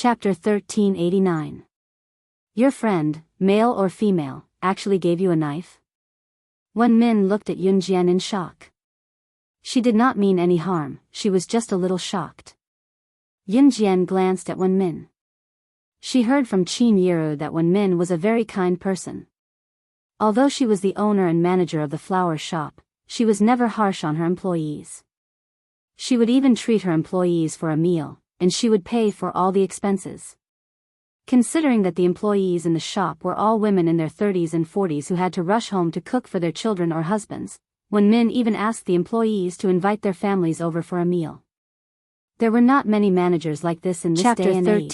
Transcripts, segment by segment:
Chapter 1389. Your friend, male or female, actually gave you a knife? Wen Min looked at Yun Jian in shock. She did not mean any harm, she was just a little shocked. Yun Jian glanced at Wen Min. She heard from Qin Yiru that Wen Min was a very kind person. Although she was the owner and manager of the flower shop, she was never harsh on her employees. She would even treat her employees for a meal, and she would pay for all the expenses. Considering that the employees in the shop were all women in their 30s and 40s who had to rush home to cook for their children or husbands, Wen Min even asked the employees to invite their families over for a meal. There were not many managers like this in this day and age.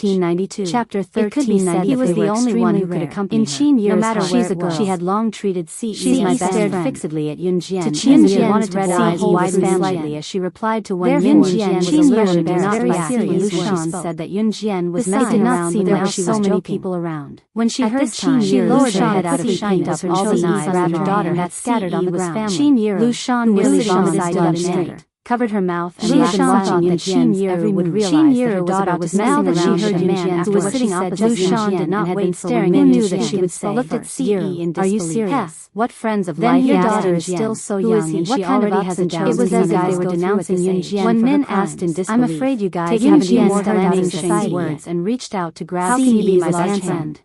Chapter 1392. He was the only one who could accompany her. No matter where it was, she had long treated Ce. She's my best friend. Fixedly at Yun Jian. Qin Jian wanted to see widened slightly as she replied to Wen Min. Yun Jian was a little embarrassed very serious when she said that Yun Jian was messing around with her. She was so people around. When she heard Qin Yiru, she lowered her head out of sight as all the knives that her daughter had scattered on the ground. Qin Yiru, Lu Shan nearly vomited blood in anger, covered her mouth, and Lu Shan thought that Qin Yiru would realize that her daughter was messing around with a man who was sitting opposite Lu Shan and had been staring at knew that she would say, looked at Ce in disbelief. Are you serious? What friends of life? Your daughter is still so young and she already has a job. It was as if they were denouncing Yun Jian. When Min asked in disbelief, I'm afraid you guys haven't been more learning Ce's words and reached out to grab Ce's large hand.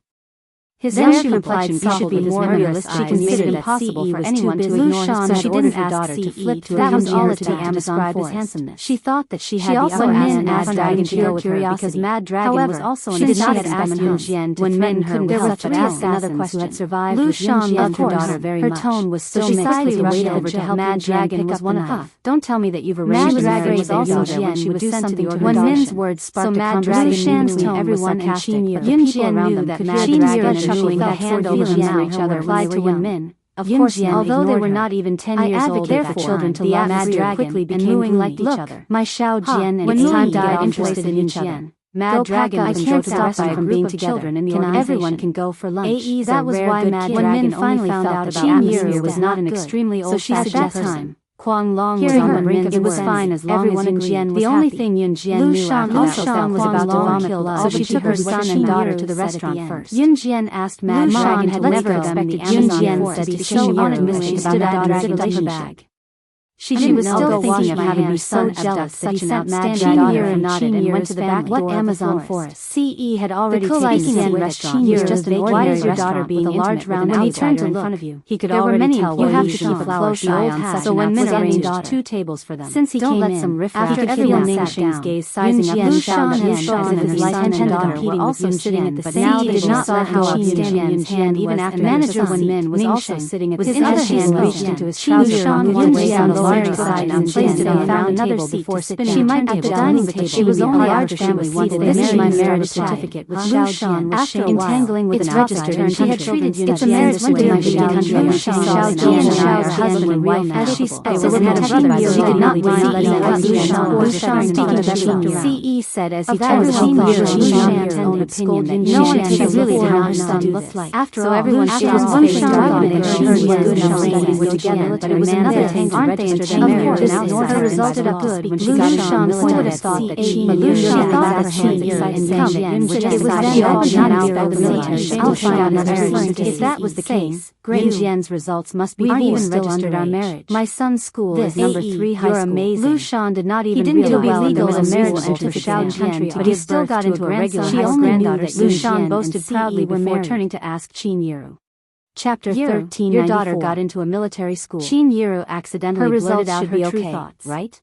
His then she replied she should be more realistic. She considered it impossible for anyone to ignore his so she didn't ask Ce to flip to the Amazon forest. She thought that she had the upper hand and Dragon to go with her because Mad Dragon was also an assassin. Asked Yun Jian to threaten her with such an assassins who had survived. Lu Shan loved her daughter very much. Her tone was so she quickly rushed over to help Mad Dragon was one of. Don't tell me that you've arranged Mad Dragon was also there when she was sent to the organization. When Min's words sparked a conversation between everyone and Qin Yiru. Yun Jian knew that Mad Dragon chuckling the hand over each other replied to Wen Min. Of course, although they were not even 10 years old, they had children to love Mad Dragon quickly became like each other. My Xiao Jian and it's time to get interested in each other. Mad Dragon I can't stop by from being together in the organization. Everyone can go for lunch. That was why Mad Dragon finally found out about Qin Yiru was not an extremely old-fashioned person. Kwang Long was on the brink of it was fine as long as Yun Jian was the only thing Yun Jian knew after that was about to vomit blood, so she took her son and daughter to the restaurant first. Yun Jian asked Mad Dragon had never expected Yun Jian said to so optimistic about Mad Dragon's bag. She was still thinking of having her son jealous that he sent Mad Dragon nodded and went to the back door of the Amazon forest. Ce had already taken in restaurant. He was just an ordinary restaurant with a large round when he turned to look. He could already tell you have to keep a close eye on so when Min arranged 2 tables for them. Since he came in, after everyone sat down, Yun Jian found that his son and his son and daughter were also sitting at the same table. But now they did not let how outstanding Yun's hand even after manager when Min was also sitting at the same table. His other hand reached into his trousers and moved away from the large side and placed it on found another seat before spinning. She might at the dining table. She was only after she was seated. This is my marriage certificate with Xiao Jian. After entangling with an registered and she had treated Yun Jian similarly to Xiao Jian and Xiao's husband and wife as she spoke. So had a brother, she did not mind letting Lu Shan speaking to Ce said as he told Lu Shan's own opinion that no one really did not son looked like. After all, everyone she was one argument and she was good and were together, but it was another thing to register their marriage. This resulted up good when she got Shan would have thought that she thought that she and Yun Jian it was then that she not the military. I'll find out another marriage. If that was the case, Yun Jian's results must be even registered our marriage. My son's school is number 3 high school. Lu Shan did not even realize there was a marriage certificate country, but he still got into a regular high school. She only knew that Lu Shan boasted proudly before turning to ask Qin Yiru. Chapter 1394. Your daughter got into a military school. Qin Yiru accidentally blurted out her true thoughts, right?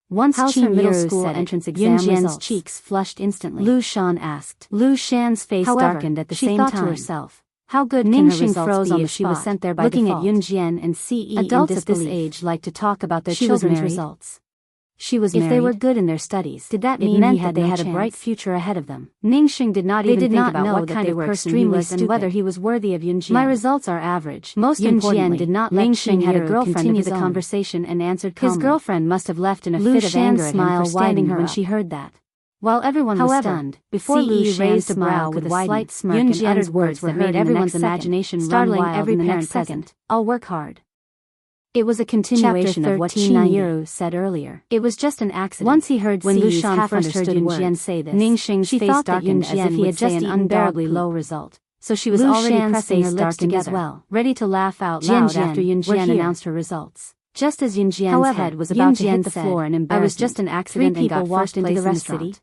Once Qin Yiru said entrance exam results, Yun Jian's cheeks flushed instantly. Lu Shan asked. Lu Shan's face darkened at the same time. She thought to herself, how good can her results be if she was sent there by default? Looking at Yun Jian and Ce adults at this age like to talk about their children's results. She was married. If they were good in their studies, did that mean that they had a bright future ahead of them? Ningxing did not even think about what kind of person he was and whether he was worthy of Yun Jian. My results are average. Most importantly, did not let Ningxing had a girlfriend continue the conversation and answered calmly. His girlfriend must have left in a fit of anger at him for standing her when she heard that. While everyone was stunned, before Lu raised a brow with a slight smirk and uttered words that made everyone's imagination startling every parent present. I'll work hard. It was a continuation of what Qin said earlier. It was just an accident. Once he heard when Lu Shan first heard Yun Jian say this, Ningxing's face darkened as if he had just an unbearably low result. So she was already pressing her lips together, as well, ready to laugh out loud after Yun Jian announced her results. Just as Yun Jian's head was about to hit the floor in embarrassment, I was just an accident and got first into the restaurant.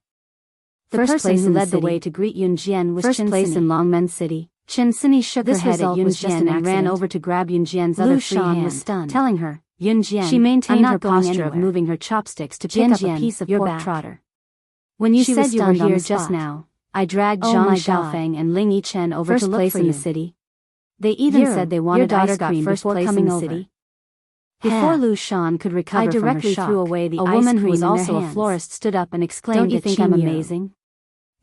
The first person who led the way to greet Yun Jian was First place in Longmen City. Chen Sini shook her head at Yun Jian and ran over to grab Yun Jian's other free hand, was stunned, telling her, Yun Jian, she maintained her posture of moving her chopsticks to pick up a piece of pork trotter. When you said you were here just now, I dragged Zhang Xiaofeng and Ling Yichen over to look for you. In the city. They even said they wanted ice cream before coming over. Before Lu Shan could recover from her shock, threw away the a woman who was also a florist stood up and exclaimed, "Don't you think I'm amazing?"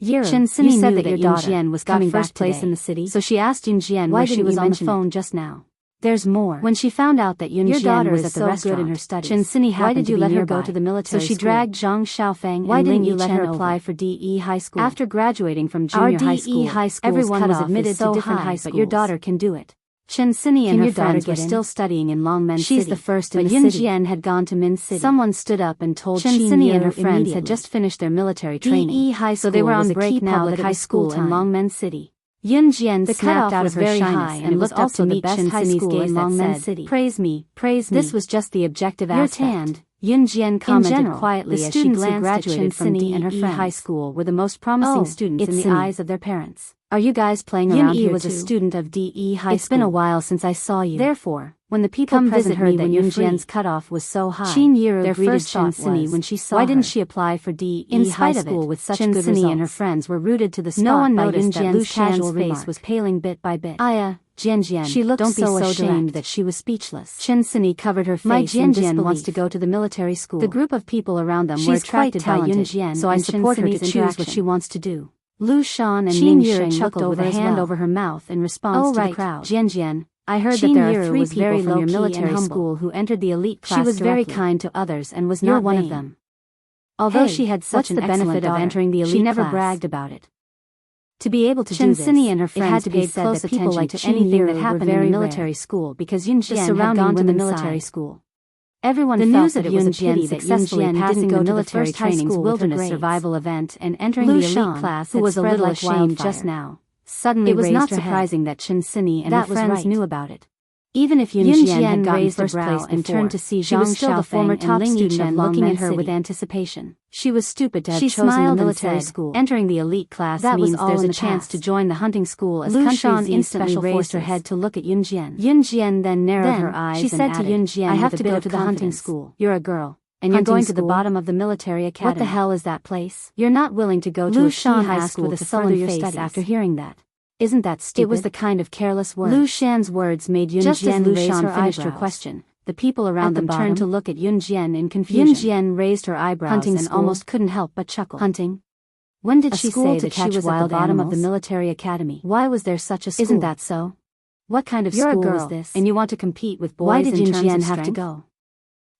Chen Sini said that Yun Jian was coming first place in the city, so she asked Yun Jian why she was on the phone just now. There's more. When she found out that Yun Jian was at the restaurant, good in her studies, Chen Sini happened, why did you let her go to the military school? So she dragged Zhang Xiaofeng and Ling Yichen let her apply for DE High School. After graduating from junior high school, everyone was admitted to different high schools, but your daughter can do it. Chen Sini and her friends were still studying in Longmen City. She's the first in the city. But Yun Jian had gone to Min City. Someone stood up and told Chen Sini and her friends had just finished their military training, so they were on break now at high school in Longmen City. Yun Jian snapped out of her shyness and looked up to meet Chen Sini's gaze that said, "Praise me, praise me." This was just the objective aspect. You're tanned. Yun Jian commented quietly as she glanced at Chen Sini and her friends. High school were the most promising students in the eyes of their parents. Are you guys playing around here too? Yun was a student of DE High School. It's been a while since I saw you. Therefore, when the people present heard that Yun Jian's cutoff was so high, their first Chen Sini when she saw her. Why didn't she apply for DE High School with such good results? Chen Sini and her friends were rooted to the spot. No one noticed that Lu Shan's face was paling bit by bit. Jian. She looked so ashamed that she was speechless. Chen Sini covered her face in disbelief. Wants to go to the military school. The group of people around them were attracted by Yun Jian, so I support her to choose what she wants to do. Lu Shan and Ningxing chuckled with a hand over her mouth in response to the crowd. Jian, I heard that there are 3 people from your military school who entered the elite class. She was very kind to others and was not one of them. Although she had such an benefit of entering the elite class, she never bragged about it. To be able to do this, Sini and her friends paid close attention to anything that happened in the military school because Yun Jian had gone to the military school. Everyone felt that it was a pity that Yun Jian passing the military training's wilderness survival event and entering the elite class who was a little ashamed just now. Suddenly it was not surprising that Chen Sini and her friends knew about it. Even if Yun Jian had gotten raised first place and turned to see Zhang Xiaofeng and Ling Yichen looking at her with anticipation. She was stupid to have chosen the military school. Entering the elite class means there's a chance to join the hunting school as Lu Shan instantly raised her head to look at Yun Jian. Yun Jian then narrowed her eyes and said to Yun Jian, I have to go to the hunting school. You're a girl. And you're going to the bottom of the military academy. What the hell is that place? You're not willing to go to a high school with a sullen face after hearing that. Isn't that stupid? It was the kind of careless word. Lu Shan's words made Yun Jian raise her finished her question. The people around them turned to look at Yun Jian in confusion. Yun Jian raised her eyebrows and almost couldn't help but chuckle. Hunting? When did she say that she was at the bottom of the military academy? Why was there such a school? Isn't that so? What kind of school is this? And you want to compete with boys? Why did Yun Jian have to go?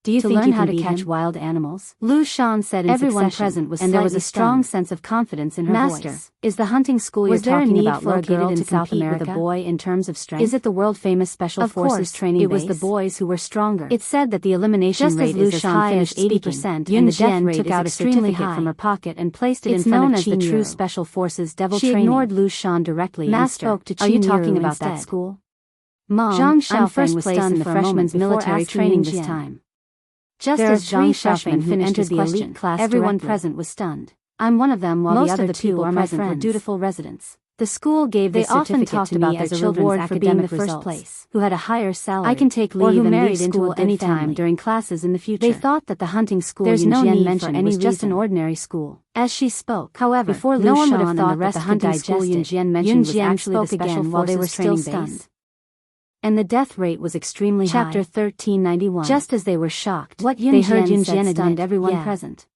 Do you think learn how to catch wild animals? Lu Shan said in everyone present was, and there was a strong sense of confidence in her voice. Is the hunting school you're talking about located in South America with a boy in terms of strength? Is it the world-famous Special Forces training base? It was the boys who were stronger. It said that the elimination rate is as high as 80%, and the death rate took out a certificate from her pocket and placed it in front of Qin. It's known as the True Special Forces Devil Training. She ignored Lu Shan directly and spoke to Qin. Are you talking about that school? Mom, Zhang Xiaofeng was stunned in the freshman's military training this time. Just as Zhang Xiaofeng finished the elite class, everyone present was stunned. I'm one of them, while the other 2 are my friends. Were dutiful residents. The school gave the certificate to me as a reward for being the first place, who had a higher salary, I can take leave and leave school anytime during classes in the future. They thought that the hunting school There's no need for any was just an ordinary school. As she spoke, however, before no one would have thought that the hunting school Yun Jian mentioned was actually the special while they were still stunned. And the death rate was extremely high. Chapter 1391. Just as they were shocked, they heard Yun Jian stunned everyone present.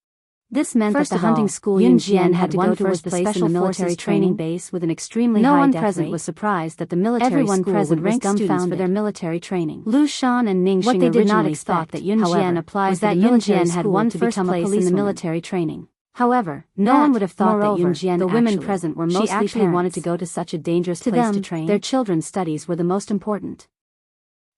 This meant that the hunting school Yun Jian had to go to was the special military training base with an extremely high death rate. No one present was surprised that the military school would rank students for their military training. Lu Shan and Ningxing originally thought that Yun Jian applied to the military school to become a police in the military training. However, no one would have thought that Yun Jian, the women present were mostly parents, wanted to go to such a dangerous place to train. Their children's studies were the most important.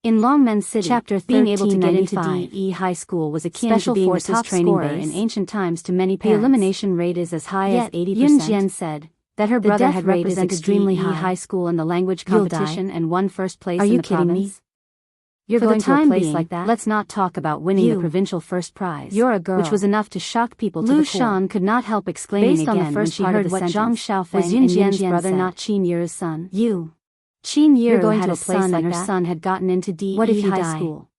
In Longmen City, Chapter being able to get into 1395. DE High School was akin Special to being the Forces top scorer training in base. ancient times to many The parents. elimination rate is as high as Yet, 80%. Yun Jian said that her The brother death had rate is represented extremely DE high. High School in the language You'll competition die. and won first place Are in you the kidding me? province. You're For the going to time a place being, like that? let's not talk about winning You. the provincial first prize. You're a girl. Which was enough to shock people to Lu the core. Shan could not help exclaiming Based on again the when first she part heard of the what Zhang sentence, Xiaofeng was and Yun Yun Jian's Jian brother said. not Qin Yu's son? You. Qin You're Yu going had to a a place son like and her that? son had gotten into DE What if you High die? School.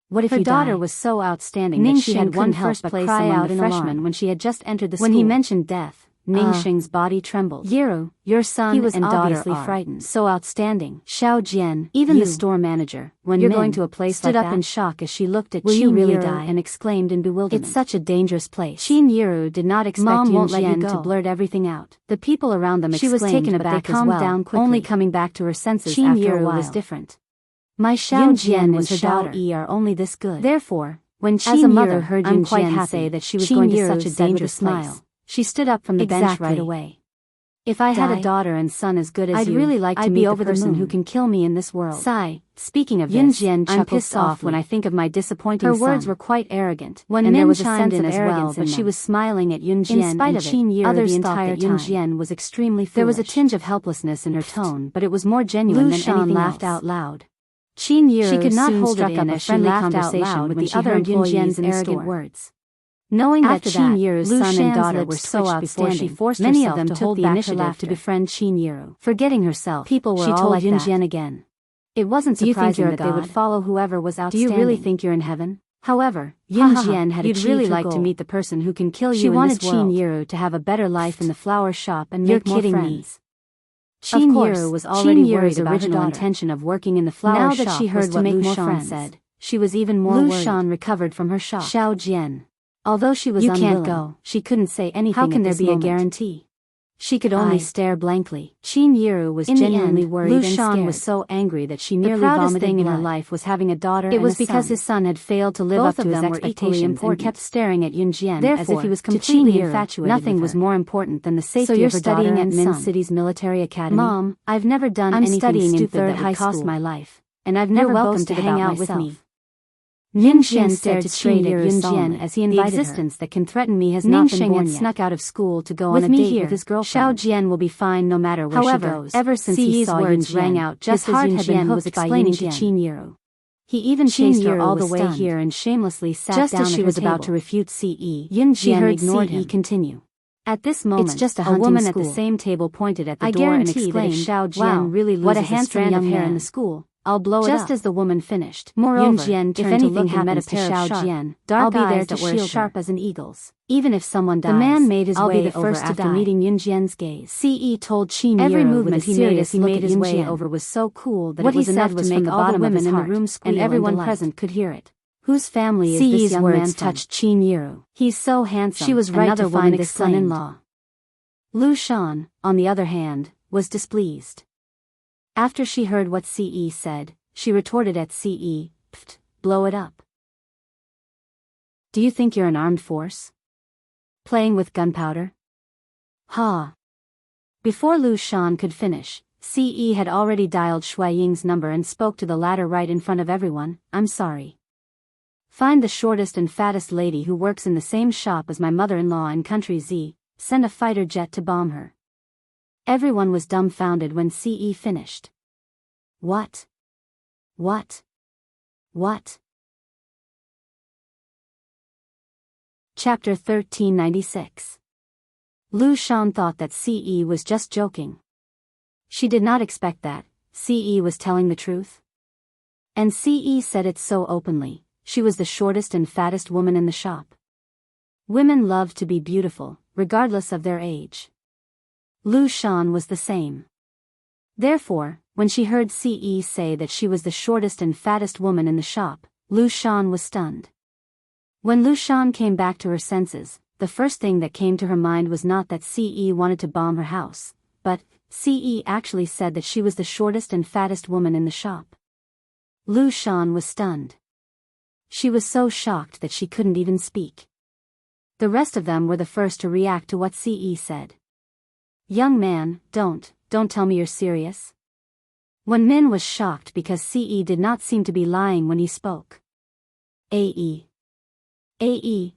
What if Her you daughter die? was so outstanding Ning that she had Xing won couldn't help first but place cry among out the in freshmen alarm. when she had just entered the When school. he mentioned death, Ning Xing's body trembled. Yiru, your son He was and daughter obviously are frightened. so outstanding. Xiao Jian, Even you. the store manager, when You're Min going to a place stood like up that? in shock as she looked at Will you Qin really Yiru die? and exclaimed in bewilderment. It's such a dangerous place. Qin Yiru did not expect Mom Yun won't let you Jian to go. blurt everything out. The people around them She exclaimed, was taken but aback they as calmed well, down quickly. only coming back to her senses Qin after a Yiru while. was different. My Yun Xiao Jian Jian and was her Xiao daughter. Yi are only this good. Therefore, When as Qin a mother, Yiru heard I'm Yun quite Jian happy say that she was Qin going to Yiru such a said with dangerous smile. place, she stood up from the bench Exactly. right away. If I had Die. a daughter and son as good as I'd you, really like to I'd meet be the over the person moon. who can kill me in this world. Sigh. Speaking of Yun this, Jian I'm chuckled pissed off when softly. I think of my disappointing Her son. words were quite arrogant, When and Min there was a chimed sense in of as well, arrogance but in she them. was smiling at Yun Jian In spite and of it, Qin Yiru others the thought entire that Yun time. Jian was extremely foolish. There was a tinge of helplessness in her tone, but it was more genuine Lu than Shan anything laughed else. out loud. Qin Yiru She could not soon hold struck it up in a as she friendly laughed out conversation loud with when the she other heard Yun employees Jian's in the arrogant store. words. Knowing After that Qin that, Yiru's Lu son and Shan's daughter lips were so twitched before she outstanding, forced many herself of them to took hold the back her initiative to laughter. befriend Qin Yiru. Forgetting herself, People were she all told like Yun that. Jian again. It wasn't Do you think surprising you're a that they would god? follow whoever was Do outstanding. you really think you're in heaven? However, Yun Ha ha ha, Jian had you'd achieved really her like goal. to meet the person who can kill She you in wanted this world. Qin Yiru to have a better life in the flower shop and You're make more kidding me. friends. Of Qin course, Yiru was Qin already Yiru's worried about her original daughter. intention of working in the flower Now shop that she was heard to what make Lu more Shan friends. said, she was even more Lu worried. Shan recovered from her shock. Xiao Jian. Although she was You unwilling, can't go. she couldn't say anything. How can at there this be a moment. guarantee? She could only I- stare blankly. Qin Yiru was In the genuinely end, worried Lu and Shan scared. was so angry that she The nearly proudest vomited thing in her blood. life was having a daughter It and was a because son. his son had failed to live Both up to of his them were equally expectations and important. kept staring at Yun Jian Therefore, as if he was to completely Qin Yiru, infatuated nothing with was her. more important than the safety So you're of her daughter studying at and Min son. City's military academy? Mom, I've never done I'm anything studying in stupid third that high would cost school. my life, and I've You're never welcome boasted to hang about out with me. myself. Ning Jian Xing stared stared straight at Qin Yun Jian solemnly. as he The invited her. existence that can threaten me has Ning not been Xing born had yet. snuck out of school to go With on a me date here, with his Xiao girlfriend. Jian will be fine no matter where However, she goes. ever since he Ci's saw Yun words rang Jian, out just his heart as Yun had been Jian was hooked by explaining Ning to Jian. Qin Yiru. He even Qin chased her Yiru all the was way stunned. here and shamelessly sat Just down as at she her was about table. to refute CE, Yun she Jian ignored CE him. continue. At this moment, It's just a a hunting woman school. at the same table pointed at the I door and guarantee that if exclaimed, Xiao Jian "Wow, really what a loses a handsome strand of young hair man in the school. I'll blow it Just up." as the woman finished, Moreover, Yun Jian if turned to anything look and met a happens to pair Xiao of sharp, Jian, dark I'll be there eyes to that were shield as sharp her. as an eagle's. Even if someone dies, The man made his I'll way be the over first to after die. meeting Yun Jian's gaze. CE told Qin Every Yiru movement with a he made as serious he look made at his Yun way Jian. over was so cool that What it was he said enough was to from make the all the bottom of women his in the heart, room and squeal in everyone delight. present could hear it. Whose family is CE's this young man words from? touched Qin Yiru. He's so handsome. She was right Another to woman find this exclaimed. son-in-law. Lu Shan, on the other hand, was displeased. After she heard what CE said, she retorted at CE, "Pft, blow it up. Do you think you're an armed force? Playing with gunpowder?" Ha! Before Lu Shan could finish, CE had already dialed Shui Ying's number and spoke to the latter right in front of everyone. "I'm sorry. Find the shortest and fattest lady who works in the same shop as my mother-in-law in Country Z, send a fighter jet to bomb her." Everyone was dumbfounded when CE finished. What? What? What? Chapter 1396. Lu Shan thought that CE was just joking. She did not expect that CE was telling the truth. And CE said it so openly. She was the shortest and fattest woman in the shop. Women love to be beautiful, regardless of their age. Lu Shan was the same. Therefore, when she heard CE say that she was the shortest and fattest woman in the shop, Lu Shan was stunned. When Lu Shan came back to her senses, the first thing that came to her mind was not that CE wanted to bomb her house, but CE actually said that she was the shortest and fattest woman in the shop. Lu Shan was stunned. She was so shocked that she couldn't even speak. The rest of them were the first to react to what CE said. "Young man, don't tell me you're serious." Wen Min was shocked because Ce did not seem to be lying when he spoke. Ae,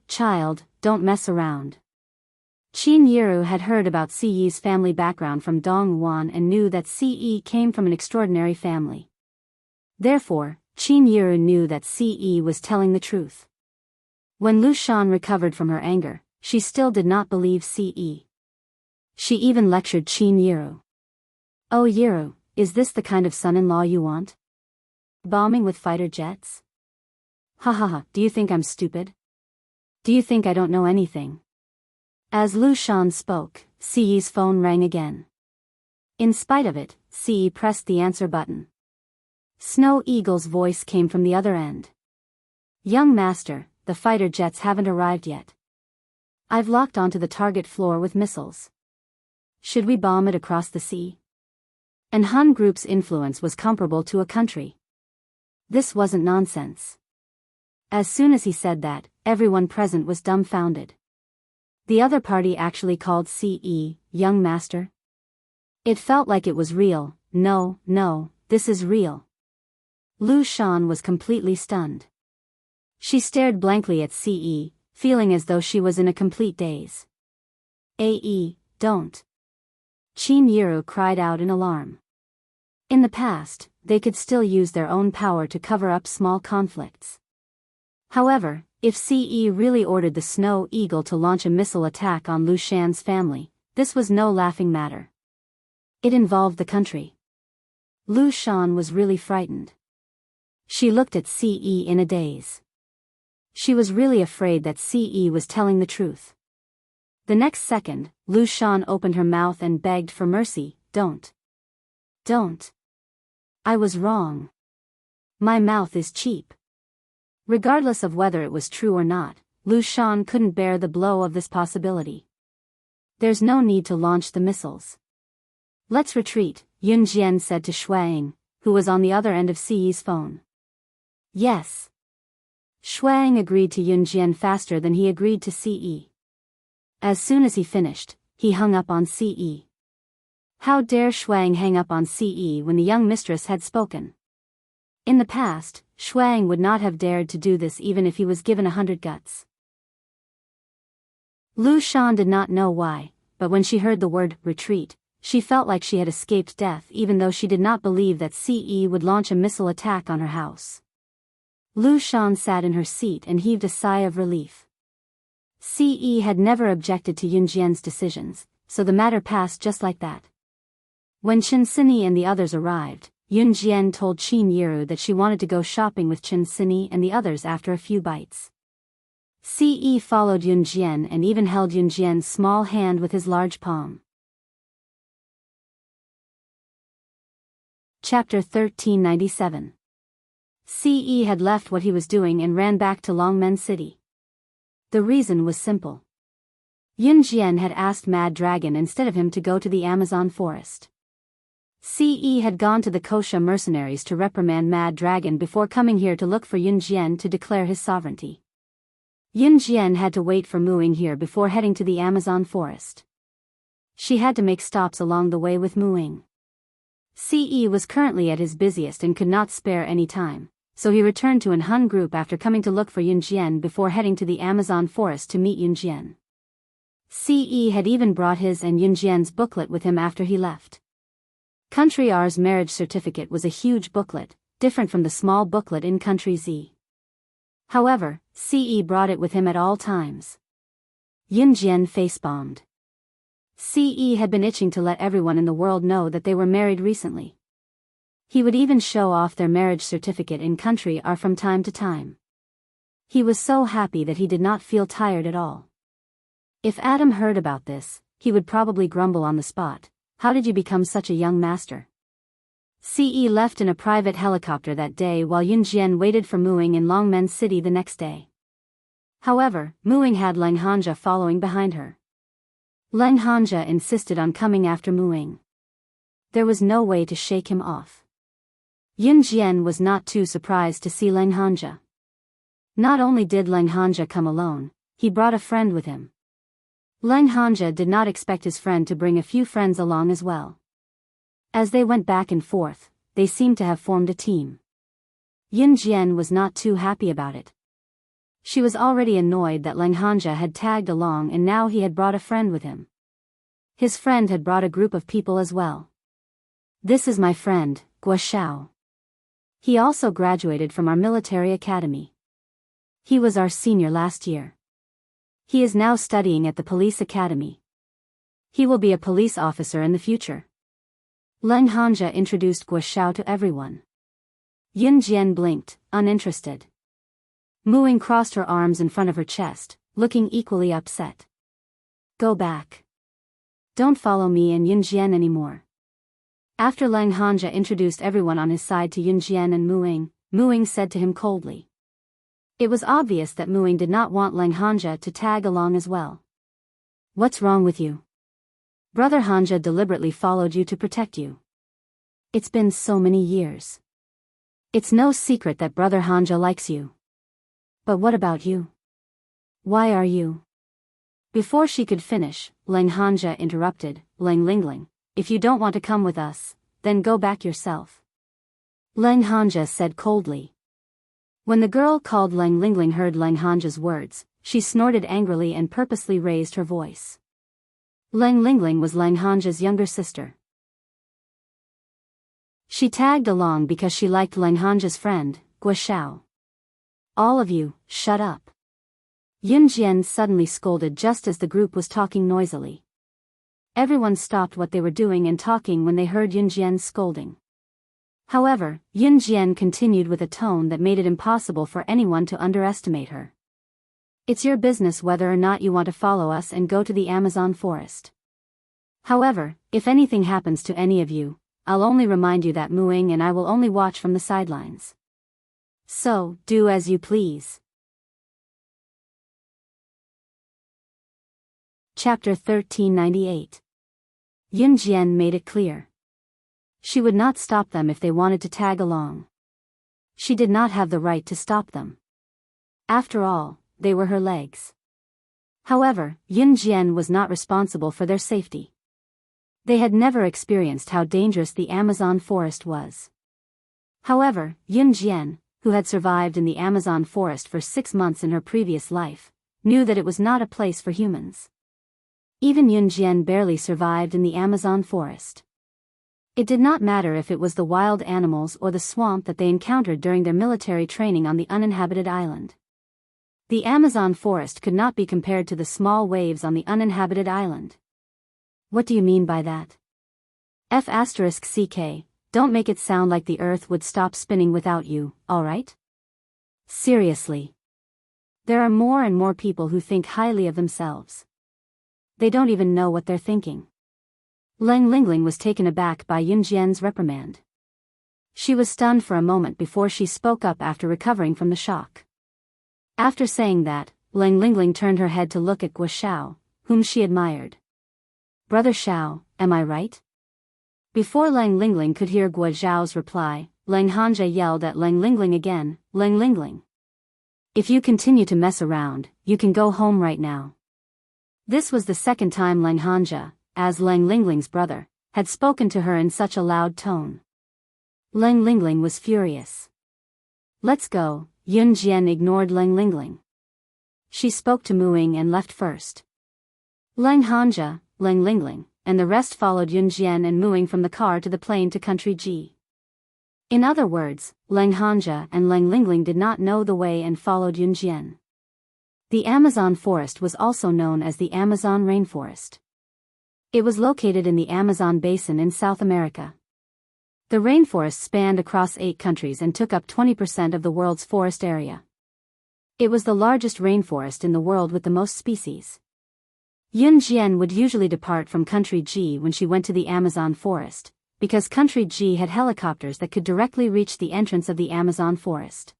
child, don't mess around. Qin Yiru had heard about Ce's family background from Dong Yuan and knew that Ce came from an extraordinary family. Therefore, Qin Yiru knew that Ce was telling the truth. When Lu Shan recovered from her anger, she still did not believe Ce. She even lectured Qin Yiru. Oh Yiru, is this the kind of son-in-law you want? Bombing with fighter jets? Ha ha ha, do you think I'm stupid? Do you think I don't know anything? As Lu Shan spoke, Ce's phone rang again. In spite of it, Ce pressed the answer button. Snow Eagle's voice came from the other end. Young master, the fighter jets haven't arrived yet. I've locked onto the target floor with missiles. Should we bomb it across the sea? An Han group's influence was comparable to a country. This wasn't nonsense. As soon as he said that, everyone present was dumbfounded. The other party actually called Ce, young master? It felt like it was real. No, this is real. Lu Shan was completely stunned. She stared blankly at Ce, feeling as though she was in a complete daze. Ae, don't. Qin Yiru cried out in alarm. In the past, they could still use their own power to cover up small conflicts. However, if Ce really ordered the Snow Eagle to launch a missile attack on Lu Shan's family, this was no laughing matter. It involved the country. Lu Shan was really frightened. She looked at Ce in a daze. She was really afraid that Ce was telling the truth. The next second, Lu Shan opened her mouth and begged for mercy. Don't. I was wrong. My mouth is cheap. Regardless of whether it was true or not, Lu Shan couldn't bear the blow of this possibility. There's no need to launch the missiles. Let's retreat, Yun Jian said to Shuang, who was on the other end of Ce's phone. Yes. Shuang agreed to Yun Jian faster than he agreed to Ce. As soon as he finished, he hung up on Ce. How dare Shuang hang up on Ce when the young mistress had spoken? In the past, Shuang would not have dared to do this even if he was given 100 guts. Lu Shan did not know why, but when she heard the word retreat, she felt like she had escaped death even though she did not believe that Ce would launch a missile attack on her house. Lu Shan sat in her seat and heaved a sigh of relief. Ce had never objected to Yun Jian's decisions, so the matter passed just like that. When Chen Sini and the others arrived, Yun Jian told Qin Yiru that she wanted to go shopping with Chen Sini and the others after a few bites. Ce followed Yun Jian and even held Yun Jian's small hand with his large palm. Chapter 1397. Ce had left what he was doing and ran back to Longmen City. The reason was simple. Yun Jian had asked Mad Dragon instead of him to go to the Amazon forest. Ce had gone to the Kosha mercenaries to reprimand Mad Dragon before coming here to look for Yun Jian to declare his sovereignty. Yun Jian had to wait for Muing here before heading to the Amazon forest. She had to make stops along the way with Muing. Ce was currently at his busiest and could not spare any time, so he returned to an Hun group after coming to look for Yun Jian before heading to the Amazon forest to meet Yun Jian. Ce had even brought his and Yun Jian's booklet with him after he left. Country R's marriage certificate was a huge booklet, different from the small booklet in Country Z. However, Ce brought it with him at all times. Yun Jian face-bombed. Ce had been itching to let everyone in the world know that they were married recently. He would even show off their marriage certificate in Country R from time to time. He was so happy that he did not feel tired at all. If Adam heard about this, he would probably grumble on the spot. How did you become such a young master? Ce left in a private helicopter that day while Yun Jian waited for Muing in Longmen City the next day. However, Muing had Leng Hanja following behind her. Leng Hanja insisted on coming after Muing. There was no way to shake him off. Yun Jian was not too surprised to see Leng Hanja. Not only did Leng Hanja come alone, he brought a friend with him. Leng Hanja did not expect his friend to bring a few friends along as well. As they went back and forth, they seemed to have formed a team. Yun Jian was not too happy about it. She was already annoyed that Lang Hanja had tagged along and now he had brought a friend with him. His friend had brought a group of people as well. This is my friend, Guo Xiao. He also graduated from our military academy. He was our senior last year. He is now studying at the police academy. He will be a police officer in the future. Lang Hanja introduced Guo Xiao to everyone. Yun Jian blinked, uninterested. Muing crossed her arms in front of her chest, looking equally upset. Go back. Don't follow me and Yun Jian anymore. After Lang Hanja introduced everyone on his side to Yun Jian and Muing said to him coldly. It was obvious that Muing did not want Lang Hanja to tag along as well. What's wrong with you? Brother Hanja deliberately followed you to protect you. It's been so many years. It's no secret that Brother Hanja likes you. But what about you? Why are you? Before she could finish, Lang Hanja interrupted, Lang Lingling, if you don't want to come with us, then go back yourself. Lang Hanja said coldly. When the girl called Lang Lingling heard Lang Hanja's words, she snorted angrily and purposely raised her voice. Lang Lingling was Lang Hanja's younger sister. She tagged along because she liked Lang Hanja's friend, Guo Xiao. All of you, shut up. Yun Jian suddenly scolded just as the group was talking noisily. Everyone stopped what they were doing and talking when they heard Yun Jian's scolding. However, Yun Jian continued with a tone that made it impossible for anyone to underestimate her. It's your business whether or not you want to follow us and go to the Amazon forest. However, if anything happens to any of you, I'll only remind you that Muing and I will only watch from the sidelines. So, do as you please. Chapter 1398. Yun Jian made it clear. She would not stop them if they wanted to tag along. She did not have the right to stop them. After all, they were her legs. However, Yun Jian was not responsible for their safety. They had never experienced how dangerous the Amazon forest was. However, Yun Jian, who had survived in the Amazon forest for 6 months in her previous life, knew that it was not a place for humans. Even Yun Jian barely survived in the Amazon forest. It did not matter if it was the wild animals or the swamp that they encountered during their military training on the uninhabited island. The Amazon forest could not be compared to the small waves on the uninhabited island. What do you mean by that? F***ck, don't make it sound like the earth would stop spinning without you, alright? Seriously. There are more and more people who think highly of themselves. They don't even know what they're thinking. Lang Lingling was taken aback by Yun Jian's reprimand. She was stunned for a moment before she spoke up after recovering from the shock. After saying that, Lang Lingling turned her head to look at Guo Xiao, whom she admired. Brother Xiao, am I right? Before Lang Lingling could hear Guo Xiao's reply, Lang Hanja yelled at Lang Lingling again, Lang Lingling. If you continue to mess around, you can go home right now. This was the second time Lang Hanja, as Lang Lingling's brother, had spoken to her in such a loud tone. Lang Lingling was furious. Let's go. Yun Jian ignored Lang Lingling. She spoke to Muing and left first. Lang Hanja, Lang Lingling, and the rest followed Yun Jian and Muing from the car to the plane to Country G. In other words, Lang Hanja and Lang Lingling did not know the way and followed Yun Jian. The Amazon forest was also known as the Amazon rainforest. It was located in the Amazon basin in South America. The rainforest spanned across 8 countries and took up 20% of the world's forest area. It was the largest rainforest in the world with the most species. Yun Jian would usually depart from Country G when she went to the Amazon forest, because Country G had helicopters that could directly reach the entrance of the Amazon forest.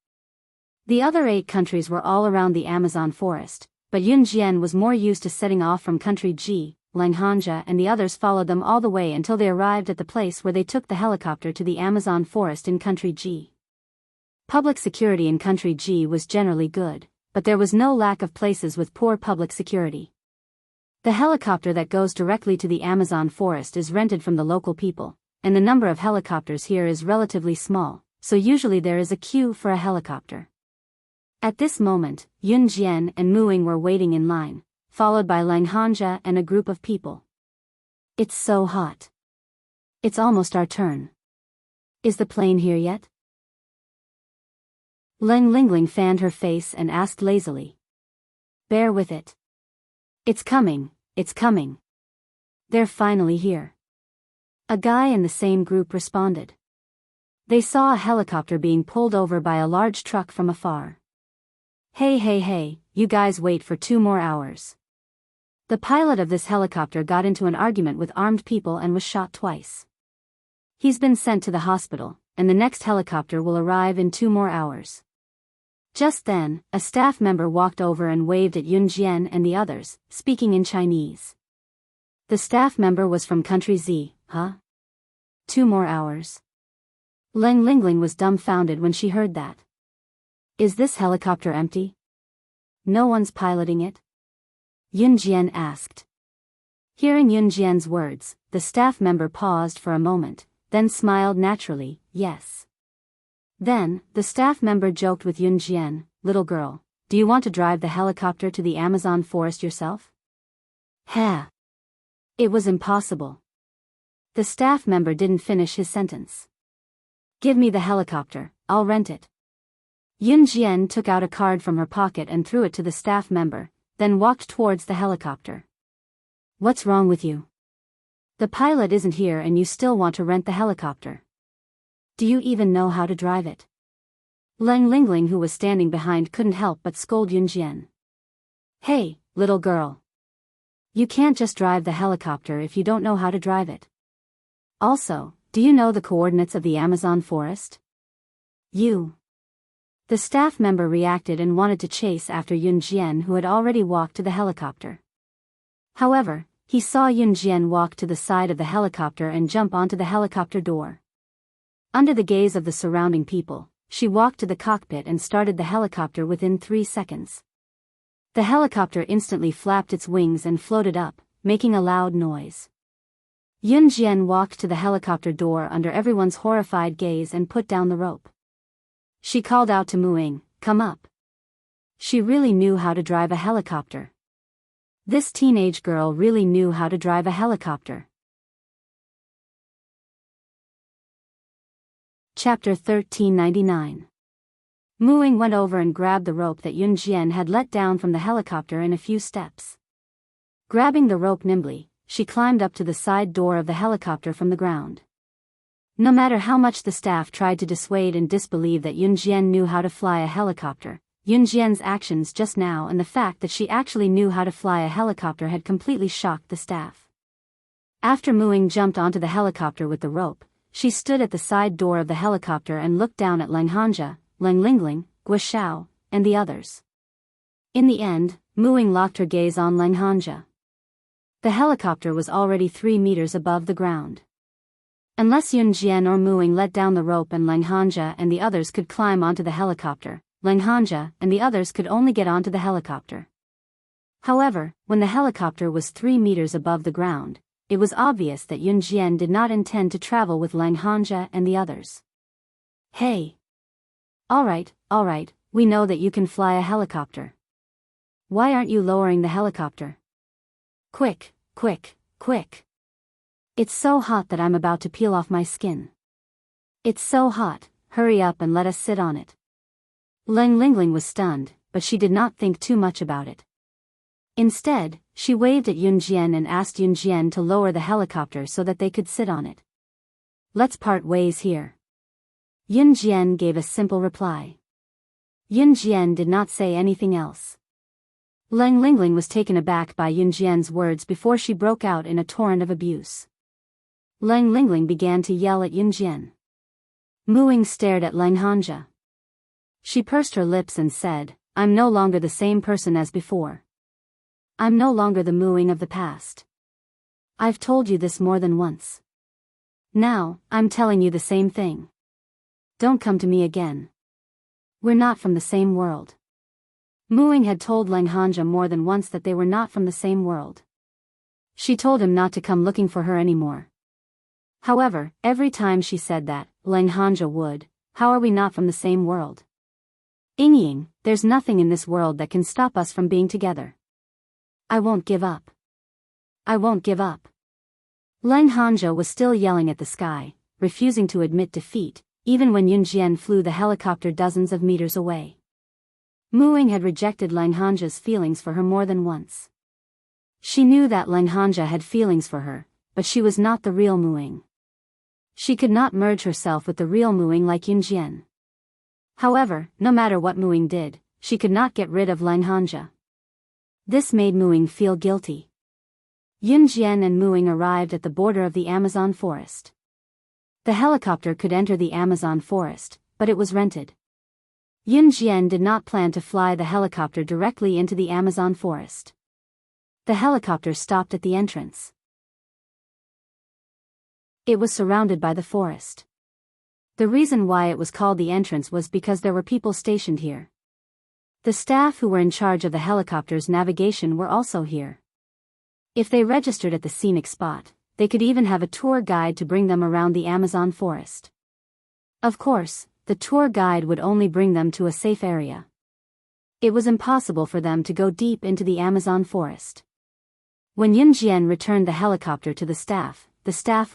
The other 8 countries were all around the Amazon forest, but Yun Jian was more used to setting off from Country G. Lang Hanja and the others followed them all the way until they arrived at the place where they took the helicopter to the Amazon forest in Country G. Public security in Country G was generally good, but there was no lack of places with poor public security. The helicopter that goes directly to the Amazon forest is rented from the local people, and the number of helicopters here is relatively small, so usually there is a queue for a helicopter. At this moment, Yun Jian and Muing were waiting in line, followed by Lang Hanja and a group of people. It's so hot. It's almost our turn. Is the plane here yet? Leng Lingling fanned her face and asked lazily. Bear with it. It's coming, it's coming. They're finally here. A guy in the same group responded. They saw a helicopter being pulled over by a large truck from afar. Hey, you guys wait for 2 more hours. The pilot of this helicopter got into an argument with armed people and was shot twice. He's been sent to the hospital, and the next helicopter will arrive in 2 more hours. Just then, a staff member walked over and waved at Yun Jian and the others, speaking in Chinese. The staff member was from country Z, huh? 2 more hours. Leng Lingling was dumbfounded when she heard that. Is this helicopter empty? No one's piloting it? Yun Jian asked. Hearing Yun Jian's words, the staff member paused for a moment, then smiled naturally, yes. Then, the staff member joked with Yun Jian, little girl, do you want to drive the helicopter to the Amazon forest yourself? Ha! It was impossible. The staff member didn't finish his sentence. Give me the helicopter, I'll rent it. Yun Jian took out a card from her pocket and threw it to the staff member, then walked towards the helicopter. What's wrong with you? The pilot isn't here and you still want to rent the helicopter. Do you even know how to drive it? Leng Lingling, who was standing behind, couldn't help but scold Yun Jian. Hey, little girl. You can't just drive the helicopter if you don't know how to drive it. Also, do you know the coordinates of the Amazon forest? The staff member reacted and wanted to chase after Yun Jian, who had already walked to the helicopter. However, he saw Yun Jian walk to the side of the helicopter and jump onto the helicopter door. Under the gaze of the surrounding people, she walked to the cockpit and started the helicopter within 3 seconds. The helicopter instantly flapped its wings and floated up, making a loud noise. Yun Jian walked to the helicopter door under everyone's horrified gaze and put down the rope. She called out to Muing, come up. She really knew how to drive a helicopter. This teenage girl really knew how to drive a helicopter. Chapter 1399. Muing went over and grabbed the rope that Yun Jian had let down from the helicopter in a few steps. Grabbing the rope nimbly, she climbed up to the side door of the helicopter from the ground. No matter how much the staff tried to dissuade and disbelieve that Yun Jian knew how to fly a helicopter, Yun Jian's actions just now and the fact that she actually knew how to fly a helicopter had completely shocked the staff. After Muing jumped onto the helicopter with the rope, she stood at the side door of the helicopter and looked down at Lang Hanja, Leng Lingling, Guo, and the others. In the end, Muing locked her gaze on Lang Hanja. The helicopter was already 3 meters above the ground. Unless Yun Jian or Muing let down the rope and Lang Hanja and the others could climb onto the helicopter, Lang Hanja and the others could only get onto the helicopter. However, when the helicopter was 3 meters above the ground, it was obvious that Yun Jian did not intend to travel with Lang Hanja and the others. Hey! Alright, we know that you can fly a helicopter. Why aren't you lowering the helicopter? Quick! It's so hot that I'm about to peel off my skin. It's so hot, hurry up and let us sit on it. Leng Lingling was stunned, but she did not think too much about it. Instead, she waved at Yun Jian and asked Yun Jian to lower the helicopter so that they could sit on it. Let's part ways here. Yun Jian gave a simple reply. Yun Jian did not say anything else. Leng Lingling was taken aback by Yun Jian's words before she broke out in a torrent of abuse. Leng Lingling began to yell at Yun Jian. Muing stared at Lang Hanja. She pursed her lips and said, I'm no longer the same person as before. I'm no longer the Muing of the past. I've told you this more than once. Now, I'm telling you the same thing. Don't come to me again. We're not from the same world. Muing had told Lang Hanja more than once that they were not from the same world. She told him not to come looking for her anymore. However, every time she said that, Lang Hanja would, "How are we not from the same world? Ying, there's nothing in this world that can stop us from being together. I won't give up. I won't give up." Lang Hanja was still yelling at the sky, refusing to admit defeat, even when Yunjian flew the helicopter dozens of meters away. Muing had rejected Lang Hanja's feelings for her more than once. She knew that Lang Hanja had feelings for her, but she was not the real Muing. She could not merge herself with the real Muing like Yunjian. However, no matter what Muing did, she could not get rid of Lang Hanja. This made Muing feel guilty. Yunjian and Muing arrived at the border of the Amazon forest. The helicopter could enter the Amazon forest, but it was rented. Yunjian did not plan to fly the helicopter directly into the Amazon forest. The helicopter stopped at the entrance. It was surrounded by the forest. The reason why it was called the entrance was because there were people stationed here. The staff who were in charge of the helicopter's navigation were also here. If they registered at the scenic spot, they could even have a tour guide to bring them around the Amazon forest. Of course, the tour guide would only bring them to a safe area. It was impossible for them to go deep into the Amazon forest. When Yunjian returned the helicopter to the staff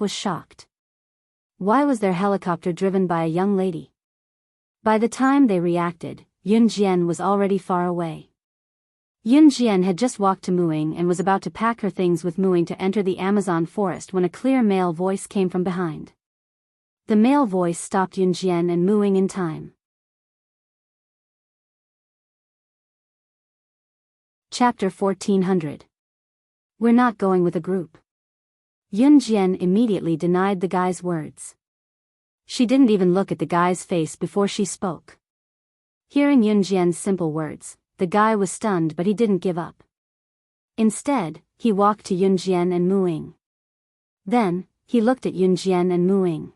was shocked. Why was their helicopter driven by a young lady? By the time they reacted, Yunjian was already far away. Yunjian had just walked to Muing and was about to pack her things with Muing to enter the Amazon forest when a clear male voice came from behind. The male voice stopped Yunjian and Muing in time. Chapter 1400. We're not going with a group. Yunjian immediately denied the guy's words. She didn't even look at the guy's face before she spoke. Hearing Yunjian's simple words, the guy was stunned, but he didn't give up. Instead, he walked to Yunjian and Muing. Then, he looked at Yunjian and Muing.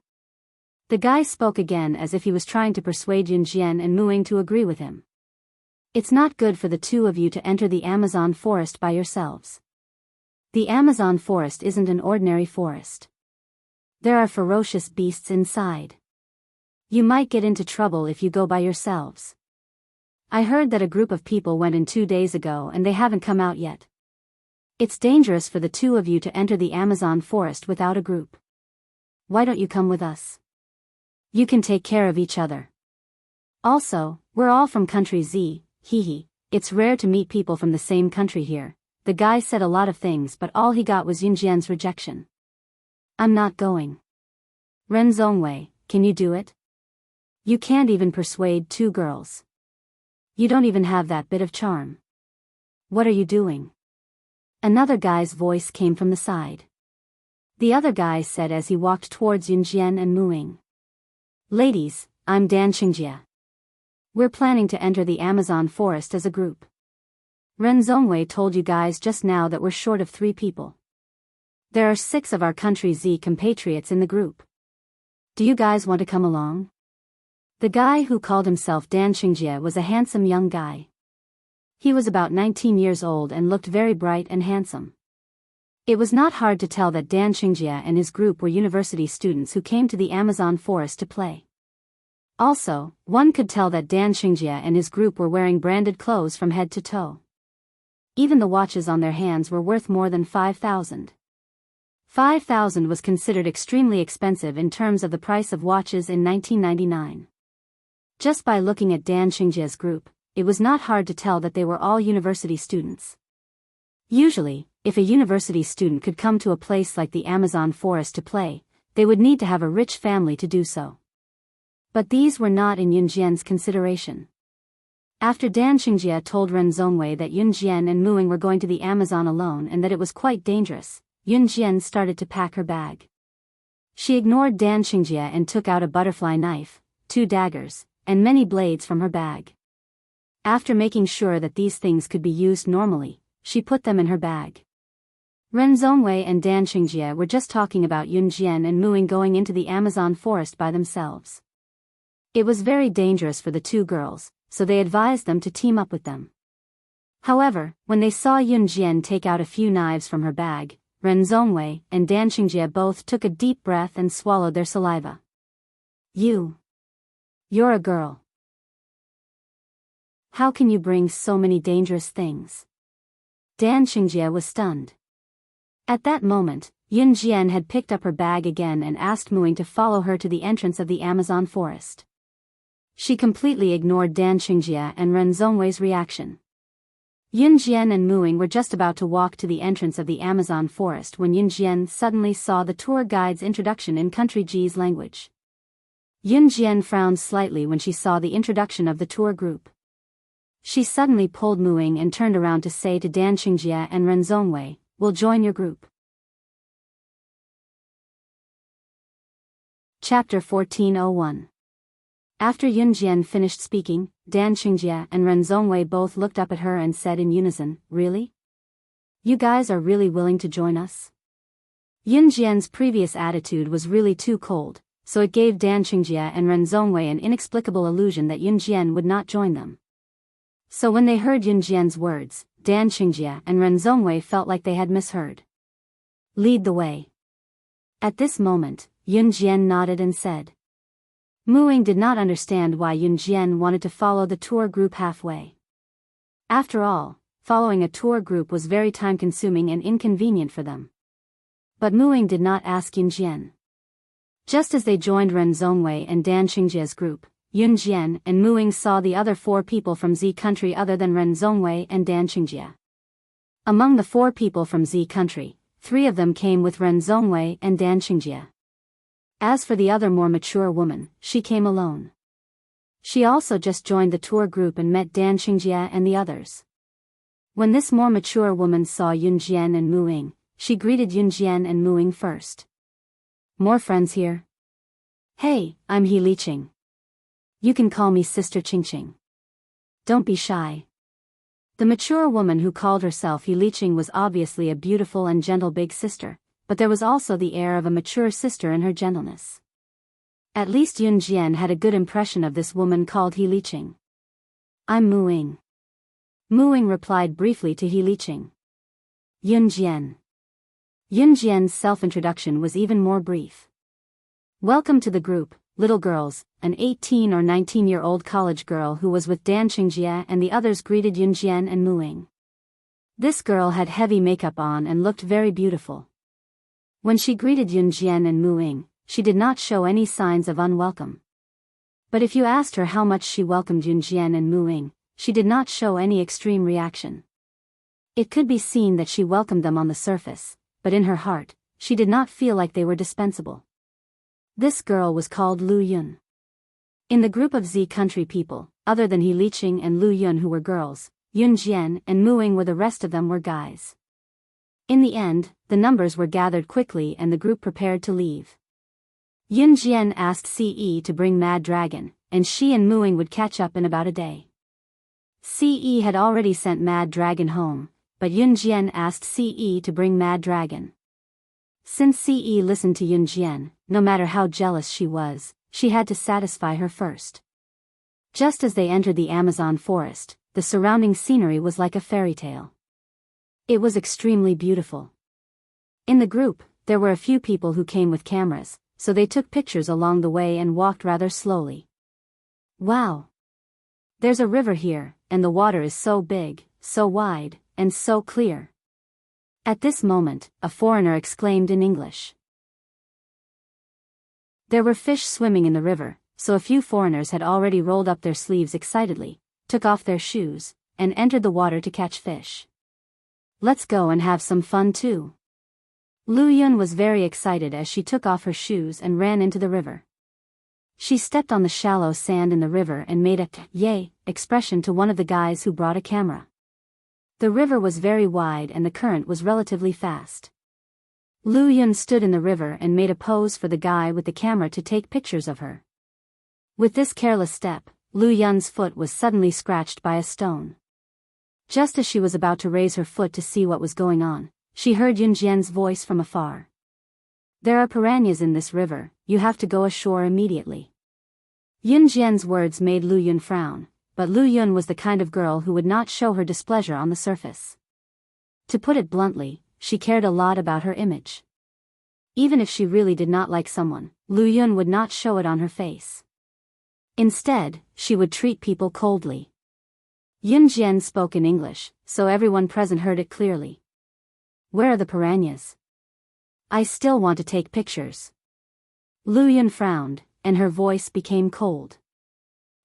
The guy spoke again as if he was trying to persuade Yunjian and Muing to agree with him. "It's not good for the two of you to enter the Amazon forest by yourselves. The Amazon forest isn't an ordinary forest. There are ferocious beasts inside. You might get into trouble if you go by yourselves. I heard that a group of people went in 2 days ago and they haven't come out yet. It's dangerous for the two of you to enter the Amazon forest without a group. Why don't you come with us? You can take care of each other. Also, we're all from country Z, hehe, it's rare to meet people from the same country here." The guy said a lot of things, but all he got was Yunjian's rejection. "I'm not going." "Ren Zhongwei, can you do it? You can't even persuade 2 girls. You don't even have that bit of charm. What are you doing?" Another guy's voice came from the side. The other guy said as he walked towards Yunjian and Muing. "Ladies, I'm Dan Qingjie. We're planning to enter the Amazon forest as a group. Ren Zhongwei told you guys just now that we're short of 3 people. There are 6 of our country Z compatriots in the group. Do you guys want to come along?" The guy who called himself Dan Qingjie was a handsome young guy. He was about 19 years old and looked very bright and handsome. It was not hard to tell that Dan Qingjie and his group were university students who came to the Amazon forest to play. Also, one could tell that Dan Qingjie and his group were wearing branded clothes from head to toe. Even the watches on their hands were worth more than 5,000. 5,000 was considered extremely expensive in terms of the price of watches in 1999. Just by looking at Dan Qingjie's group, it was not hard to tell that they were all university students. Usually, if a university student could come to a place like the Amazon forest to play, they would need to have a rich family to do so. But these were not in Yunjian's consideration. After Dan Qingjie told Ren Zhongwei that Yunjian and Muing were going to the Amazon alone and that it was quite dangerous, Yunjian started to pack her bag. She ignored Dan Qingjie and took out a butterfly knife, 2 daggers, and many blades from her bag. After making sure that these things could be used normally, she put them in her bag. Ren Zhongwei and Dan Qingjie were just talking about Yunjian and Muing going into the Amazon forest by themselves. It was very dangerous for the 2 girls, so they advised them to team up with them. However, when they saw Yunjian take out a few knives from her bag, Ren Zhongwei and Dan Qingjie both took a deep breath and swallowed their saliva. You're a girl. How can you bring so many dangerous things? Dan Qingjie was stunned. At that moment, Yun Jian had picked up her bag again and asked Muing to follow her to the entrance of the Amazon forest. She completely ignored Dan Qingjie and Ren Zhongwei's reaction. Yun Jian and Muing were just about to walk to the entrance of the Amazon forest when Yun Jian suddenly saw the tour guide's introduction in Country G's language. Yun Jian frowned slightly when she saw the introduction of the tour group. She suddenly pulled Muing and turned around to say to Dan Qingjie and Ren Zhongwei, "We'll join your group." Chapter 1401. After Yun Jian finished speaking, Dan Qingjie and Ren Zhongwei both looked up at her and said in unison, "Really? You guys are really willing to join us?" Yun Jian's previous attitude was really too cold, so it gave Dan Qingjie and Ren Zhongwei an inexplicable illusion that Yun Jian would not join them. So when they heard Yun Jian's words, Dan Qingjie and Ren Zhongwei felt like they had misheard. "Lead the way." At this moment, Yun Jian nodded and said. Muing did not understand why Yun Jian wanted to follow the tour group halfway. After all, following a tour group was very time-consuming and inconvenient for them. But Muing did not ask Yun Jian. Just as they joined Ren Zhongwei and Dan Qingjie's group, Yun Jian and Muing saw the other 4 people from Z country other than Ren Zhongwei and Dan Qingjie. Among the 4 people from Z country, 3 of them came with Ren Zhongwei and Dan Qingjie. As for the other more mature woman, she came alone. She also just joined the tour group and met Dan Qingjie and the others. When this more mature woman saw Yun Jian and Muing, she greeted Yun Jian and Muing first. "More friends here? Hey, I'm He Liqing. You can call me Sister Qingqing. Don't be shy." The mature woman who called herself He Liqing was obviously a beautiful and gentle big sister, but there was also the air of a mature sister in her gentleness. At least Yun Jian had a good impression of this woman called He Liqing. "I'm Muing." Muing replied briefly to He Liqing. "Yun Jian." Yun Jian's self-introduction was even more brief. "Welcome to the group, little girls." An 18 or 19-year-old college girl who was with Dan Qingjie and the others greeted Yun Jian and Muing. This girl had heavy makeup on and looked very beautiful. When she greeted Yun Jian and Muing, she did not show any signs of unwelcome. But if you asked her how much she welcomed Yun Jian and Muing, she did not show any extreme reaction. It could be seen that she welcomed them on the surface, but in her heart, she did not feel like they were dispensable. This girl was called Lu Yun. In the group of Z country people, other than He Liqing and Lu Yun who were girls, Yun Jian and Muing were the rest of them were guys. In the end, the numbers were gathered quickly and the group prepared to leave. Yun Jian asked Ce to bring Mad Dragon, and she and Muing would catch up in about a day. Ce had already sent Mad Dragon home, but Yun Jian asked Ce to bring Mad Dragon. Since Ce listened to Yun Jian, no matter how jealous she was, she had to satisfy her first. Just as they entered the Amazon forest, the surrounding scenery was like a fairy tale. It was extremely beautiful. In the group, there were a few people who came with cameras, so they took pictures along the way and walked rather slowly. "Wow! There's a river here, and the water is so big, so wide, and so clear." At this moment, a foreigner exclaimed in English. There were fish swimming in the river, so a few foreigners had already rolled up their sleeves excitedly, took off their shoes, and entered the water to catch fish. "Let's go and have some fun too." Lu Yun was very excited as she took off her shoes and ran into the river. She stepped on the shallow sand in the river and made a "yay" expression to one of the guys who brought a camera. The river was very wide and the current was relatively fast. Lu Yun stood in the river and made a pose for the guy with the camera to take pictures of her. With this careless step, Lu Yun's foot was suddenly scratched by a stone. Just as she was about to raise her foot to see what was going on, she heard Yun Jian's voice from afar. "There are piranhas in this river, you have to go ashore immediately." Yun Jian's words made Lu Yun frown, but Lu Yun was the kind of girl who would not show her displeasure on the surface. To put it bluntly, she cared a lot about her image. Even if she really did not like someone, Lu Yun would not show it on her face. Instead, she would treat people coldly. Yun Jian spoke in English, so everyone present heard it clearly. Where are the piranhas? I still want to take pictures. Lu Yun frowned, and her voice became cold.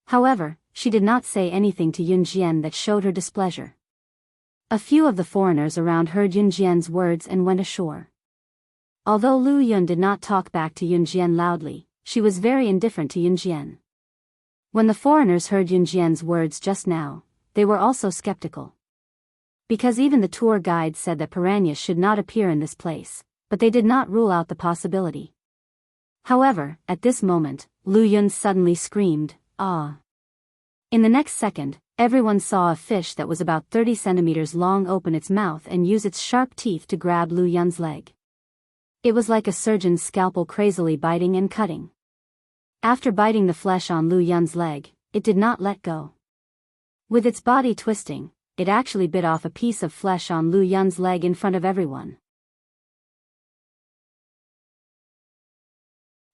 However, she did not say anything to Yun Jian that showed her displeasure. A few of the foreigners around heard Yun Jian's words and went ashore. Although Lu Yun did not talk back to Yun Jian loudly, she was very indifferent to Yun Jian. When the foreigners heard Yun Jian's words just now, they were also skeptical. Because even the tour guide said that piranhas should not appear in this place, but they did not rule out the possibility. However, at this moment, Lu Yun suddenly screamed, "Ah!" In the next second, everyone saw a fish that was about 30 centimeters long open its mouth and use its sharp teeth to grab Lu Yun's leg. It was like a surgeon's scalpel crazily biting and cutting. After biting the flesh on Lu Yun's leg, it did not let go. With its body twisting, it actually bit off a piece of flesh on Lu Yun's leg in front of everyone.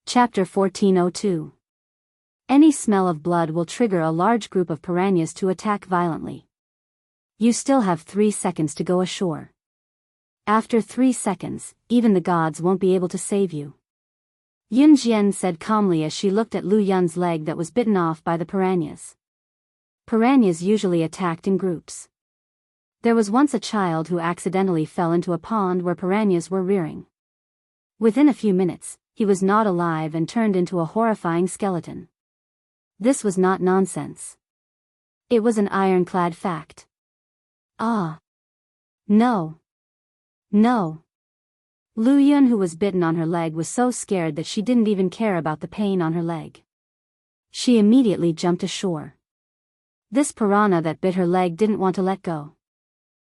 Chapter 1402. Any smell of blood will trigger a large group of piranhas to attack violently. You still have 3 seconds to go ashore. After 3 seconds, even the gods won't be able to save you. Yun Jian said calmly as she looked at Lu Yun's leg that was bitten off by the piranhas. Piranhas usually attacked in groups. There was once a child who accidentally fell into a pond where piranhas were rearing. Within a few minutes, he was gnawed alive and turned into a horrifying skeleton. This was not nonsense. It was an ironclad fact. Ah! No! No! Lu Yun, who was bitten on her leg, was so scared that she didn't even care about the pain on her leg. She immediately jumped ashore. This piranha that bit her leg didn't want to let go.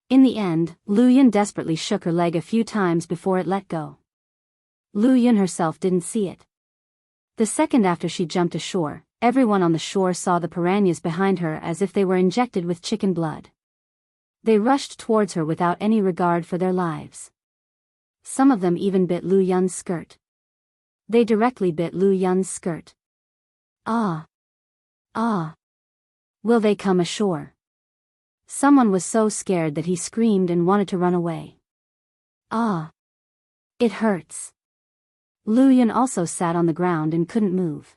In the end, Lu Yun desperately shook her leg a few times before it let go. Lu Yun herself didn't see it. The second after she jumped ashore, everyone on the shore saw the piranhas behind her as if they were injected with chicken blood. They rushed towards her without any regard for their lives. Some of them even bit Lu Yun's skirt. They directly bit Lu Yun's skirt. Ah! Ah! Will they come ashore? Someone was so scared that he screamed and wanted to run away. Ah! It hurts. Lu Yun also sat on the ground and couldn't move.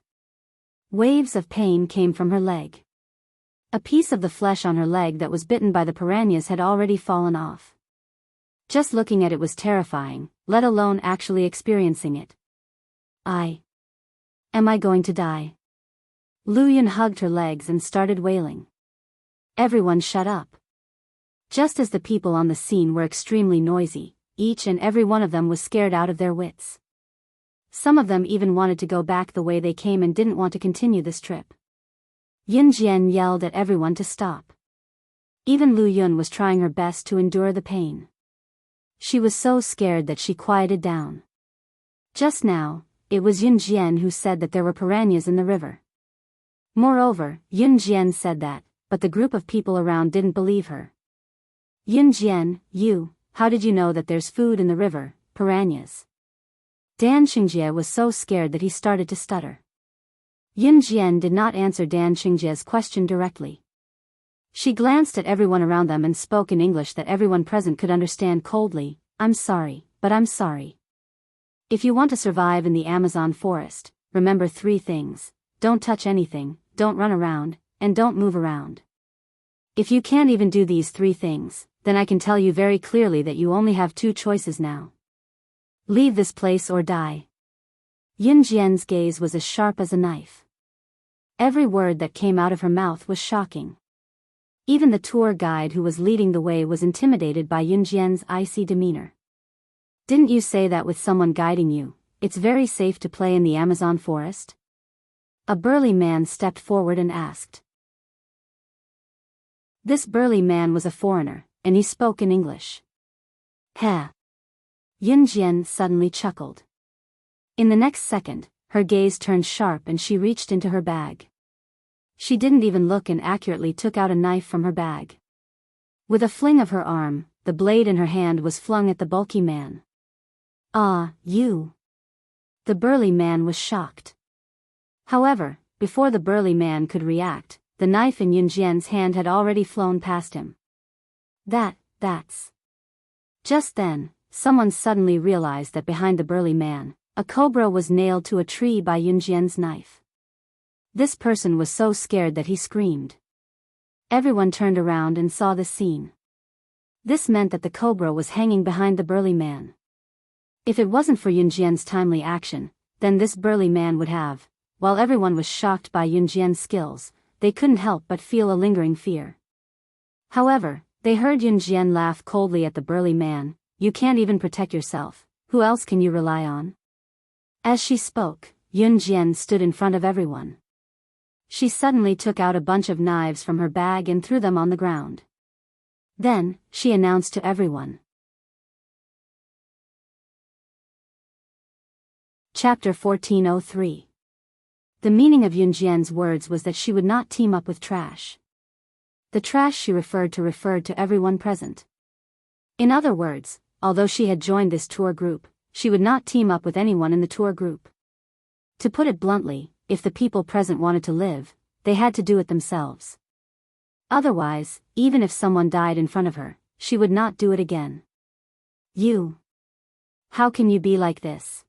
Waves of pain came from her leg. A piece of the flesh on her leg that was bitten by the piranhas had already fallen off. Just looking at it was terrifying, let alone actually experiencing it. Am I going to die? Lu Yun hugged her legs and started wailing. Everyone shut up. Just as the people on the scene were extremely noisy, each and every one of them was scared out of their wits. Some of them even wanted to go back the way they came and didn't want to continue this trip. Yun Jian yelled at everyone to stop. Even Lu Yun was trying her best to endure the pain. She was so scared that she quieted down. Just now, it was Yun Jian who said that there were piranhas in the river. Moreover, Yun Jian said that, but the group of people around didn't believe her. Yun Jian, how did you know that there's food in the river, piranhas? Dan Xingjie was so scared that he started to stutter. Yun Jian did not answer Dan Xingjie's question directly. She glanced at everyone around them and spoke in English that everyone present could understand coldly. I'm sorry, but I'm sorry. If you want to survive in the Amazon forest, remember 3 things. Don't touch anything, don't run around, and don't move around. If you can't even do these 3 things, then I can tell you very clearly that you only have 2 choices now. Leave this place or die. Yun Jian's gaze was as sharp as a knife. Every word that came out of her mouth was shocking. Even the tour guide who was leading the way was intimidated by Yun Jian's icy demeanor. Didn't you say that with someone guiding you, it's very safe to play in the Amazon forest? A burly man stepped forward and asked. This burly man was a foreigner, and he spoke in English. Heh. Yun Jian suddenly chuckled. In the next second, her gaze turned sharp and she reached into her bag. She didn't even look and accurately took out a knife from her bag. With a fling of her arm, the blade in her hand was flung at the bulky man. "Ah, you!" The burly man was shocked. However, before the burly man could react, the knife in Yunjian's hand had already flown past him. That's... Just then, someone suddenly realized that behind the burly man, a cobra was nailed to a tree by Yunjian's knife. This person was so scared that he screamed. Everyone turned around and saw the scene. This meant that the cobra was hanging behind the burly man. If it wasn't for Yunjian's timely action, then this burly man would have. While everyone was shocked by Yunjian's skills, they couldn't help but feel a lingering fear. However, they heard Yunjian laugh coldly at the burly man. "You can't even protect yourself, who else can you rely on?" As she spoke, Yunjian stood in front of everyone. She suddenly took out a bunch of knives from her bag and threw them on the ground. Then, she announced to everyone. Chapter 1403. The meaning of Yunjian's words was that she would not team up with trash. The trash she referred to everyone present. In other words, although she had joined this tour group, she would not team up with anyone in the tour group. To put it bluntly, if the people present wanted to live, they had to do it themselves. Otherwise, even if someone died in front of her, she would not do it again. "You. How can you be like this?"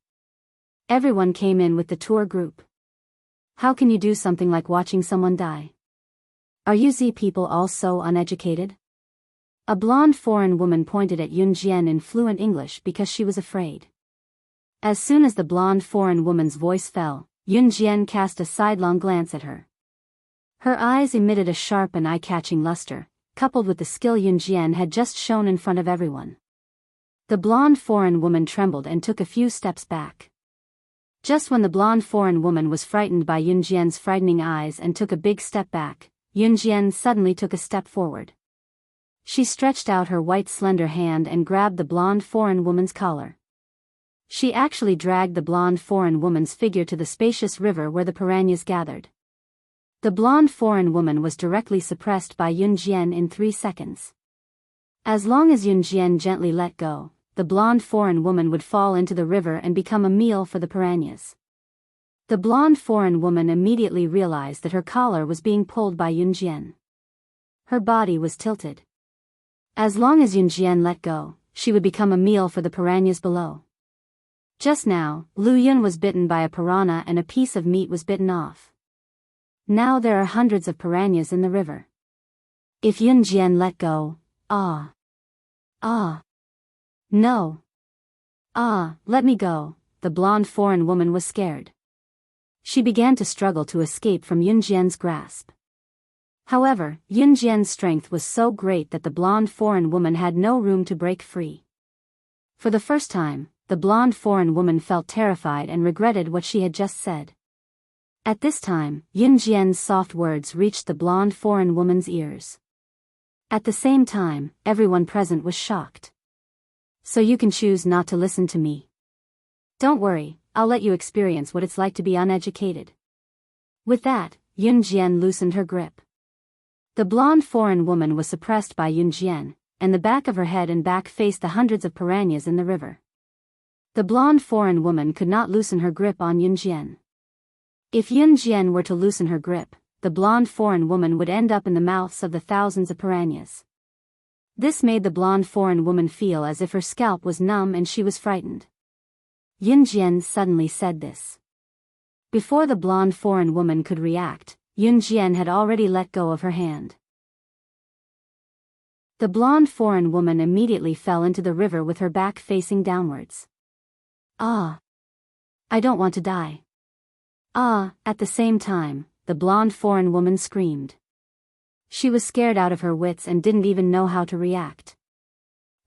Everyone came in with the tour group. "How can you do something like watching someone die? Are you Z people all so uneducated?" A blonde foreign woman pointed at Yunjian in fluent English because she was afraid. As soon as the blonde foreign woman's voice fell, Yunjian cast a sidelong glance at her. Her eyes emitted a sharp and eye-catching luster, coupled with the skill Yunjian had just shown in front of everyone. The blonde foreign woman trembled and took a few steps back. Just when the blonde foreign woman was frightened by Yunjian's frightening eyes and took a big step back, Yunjian suddenly took a step forward. She stretched out her white slender hand and grabbed the blonde foreign woman's collar. She actually dragged the blonde foreign woman's figure to the spacious river where the piranhas gathered. The blonde foreign woman was directly suppressed by Yunjian in 3 seconds. As long as Yunjian gently let go, the blonde foreign woman would fall into the river and become a meal for the piranhas. The blonde foreign woman immediately realized that her collar was being pulled by Yunjian. Her body was tilted. As long as Yunjian let go, she would become a meal for the piranhas below. Just now, Lu Yun was bitten by a piranha and a piece of meat was bitten off. Now there are hundreds of piranhas in the river. If Yunjian let go, no. Let me go, the blonde foreign woman was scared. She began to struggle to escape from Yunjian's grasp. However, Yunjian's strength was so great that the blonde foreign woman had no room to break free. For the first time, the blonde foreign woman felt terrified and regretted what she had just said. At this time, Yunjian's soft words reached the blonde foreign woman's ears. At the same time, everyone present was shocked. "So you can choose not to listen to me. Don't worry, I'll let you experience what it's like to be uneducated." With that, Yunjian loosened her grip. The blonde foreign woman was suppressed by Yunjian, and the back of her head and back faced the hundreds of piranhas in the river. The blonde foreign woman could not loosen her grip on Yunjian. If Yunjian were to loosen her grip, the blonde foreign woman would end up in the mouths of the thousands of piranhas. This made the blonde foreign woman feel as if her scalp was numb and she was frightened. Yunjian suddenly said this. Before the blonde foreign woman could react, Yunjian had already let go of her hand. The blonde foreign woman immediately fell into the river with her back facing downwards. I don't want to die. At the same time, the blonde foreign woman screamed. She was scared out of her wits and didn't even know how to react.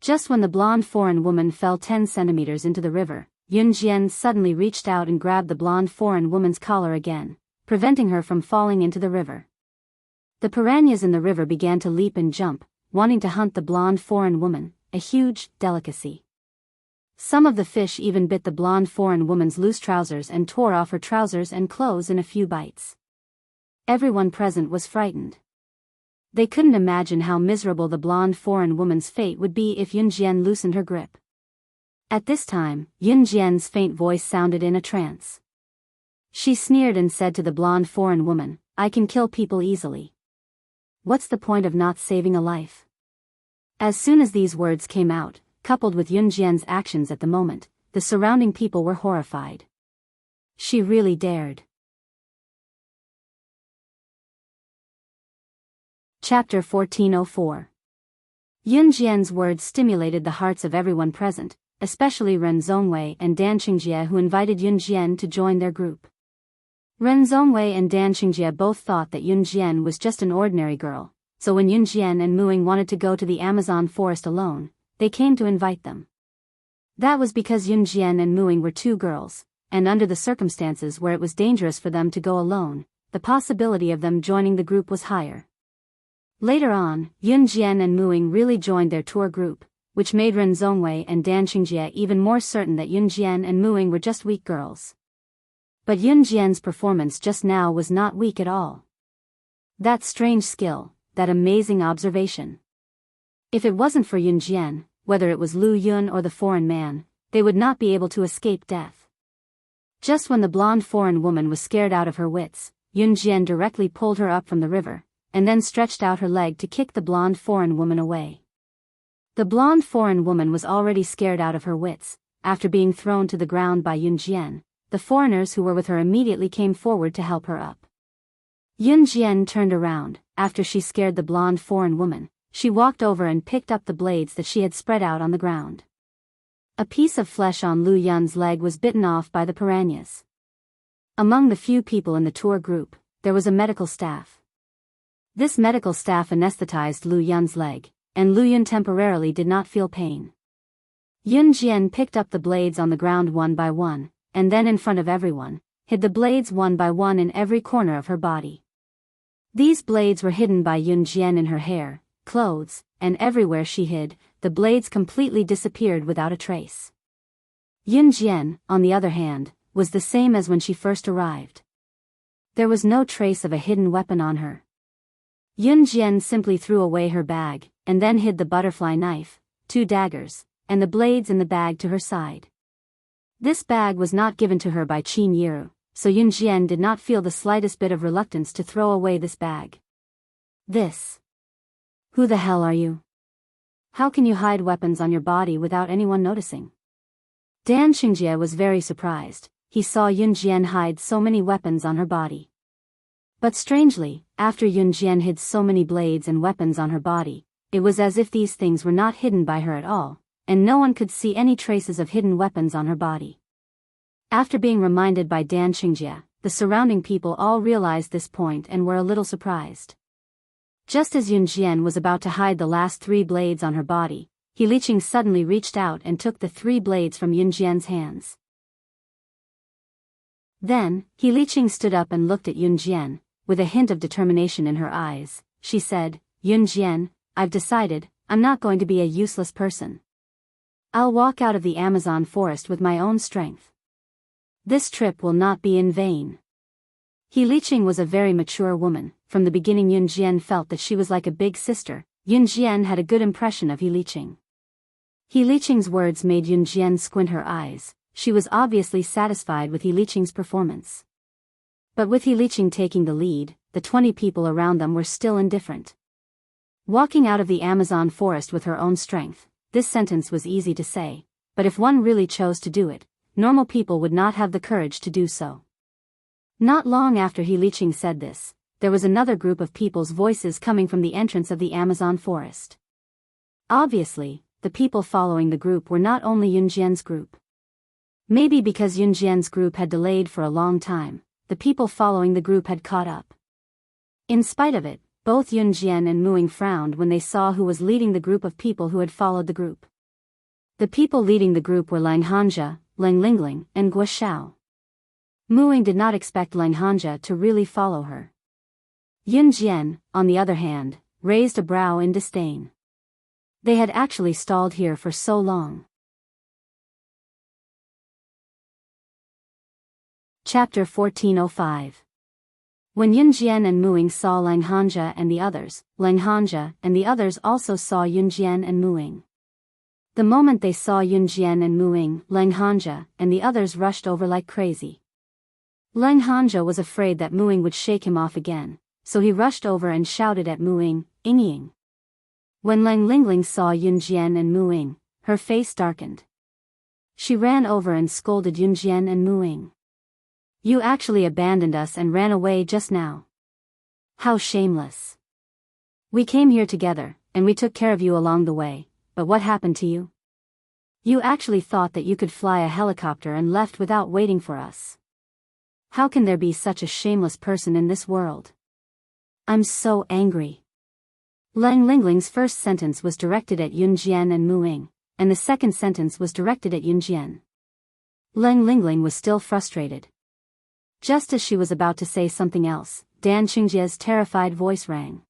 Just when the blonde foreign woman fell 10 centimeters into the river, Yunjian suddenly reached out and grabbed the blonde foreign woman's collar again, preventing her from falling into the river. The piranhas in the river began to leap and jump, wanting to hunt the blonde foreign woman, a huge delicacy. Some of the fish even bit the blonde foreign woman's loose trousers and tore off her trousers and clothes in a few bites. Everyone present was frightened. They couldn't imagine how miserable the blonde foreign woman's fate would be if Yunjian loosened her grip. At this time, Yunjian's faint voice sounded in a trance. She sneered and said to the blonde foreign woman, "I can kill people easily. What's the point of not saving a life?" As soon as these words came out, coupled with Yunjian's actions at the moment, the surrounding people were horrified. She really dared. Chapter 1404. Yunjian's words stimulated the hearts of everyone present, especially Ren Zhongwei and Dan Qingjie, who invited Yunjian to join their group. Ren Zhongwei and Dan Qingjie both thought that Yunjian was just an ordinary girl, so when Yunjian and Muing wanted to go to the Amazon forest alone, they came to invite them. That was because Yunjian and Muing were two girls, and under the circumstances where it was dangerous for them to go alone, the possibility of them joining the group was higher. Later on, Yunjian and Muing really joined their tour group, which made Ren Zhongwei and Dan Qingjie even more certain that Yunjian and Muing were just weak girls. But Yunjian's performance just now was not weak at all. That strange skill, that amazing observation. If it wasn't for Yunjian, whether it was Lu Yun or the foreign man, they would not be able to escape death. Just when the blonde foreign woman was scared out of her wits, Yunjian directly pulled her up from the river, and then stretched out her leg to kick the blonde foreign woman away. The blonde foreign woman was already scared out of her wits. After being thrown to the ground by Yunjian, the foreigners who were with her immediately came forward to help her up. Yunjian turned around. After she scared the blonde foreign woman, she walked over and picked up the blades that she had spread out on the ground. A piece of flesh on Lu Yun's leg was bitten off by the piranhas. Among the few people in the tour group, there was a medical staff. This medical staff anesthetized Lu Yun's leg, and Lu Yun temporarily did not feel pain. Yunjian picked up the blades on the ground one by one, and then in front of everyone, hid the blades one by one in every corner of her body. These blades were hidden by Yunjian in her hair, clothes, and everywhere she hid, the blades completely disappeared without a trace. Yunjian, on the other hand, was the same as when she first arrived. There was no trace of a hidden weapon on her. Yunjian simply threw away her bag, and then hid the butterfly knife, 2 daggers, and the blades in the bag to her side. This bag was not given to her by Qin Yiru, so Yunjian did not feel the slightest bit of reluctance to throw away this bag. This. Who the hell are you? How can you hide weapons on your body without anyone noticing? Dan Qingjie was very surprised. He saw Yunjian hide so many weapons on her body. But strangely, after Yunjian hid so many blades and weapons on her body, it was as if these things were not hidden by her at all, and no one could see any traces of hidden weapons on her body. After being reminded by Dan Qingjie, the surrounding people all realized this point and were a little surprised. Just as Yunjian was about to hide the last 3 blades on her body, He Liqing suddenly reached out and took the 3 blades from Yunjian's hands. Then, He Liqing stood up and looked at Yunjian. With a hint of determination in her eyes, she said, "Yunjian, I've decided, I'm not going to be a useless person. I'll walk out of the Amazon forest with my own strength. This trip will not be in vain." He Liqing was a very mature woman. From the beginning Yunjian felt that she was like a big sister. Yunjian had a good impression of He Liqing. He Liqing's words made Yunjian squint her eyes. She was obviously satisfied with He Liqing's performance. But with He Liqing taking the lead, the 20 people around them were still indifferent. Walking out of the Amazon forest with her own strength, this sentence was easy to say, but if one really chose to do it, normal people would not have the courage to do so. Not long after He Liqing said this, there was another group of people's voices coming from the entrance of the Amazon forest. Obviously, the people following the group were not only Yunjian's group. Maybe because Yunjian's group had delayed for a long time, the people following the group had caught up. In spite of it, both Yunjian and Muing frowned when they saw who was leading the group of people who had followed the group. The people leading the group were Lang Hanja, Lang Lingling, and Guo Xiao. Muing did not expect Lang Hanja to really follow her. Yunjian, on the other hand, raised a brow in disdain. They had actually stalled here for so long. Chapter 1405. When Yunjian and Muing saw Lang Hanja and the others, Lang Hanja and the others also saw Yunjian and Muing. The moment they saw Yunjian and Muing, Lang Hanja and the others rushed over like crazy. Lang Hanja was afraid that Muing would shake him off again, so he rushed over and shouted at Muing, "Ying." When Lang Lingling saw Yunjian and Muing, her face darkened. She ran over and scolded Yunjian and Muing. "You actually abandoned us and ran away just now. How shameless. We came here together, and we took care of you along the way, but what happened to you? You actually thought that you could fly a helicopter and left without waiting for us. How can there be such a shameless person in this world? I'm so angry." Lang Lingling's first sentence was directed at Yunjian and Muing, and the second sentence was directed at Yunjian. Lang Lingling was still frustrated. Just as she was about to say something else, Dan Qingjie's terrified voice rang.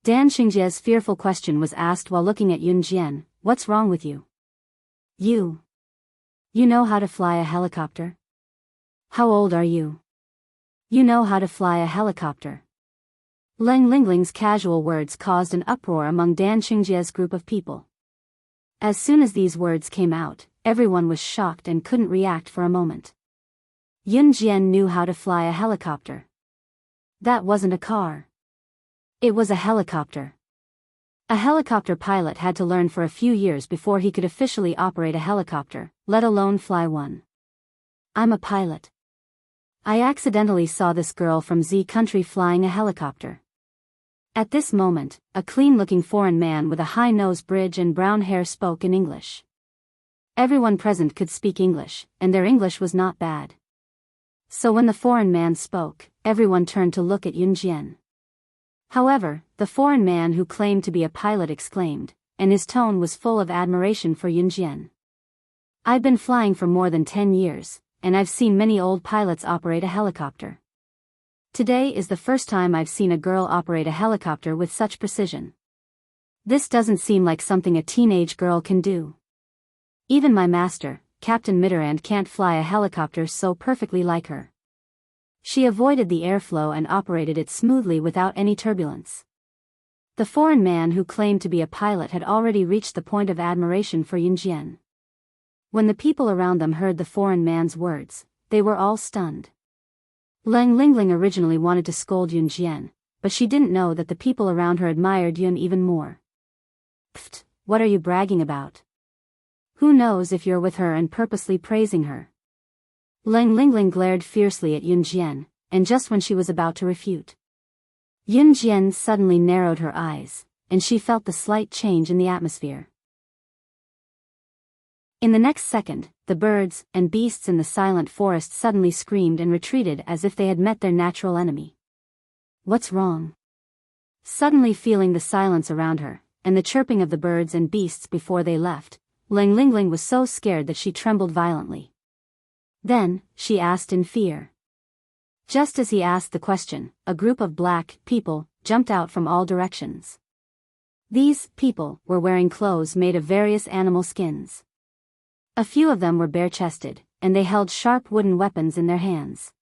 Dan Qingjie's fearful question was asked while looking at Yunjian, "What's wrong with you? You know how to fly a helicopter? How old are you? You know how to fly a helicopter?" Lang Lingling's casual words caused an uproar among Dan Qingjie's group of people. As soon as these words came out, everyone was shocked and couldn't react for a moment. Yunjian knew how to fly a helicopter. That wasn't a car. It was a helicopter. A helicopter pilot had to learn for a few years before he could officially operate a helicopter, let alone fly one. "I'm a pilot. I accidentally saw this girl from Z country flying a helicopter." At this moment, a clean-looking foreign man with a high nose bridge and brown hair spoke in English. Everyone present could speak English, and their English was not bad. So when the foreign man spoke, everyone turned to look at Yunjian. However, the foreign man who claimed to be a pilot exclaimed, and his tone was full of admiration for Yunjian. "I've been flying for more than 10 years, and I've seen many old pilots operate a helicopter. Today is the first time I've seen a girl operate a helicopter with such precision. This doesn't seem like something a teenage girl can do. Even my master, Captain Mitterrand, can't fly a helicopter so perfectly like her. She avoided the airflow and operated it smoothly without any turbulence." The foreign man who claimed to be a pilot had already reached the point of admiration for Yunjian. When the people around them heard the foreign man's words, they were all stunned. Lang Lingling originally wanted to scold Yunjian, but she didn't know that the people around her admired Yun even more. "Pfft, what are you bragging about? Who knows if you're with her and purposely praising her?" Lang Lingling glared fiercely at Yunjian, and just when she was about to refute, Yunjian suddenly narrowed her eyes, and she felt the slight change in the atmosphere. In the next second, the birds and beasts in the silent forest suddenly screamed and retreated as if they had met their natural enemy. "What's wrong?" Suddenly feeling the silence around her, and the chirping of the birds and beasts before they left, Lang Lingling was so scared that she trembled violently. Then, she asked in fear. Just as he asked the question, a group of black people jumped out from all directions. These people were wearing clothes made of various animal skins. A few of them were bare-chested, and they held sharp wooden weapons in their hands.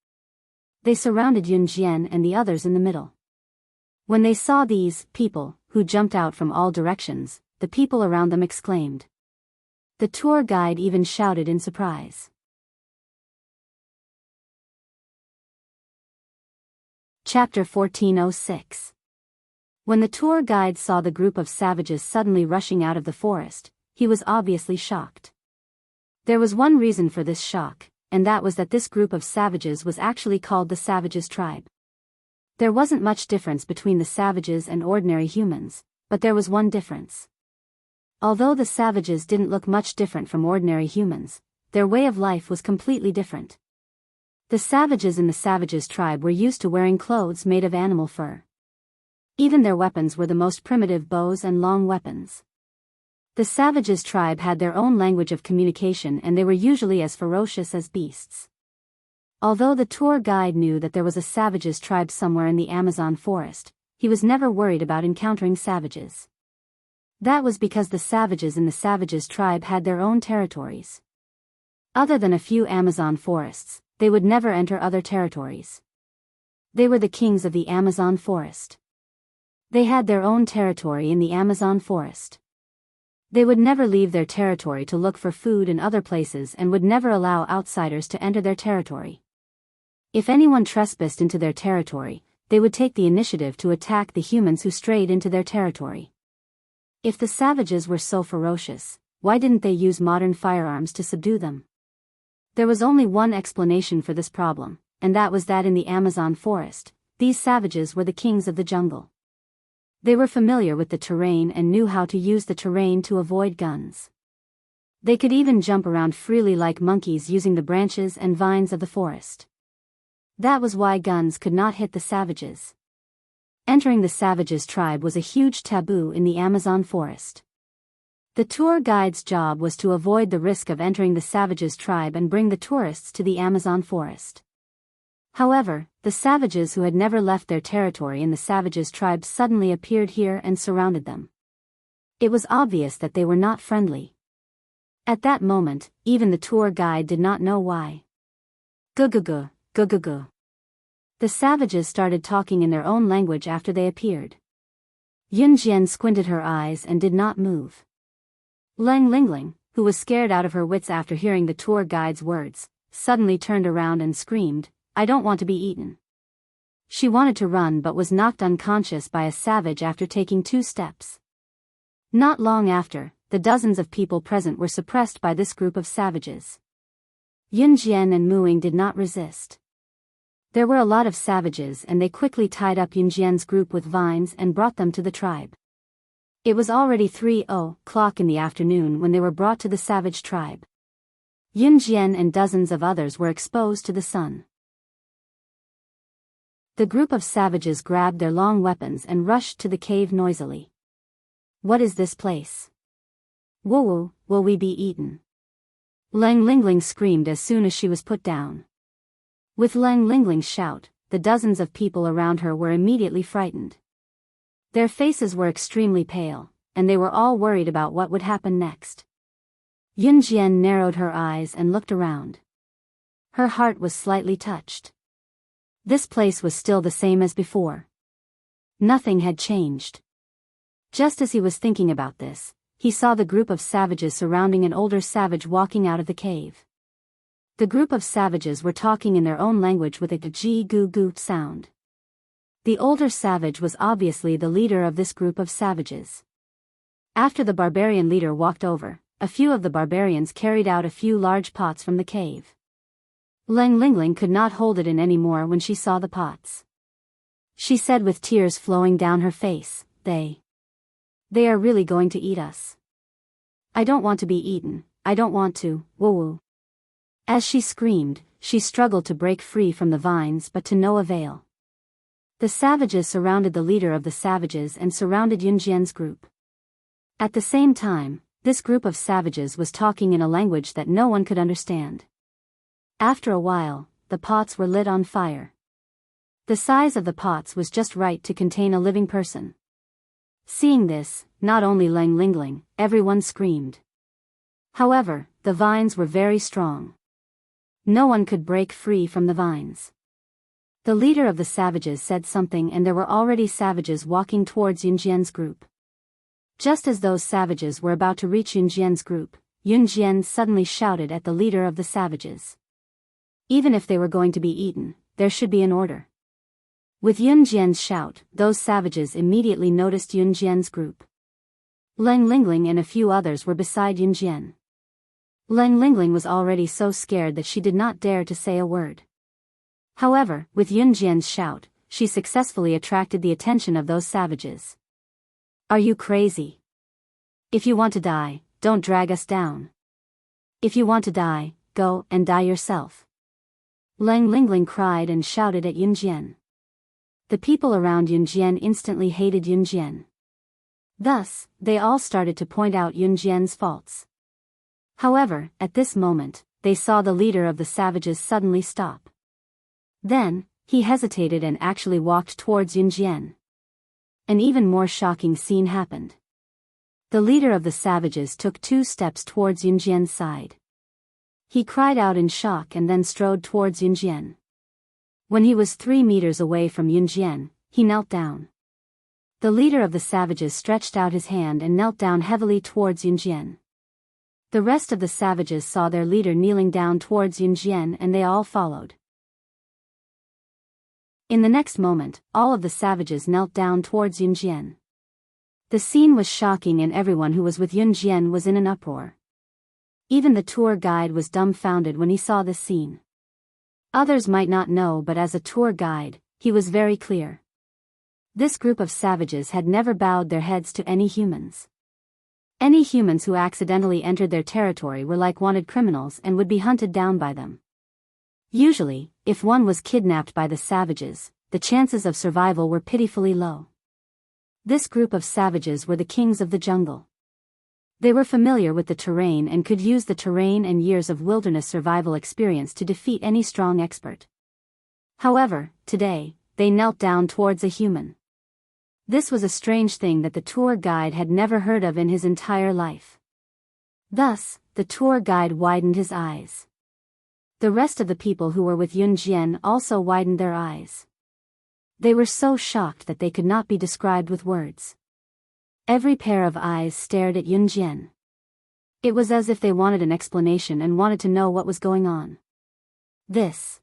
They surrounded Yunjian and the others in the middle. When they saw these people, who jumped out from all directions, the people around them exclaimed. The tour guide even shouted in surprise. Chapter 1406. When the tour guide saw the group of savages suddenly rushing out of the forest, he was obviously shocked. There was one reason for this shock, and that was that this group of savages was actually called the Savages tribe. There wasn't much difference between the savages and ordinary humans, but there was one difference. Although the savages didn't look much different from ordinary humans, their way of life was completely different. The savages in the Savages tribe were used to wearing clothes made of animal fur. Even their weapons were the most primitive bows and long weapons. The Savages tribe had their own language of communication, and they were usually as ferocious as beasts. Although the tour guide knew that there was a Savages tribe somewhere in the Amazon forest, he was never worried about encountering savages. That was because the savages in the Savages tribe had their own territories. Other than a few Amazon forests, they would never enter other territories. They were the kings of the Amazon forest. They had their own territory in the Amazon forest. They would never leave their territory to look for food in other places and would never allow outsiders to enter their territory. If anyone trespassed into their territory, they would take the initiative to attack the humans who strayed into their territory. If the savages were so ferocious, why didn't they use modern firearms to subdue them? There was only one explanation for this problem, and that was that in the Amazon forest, these savages were the kings of the jungle. They were familiar with the terrain and knew how to use the terrain to avoid guns. They could even jump around freely like monkeys using the branches and vines of the forest. That was why guns could not hit the savages. Entering the savages' tribe was a huge taboo in the Amazon forest. The tour guide's job was to avoid the risk of entering the savages' tribe and bring the tourists to the Amazon forest. However, the savages who had never left their territory in the savages' tribe suddenly appeared here and surrounded them. It was obvious that they were not friendly. At that moment, even the tour guide did not know why. Gugugu, gugugu. The savages started talking in their own language after they appeared. Yunjian squinted her eyes and did not move. Lang Lingling, who was scared out of her wits after hearing the tour guide's words, suddenly turned around and screamed, "I don't want to be eaten." She wanted to run but was knocked unconscious by a savage after taking 2 steps. Not long after, the dozens of people present were suppressed by this group of savages. Yunjian and Muing did not resist. There were a lot of savages and they quickly tied up Yunjian's group with vines and brought them to the tribe. It was already 3:00 in the afternoon when they were brought to the savage tribe. Yunjian and dozens of others were exposed to the sun. The group of savages grabbed their long weapons and rushed to the cave noisily. "What is this place? Woo, will we be eaten?" Lang Lingling screamed as soon as she was put down. With Lang Lingling's shout, the dozens of people around her were immediately frightened. Their faces were extremely pale, and they were all worried about what would happen next. Yunjian narrowed her eyes and looked around. Her heart was slightly touched. This place was still the same as before. Nothing had changed. Just as he was thinking about this, he saw the group of savages surrounding an older savage walking out of the cave. The group of savages were talking in their own language with a g-gu-gu sound. The older savage was obviously the leader of this group of savages. After the barbarian leader walked over, a few of the barbarians carried out a few large pots from the cave. Lang Lingling could not hold it in any more when she saw the pots. She said with tears flowing down her face, They are really going to eat us. I don't want to be eaten, I don't want to, woo-woo." As she screamed, she struggled to break free from the vines but to no avail. The savages surrounded the leader of the savages and surrounded Yunjian's group. At the same time, this group of savages was talking in a language that no one could understand. After a while, the pots were lit on fire. The size of the pots was just right to contain a living person. Seeing this, not only Lang Lingling, everyone screamed. However, the vines were very strong. No one could break free from the vines. The leader of the savages said something and there were already savages walking towards Yunjian's group. Just as those savages were about to reach Yunjian's group, Yunjian suddenly shouted at the leader of the savages. Even if they were going to be eaten, there should be an order. With Yunjian's shout, those savages immediately noticed Yunjian's group. Lang Lingling and a few others were beside Yunjian. Lang Lingling was already so scared that she did not dare to say a word. However, with Yunjian's shout, she successfully attracted the attention of those savages. "Are you crazy? If you want to die, don't drag us down. If you want to die, go and die yourself." Lang Lingling cried and shouted at Yunjian. The people around Yunjian instantly hated Yunjian. Thus, they all started to point out Yunjian's faults. However, at this moment, they saw the leader of the savages suddenly stop. Then, he hesitated and actually walked towards Yunjian. An even more shocking scene happened. The leader of the savages took 2 steps towards Yunjian's side. He cried out in shock and then strode towards Yunjian. When he was 3 meters away from Yunjian, he knelt down. The leader of the savages stretched out his hand and knelt down heavily towards Yunjian. The rest of the savages saw their leader kneeling down towards Yunjian and they all followed. In the next moment, all of the savages knelt down towards Yunjian. The scene was shocking and everyone who was with Yunjian was in an uproar. Even the tour guide was dumbfounded when he saw this scene. Others might not know, but as a tour guide, he was very clear. This group of savages had never bowed their heads to any humans. Any humans who accidentally entered their territory were like wanted criminals and would be hunted down by them. Usually, if one was kidnapped by the savages, the chances of survival were pitifully low. This group of savages were the kings of the jungle. They were familiar with the terrain and could use the terrain and years of wilderness survival experience to defeat any strong expert. However, today, they knelt down towards a human. This was a strange thing that the tour guide had never heard of in his entire life. Thus, the tour guide widened his eyes. The rest of the people who were with Yunjian also widened their eyes. They were so shocked that they could not be described with words. Every pair of eyes stared at Yunjian. It was as if they wanted an explanation and wanted to know what was going on. This.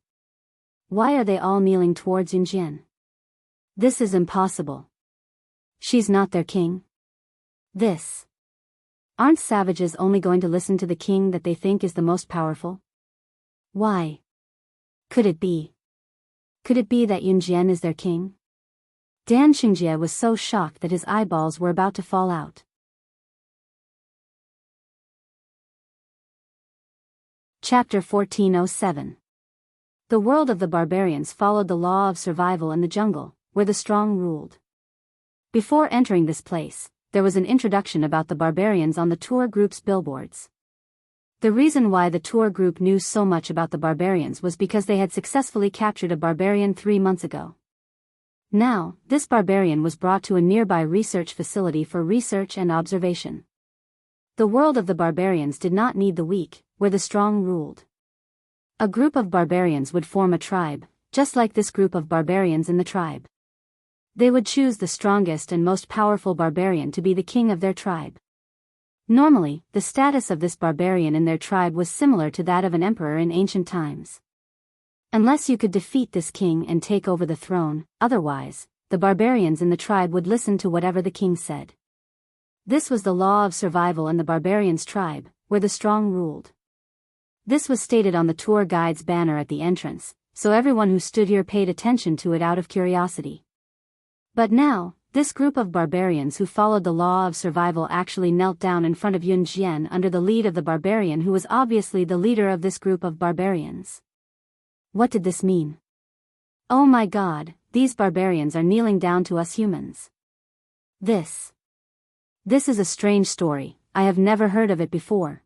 Why are they all kneeling towards Yunjian? This is impossible. She's not their king. This. Aren't savages only going to listen to the king that they think is the most powerful? Why? Could it be? Could it be that Yunjian is their king? Dan Xingjie was so shocked that his eyeballs were about to fall out. Chapter 1407. The world of the barbarians followed the law of survival in the jungle, where the strong ruled. Before entering this place, there was an introduction about the barbarians on the tour group's billboards. The reason why the tour group knew so much about the barbarians was because they had successfully captured a barbarian 3 months ago. Now, this barbarian was brought to a nearby research facility for research and observation. The world of the barbarians did not need the weak, where the strong ruled. A group of barbarians would form a tribe, just like this group of barbarians in the tribe. They would choose the strongest and most powerful barbarian to be the king of their tribe. Normally, the status of this barbarian in their tribe was similar to that of an emperor in ancient times. Unless you could defeat this king and take over the throne, otherwise, the barbarians in the tribe would listen to whatever the king said. This was the law of survival in the barbarians' tribe, where the strong ruled. This was stated on the tour guide's banner at the entrance, so everyone who stood here paid attention to it out of curiosity. But now, this group of barbarians who followed the law of survival actually knelt down in front of Yunjian under the lead of the barbarian who was obviously the leader of this group of barbarians. What did this mean? Oh my God, these barbarians are kneeling down to us humans. This is a strange story, I have never heard of it before.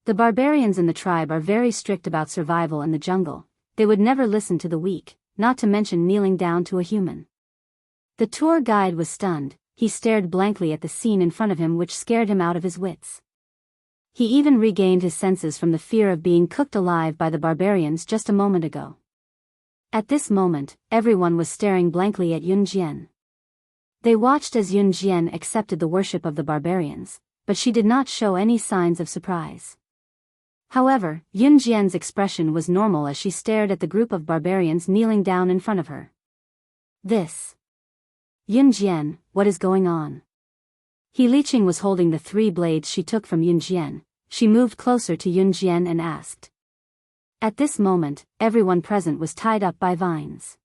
The barbarians in the tribe are very strict about survival in the jungle, they would never listen to the weak, not to mention kneeling down to a human. The tour guide was stunned, he stared blankly at the scene in front of him which scared him out of his wits. He even regained his senses from the fear of being cooked alive by the barbarians just a moment ago. At this moment, everyone was staring blankly at Yunjian. They watched as Yunjian accepted the worship of the barbarians, but she did not show any signs of surprise. However, Yunjian's expression was normal as she stared at the group of barbarians kneeling down in front of her. This. Yunjian, what is going on? He Liqing was holding the 3 blades she took from Yunjian. She moved closer to Yunjian and asked. At this moment, everyone present was tied up by vines.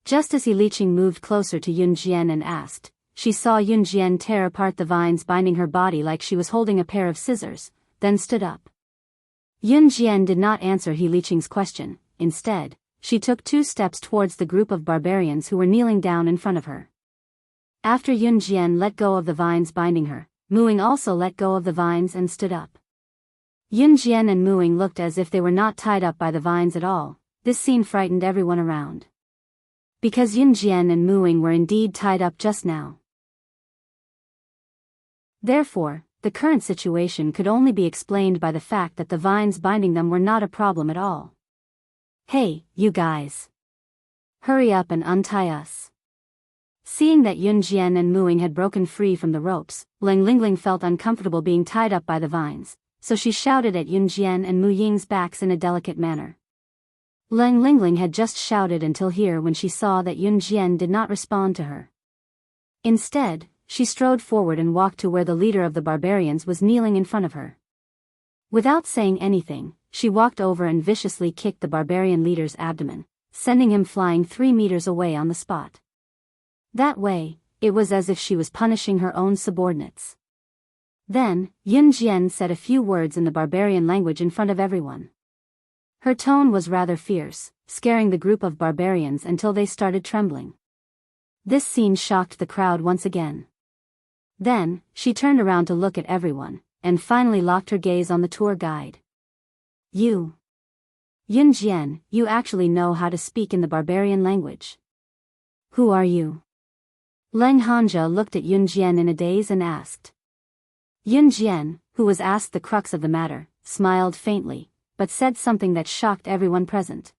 Just as He Liqing moved closer to Yunjian and asked, she saw Yunjian tear apart the vines binding her body like she was holding a pair of scissors, then stood up. Yunjian did not answer He Liqing's question. Instead, she took 2 steps towards the group of barbarians who were kneeling down in front of her. After Yunjian let go of the vines binding her, Muing also let go of the vines and stood up. Yunjian and Muing looked as if they were not tied up by the vines at all. This scene frightened everyone around. Because Yunjian and Muing were indeed tied up just now. Therefore, the current situation could only be explained by the fact that the vines binding them were not a problem at all. Hey, you guys. Hurry up and untie us. Seeing that Yun Jian and Muing had broken free from the ropes, Lang Lingling felt uncomfortable being tied up by the vines, so she shouted at Yun Jian and Mu Ying's backs in a delicate manner. Lang Lingling had just shouted until here when she saw that Yun Jian did not respond to her. Instead, she strode forward and walked to where the leader of the barbarians was kneeling in front of her. Without saying anything, she walked over and viciously kicked the barbarian leader's abdomen, sending him flying 3 meters away on the spot. That way, it was as if she was punishing her own subordinates. Then, Yun Jian said a few words in the barbarian language in front of everyone. Her tone was rather fierce, scaring the group of barbarians until they started trembling. This scene shocked the crowd once again. Then, she turned around to look at everyone, and finally locked her gaze on the tour guide. You. Yun Jian, you actually know how to speak in the barbarian language. Who are you? Leng Hanja looked at Yun Jian in a daze and asked. Yun Jian, who was asked the crux of the matter, smiled faintly, but said something that shocked everyone present.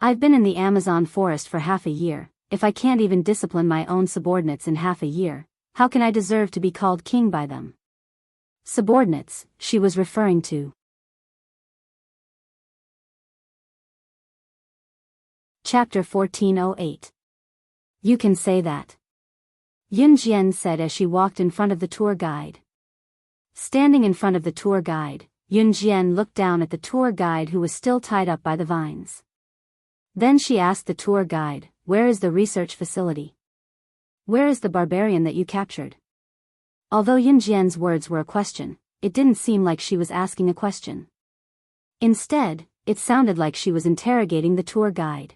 I've been in the Amazon forest for half a year. If I can't even discipline my own subordinates in half a year, how can I deserve to be called king by them? Subordinates, she was referring to. Chapter 1408. You can say that. Yun Jian said as she walked in front of the tour guide. Standing in front of the tour guide, Yun Jian looked down at the tour guide who was still tied up by the vines. Then she asked the tour guide, where is the research facility? Where is the barbarian that you captured? Although Yun Jian's words were a question, it didn't seem like she was asking a question. Instead, it sounded like she was interrogating the tour guide.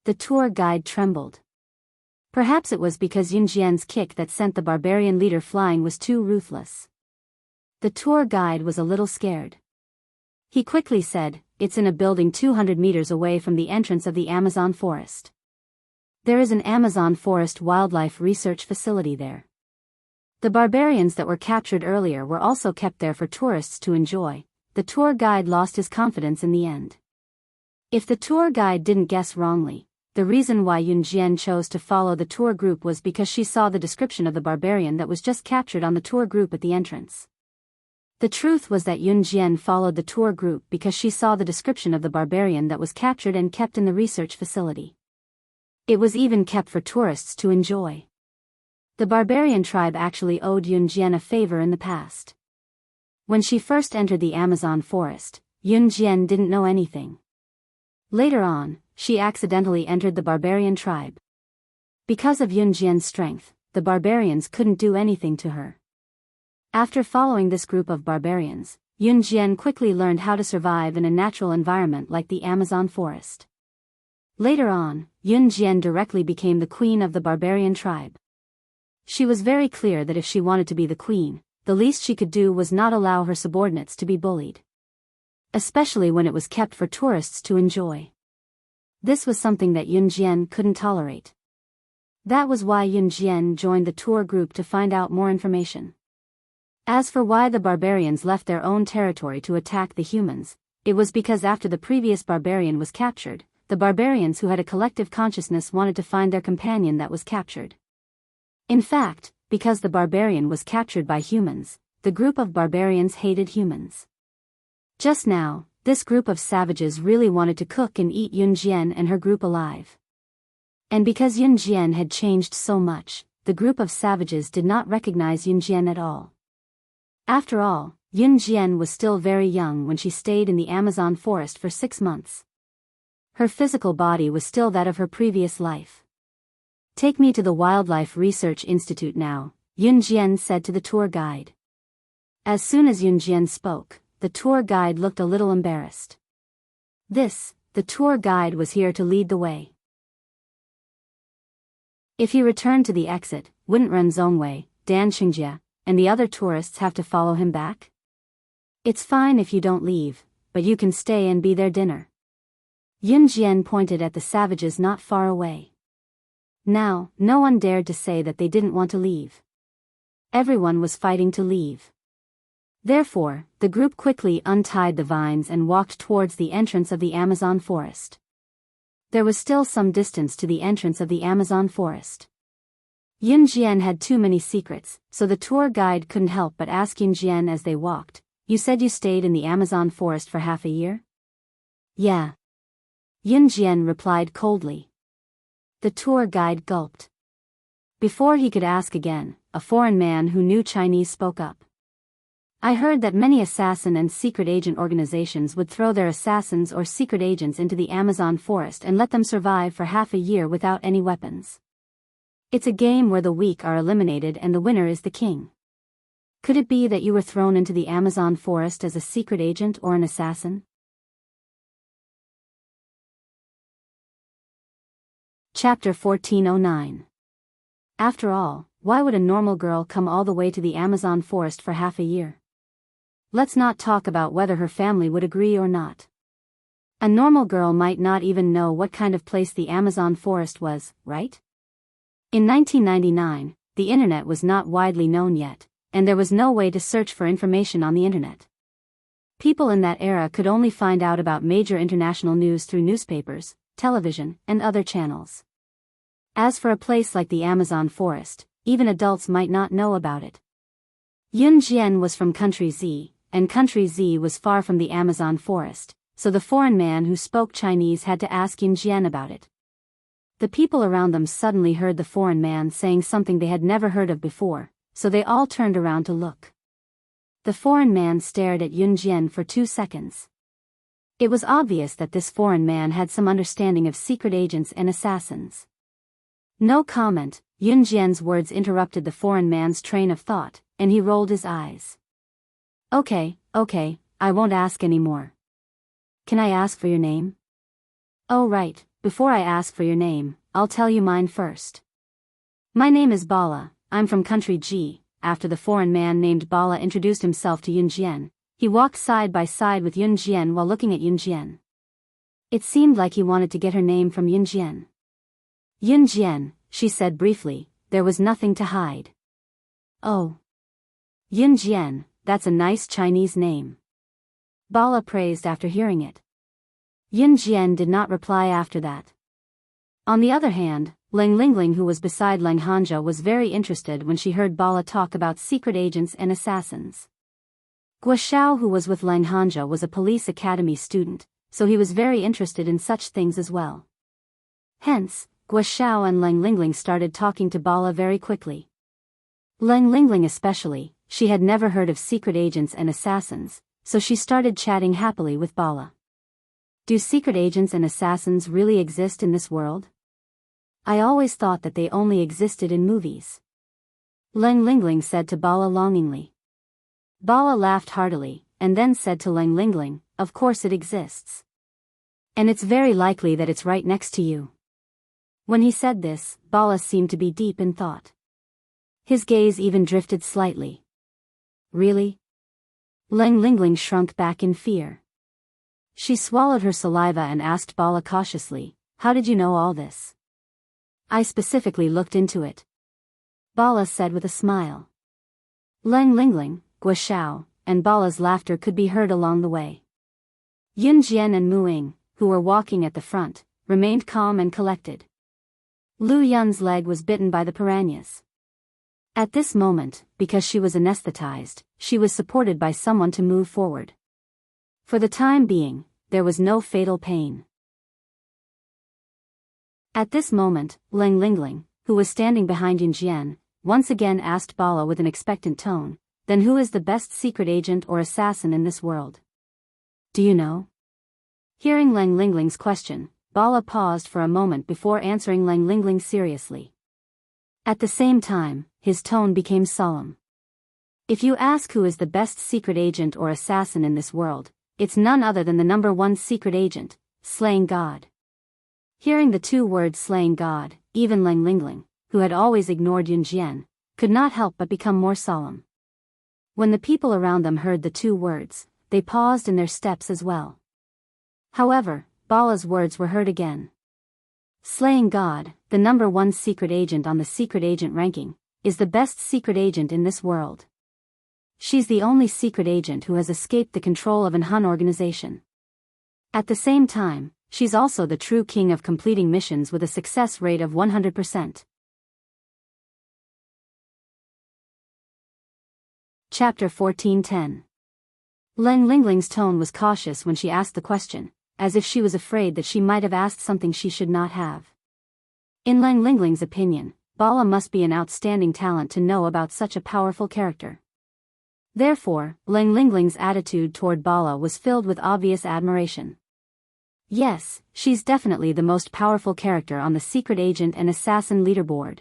The tour guide trembled. Perhaps it was because Yun Jian's kick that sent the barbarian leader flying was too ruthless. The tour guide was a little scared. He quickly said, it's in a building 200 meters away from the entrance of the Amazon forest. There is an Amazon forest wildlife research facility there. The barbarians that were captured earlier were also kept there for tourists to enjoy. The tour guide lost his confidence in the end. If the tour guide didn't guess wrongly, the reason why Yun Jian chose to follow the tour group was because she saw the description of the barbarian that was just captured on the tour group at the entrance. The truth was that Yun Jian followed the tour group because she saw the description of the barbarian that was captured and kept in the research facility. It was even kept for tourists to enjoy. The barbarian tribe actually owed Yun Jian a favor in the past. When she first entered the Amazon forest, Yun Jian didn't know anything. Later on, she accidentally entered the barbarian tribe. Because of Yun Jian's strength, the barbarians couldn't do anything to her. After following this group of barbarians, Yun Jian quickly learned how to survive in a natural environment like the Amazon forest. Later on, Yun Jian directly became the queen of the barbarian tribe. She was very clear that if she wanted to be the queen, the least she could do was not allow her subordinates to be bullied. Especially when it was kept for tourists to enjoy. This was something that Yun Jian couldn't tolerate. That was why Yun Jian joined the tour group to find out more information. As for why the barbarians left their own territory to attack the humans, it was because after the previous barbarian was captured, the barbarians who had a collective consciousness wanted to find their companion that was captured. In fact, because the barbarian was captured by humans, the group of barbarians hated humans. Just now, this group of savages really wanted to cook and eat Yun Jian and her group alive. And because Yun Jian had changed so much, the group of savages did not recognize Yun Jian at all. After all, Yun Jian was still very young when she stayed in the Amazon forest for 6 months. Her physical body was still that of her previous life. Take me to the Wildlife Research Institute now, Yun Jian said to the tour guide. As soon as Yun Jian spoke, the tour guide looked a little embarrassed. The tour guide was here to lead the way. If he returned to the exit, wouldn't Ren Zhongwei, Dan Xingjia, and the other tourists have to follow him back? It's fine if you don't leave, but you can stay and be their dinner. Yun Jian pointed at the savages not far away. Now, no one dared to say that they didn't want to leave. Everyone was fighting to leave. Therefore, the group quickly untied the vines and walked towards the entrance of the Amazon forest. There was still some distance to the entrance of the Amazon forest. Yun Jian had too many secrets, so the tour guide couldn't help but ask Yun Jian as they walked, "You said you stayed in the Amazon forest for half a year?" "Yeah." Yun Jian replied coldly. The tour guide gulped. Before he could ask again, a foreign man who knew Chinese spoke up. "I heard that many assassin and secret agent organizations would throw their assassins or secret agents into the Amazon forest and let them survive for half a year without any weapons. It's a game where the weak are eliminated and the winner is the king. Could it be that you were thrown into the Amazon forest as a secret agent or an assassin?" Chapter 1409. After all, why would a normal girl come all the way to the Amazon forest for half a year? Let's not talk about whether her family would agree or not. A normal girl might not even know what kind of place the Amazon forest was, right? In 1999, the internet was not widely known yet, and there was no way to search for information on the internet. People in that era could only find out about major international news through newspapers, television, and other channels. As for a place like the Amazon forest, even adults might not know about it. Yun Jian was from Country Z, and Country Z was far from the Amazon forest, so the foreign man who spoke Chinese had to ask Yun Jian about it. The people around them suddenly heard the foreign man saying something they had never heard of before, so they all turned around to look. The foreign man stared at Yun Jian for 2 seconds. It was obvious that this foreign man had some understanding of secret agents and assassins. No comment. Yun Jian's words interrupted the foreign man's train of thought, and he rolled his eyes. Okay, I won't ask anymore. Can I ask for your name?" "Oh right, before I ask for your name, I'll tell you mine first. My name is Bala, I'm from Country G." After the foreign man named Bala introduced himself to Yun Jian, he walked side by side with Yun Jian while looking at Yun Jian. It seemed like he wanted to get her name from Yun Jian. "Yun Jian," she said briefly, there was nothing to hide. "Oh. Yun Jian, that's a nice Chinese name," Bala praised after hearing it. Yun Jian did not reply after that. On the other hand, Leng Lingling, who was beside Leng Hanja, was very interested when she heard Bala talk about secret agents and assassins. Guo Xiao, who was with Leng Hanja, was a police academy student, so he was very interested in such things as well. Hence, Guo Xiao and Leng Lingling started talking to Bala very quickly. Leng Lingling especially, she had never heard of secret agents and assassins, so she started chatting happily with Bala. "Do secret agents and assassins really exist in this world? I always thought that they only existed in movies," Leng Lingling said to Bala longingly. Bala laughed heartily, and then said to Leng Lingling, "Of course it exists. And it's very likely that it's right next to you." When he said this, Bala seemed to be deep in thought. His gaze even drifted slightly. "Really?" Leng Lingling shrunk back in fear. She swallowed her saliva and asked Bala cautiously, "How did you know all this?" "I specifically looked into it," Bala said with a smile. Leng Lingling, Guo Xiao, and Bala's laughter could be heard along the way. Yun Jian and Mu Ying, who were walking at the front, remained calm and collected. Lu Yun's leg was bitten by the piranhas. At this moment, because she was anesthetized, she was supported by someone to move forward. For the time being, there was no fatal pain. At this moment, Leng Lingling, who was standing behind Yun Jian, once again asked Bala with an expectant tone, "Then who is the best secret agent or assassin in this world? Do you know?" Hearing Leng Lingling's question, Bala paused for a moment before answering Leng Lingling seriously. At the same time, his tone became solemn. "If you ask who is the best secret agent or assassin in this world, it's none other than the #1 secret agent, slaying God." Hearing the 2 words slaying God, even Leng Lingling, who had always ignored Yun Jian, could not help but become more solemn. When the people around them heard the 2 words, they paused in their steps as well. However, Bala's words were heard again. "Slaying God, the #1 secret agent on the secret agent ranking, is the best secret agent in this world. She's the only secret agent who has escaped the control of an Hun organization. At the same time, she's also the true king of completing missions with a success rate of 100%. Chapter 14:10. Leng Lingling's tone was cautious when she asked the question, as if she was afraid that she might have asked something she should not have. In Leng Lingling's opinion, Bala must be an outstanding talent to know about such a powerful character. Therefore, Leng Lingling's attitude toward Bala was filled with obvious admiration. Yes, she's definitely the most powerful character on the secret agent and assassin leaderboard.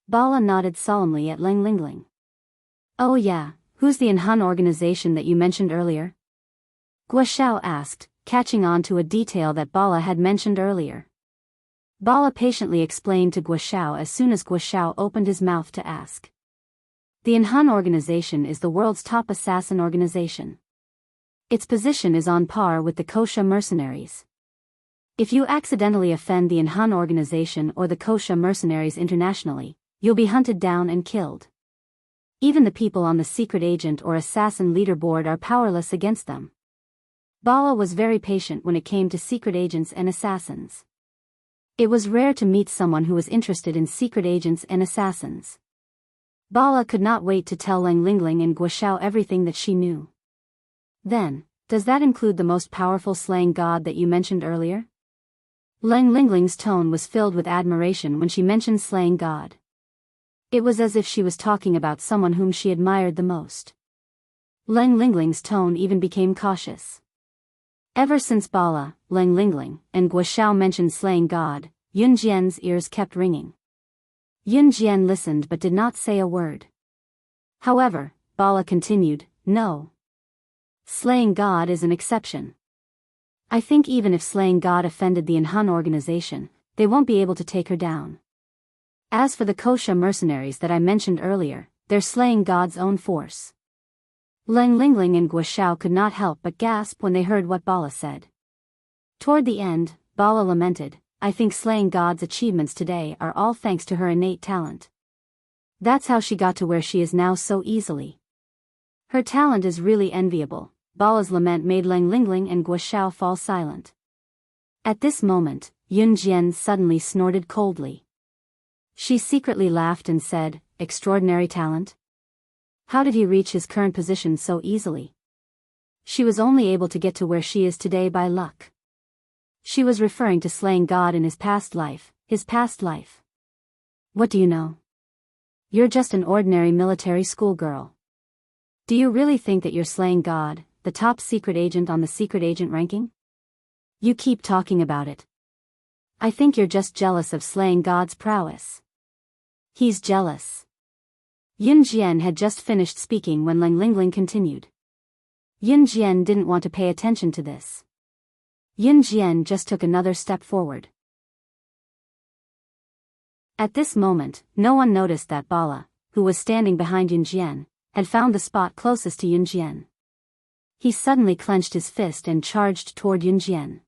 Bala nodded solemnly at Leng Lingling. Oh yeah, who's the Enhun organization that you mentioned earlier? Guo Xiao asked, catching on to a detail that Bala had mentioned earlier. Bala patiently explained to Guo Xiao as soon as Guo Xiao opened his mouth to ask. The Enhun organization is the world's top assassin organization. Its position is on par with the Kosha mercenaries. If you accidentally offend the Enhun organization or the Kosha mercenaries internationally, you'll be hunted down and killed. Even the people on the secret agent or assassin leaderboard are powerless against them. Bala was very patient when it came to secret agents and assassins. It was rare to meet someone who was interested in secret agents and assassins. Bala could not wait to tell Leng Lingling and Guo Xiao everything that she knew. Then, does that include the most powerful slaying god that you mentioned earlier? Leng Lingling's tone was filled with admiration when she mentioned slaying god. It was as if she was talking about someone whom she admired the most. Leng Lingling's tone even became cautious. Ever since Bala, Leng Lingling, and Guo Xiao mentioned slaying god, Yun Jian's ears kept ringing. Yun Jian listened but did not say a word. However, Bala continued, no. Slaying god is an exception. I think even if slaying god offended the Enhun organization, they won't be able to take her down. As for the Kosha mercenaries that I mentioned earlier, they're slaying god's own force. Leng Lingling and Guo Xiao could not help but gasp when they heard what Bala said. Toward the end, Bala lamented, I think slaying god's achievements today are all thanks to her innate talent. That's how she got to where she is now so easily. Her talent is really enviable. Bala's lament made Leng Lingling and Guo Xiao fall silent. At this moment, Yun Jian suddenly snorted coldly. She secretly laughed and said, extraordinary talent? How did he reach his current position so easily? She was only able to get to where she is today by luck. She was referring to slaying God in his past life, What do you know? You're just an ordinary military schoolgirl. Do you really think that you're slaying God, the top secret agent on the secret agent ranking? You keep talking about it. I think you're just jealous of slaying God's prowess. He's jealous. Yun Jian had just finished speaking when Leng Lingling continued. Yun Jian didn't want to pay attention to this. Yun Jian just took another step forward. At this moment, no one noticed that Bala, who was standing behind Yun Jian, had found the spot closest to Yun Jian. He suddenly clenched his fist and charged toward Yun Jian.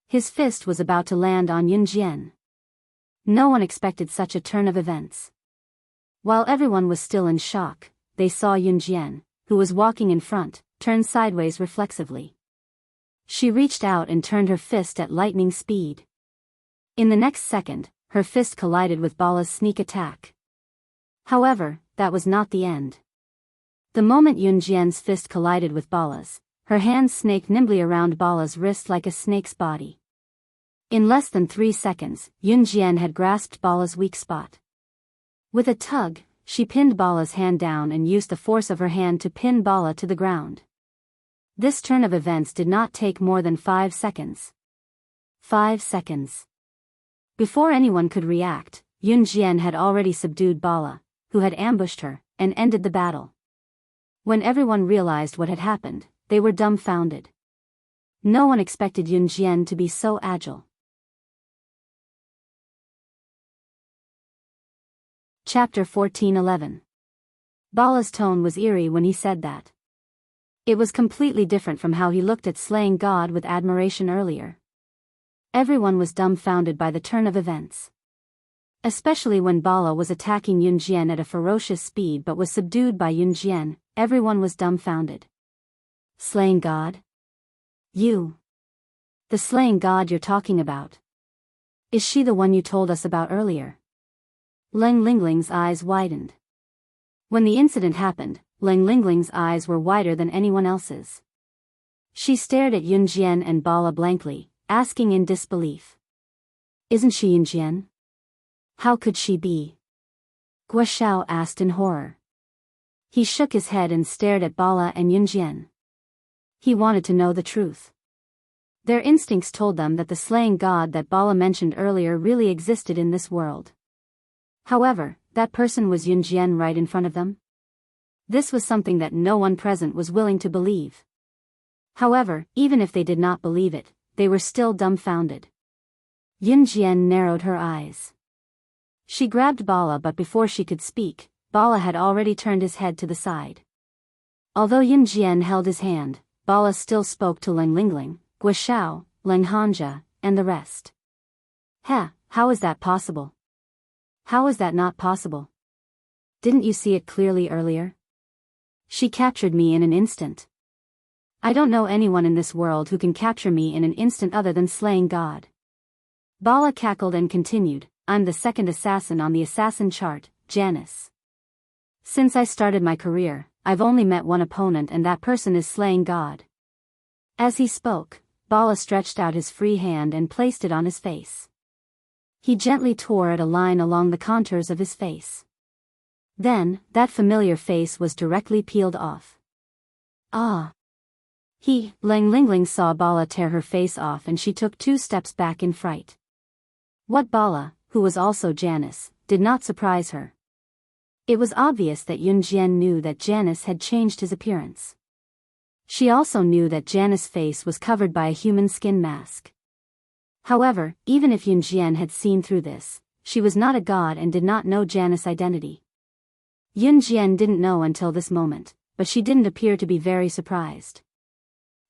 His fist was about to land on Yun Jian. No one expected such a turn of events. While everyone was still in shock, they saw Yun Jian, who was walking in front, turn sideways reflexively. She reached out and turned her fist at lightning speed. In the next second, her fist collided with Bala's sneak attack. However, that was not the end. The moment Yun Jian's fist collided with Bala's, her hand snaked nimbly around Bala's wrist like a snake's body. In less than 3 seconds, Yun Jian had grasped Bala's weak spot. With a tug, she pinned Bala's hand down and used the force of her hand to pin Bala to the ground. This turn of events did not take more than 5 seconds. 5 seconds. Before anyone could react, Yun Jian had already subdued Bala, who had ambushed her, and ended the battle. When everyone realized what had happened, they were dumbfounded. No one expected Yun Jian to be so agile. Chapter 14:11. Bala's tone was eerie when he said that. It was completely different from how he looked at slaying God with admiration earlier. Everyone was dumbfounded by the turn of events. Especially when Bala was attacking Yun Jian at a ferocious speed but was subdued by Yun Jian, everyone was dumbfounded. Slaying God? You. The slaying god you're talking about. Is she the one you told us about earlier? Leng Lingling's eyes widened. When the incident happened, Leng Lingling's eyes were wider than anyone else's. She stared at Yun Jian and Bala blankly, asking in disbelief. Isn't she Yun Jian? How could she be? Guo Xiao asked in horror. He shook his head and stared at Bala and Yun Jian. He wanted to know the truth. Their instincts told them that the slaying god that Bala mentioned earlier really existed in this world. However, that person was Yun Jian right in front of them. This was something that no one present was willing to believe. However, even if they did not believe it, they were still dumbfounded. Yun Jian narrowed her eyes. She grabbed Bala, but before she could speak, Bala had already turned his head to the side. Although Yun Jian held his hand, Bala still spoke to Leng Lingling, Guo Xiao, Leng Hanja, and the rest. How is that possible? How is that not possible? Didn't you see it clearly earlier? She captured me in an instant. I don't know anyone in this world who can capture me in an instant other than slaying God. Bala cackled and continued, I'm the second assassin on the assassin chart, Janice. Since I started my career, I've only met one opponent, and that person is slaying God. As he spoke, Bala stretched out his free hand and placed it on his face. He gently tore at a line along the contours of his face. Then, that familiar face was directly peeled off. Ah! Leng Lingling saw Bala tear her face off, and she took 2 steps back in fright. What Bala, who was also Janice, did not surprise her. It was obvious that Yun Jian knew that Janice had changed his appearance. She also knew that Janice's face was covered by a human skin mask. However, even if Yun Jian had seen through this, she was not a god and did not know Janice's identity. Yun Jian didn't know until this moment, but she didn't appear to be very surprised.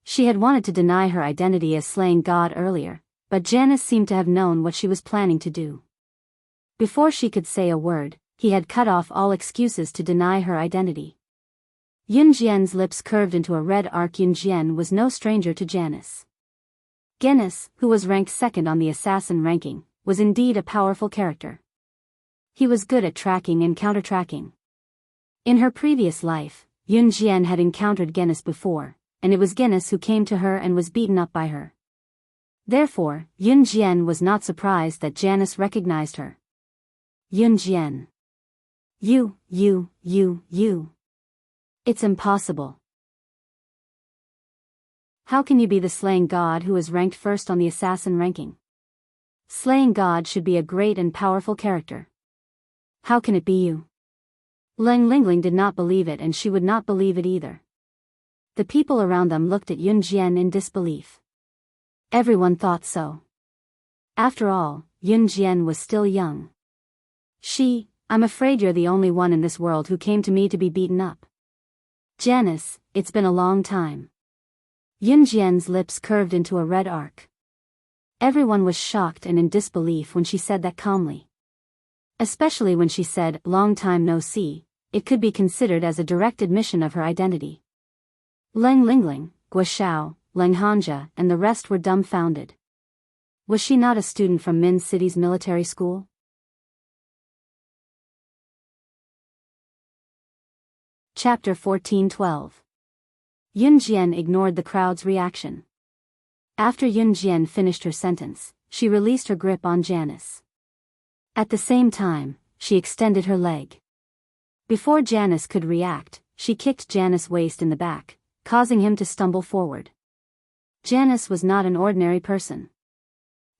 She had wanted to deny her identity as slaying god earlier, but Janice seemed to have known what she was planning to do. Before she could say a word, he had cut off all excuses to deny her identity. Yun Jian's lips curved into a red arc. Yun Jian was no stranger to Janice. Janice, who was ranked second on the assassin ranking, was indeed a powerful character. He was good at tracking and counter-tracking. In her previous life, Yun Jian had encountered Janice before, and it was Janice who came to her and was beaten up by her. Therefore, Yun Jian was not surprised that Janice recognized her. Yun Jian. You. It's impossible. How can you be the slaying god who is ranked first on the assassin ranking? Slaying god should be a great and powerful character. How can it be you? Leng Lingling did not believe it, and she would not believe it either. The people around them looked at Yun Jian in disbelief. Everyone thought so. After all, Yun Jian was still young. I'm afraid you're the only one in this world who came to me to be beaten up. Janice, it's been a long time. Yun Jian's lips curved into a red arc. Everyone was shocked and in disbelief when she said that calmly. Especially when she said, long time no see, it could be considered as a direct admission of her identity. Leng Lingling, Guo Xiao, Leng Hanja, and the rest were dumbfounded. Was she not a student from Min City's military school? Chapter 14:12. Yun Jian ignored the crowd's reaction. After Yun Jian finished her sentence, she released her grip on Janice. At the same time, she extended her leg. Before Janice could react, she kicked Janice's waist in the back, causing him to stumble forward. Janice was not an ordinary person.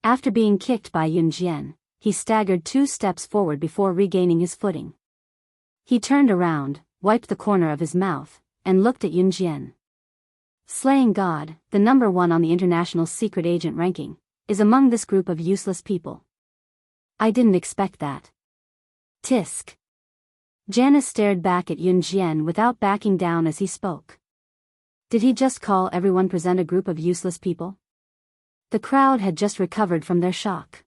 After being kicked by Yun Jian, he staggered 2 steps forward before regaining his footing. He turned around, wiped the corner of his mouth, and looked at Yun Jian. Slaying God, the number 1 on the international secret agent ranking, is among this group of useless people. I didn't expect that. Tisk. Janice stared back at Yun Jian without backing down as he spoke. Did he just call everyone present a group of useless people? The crowd had just recovered from their shock.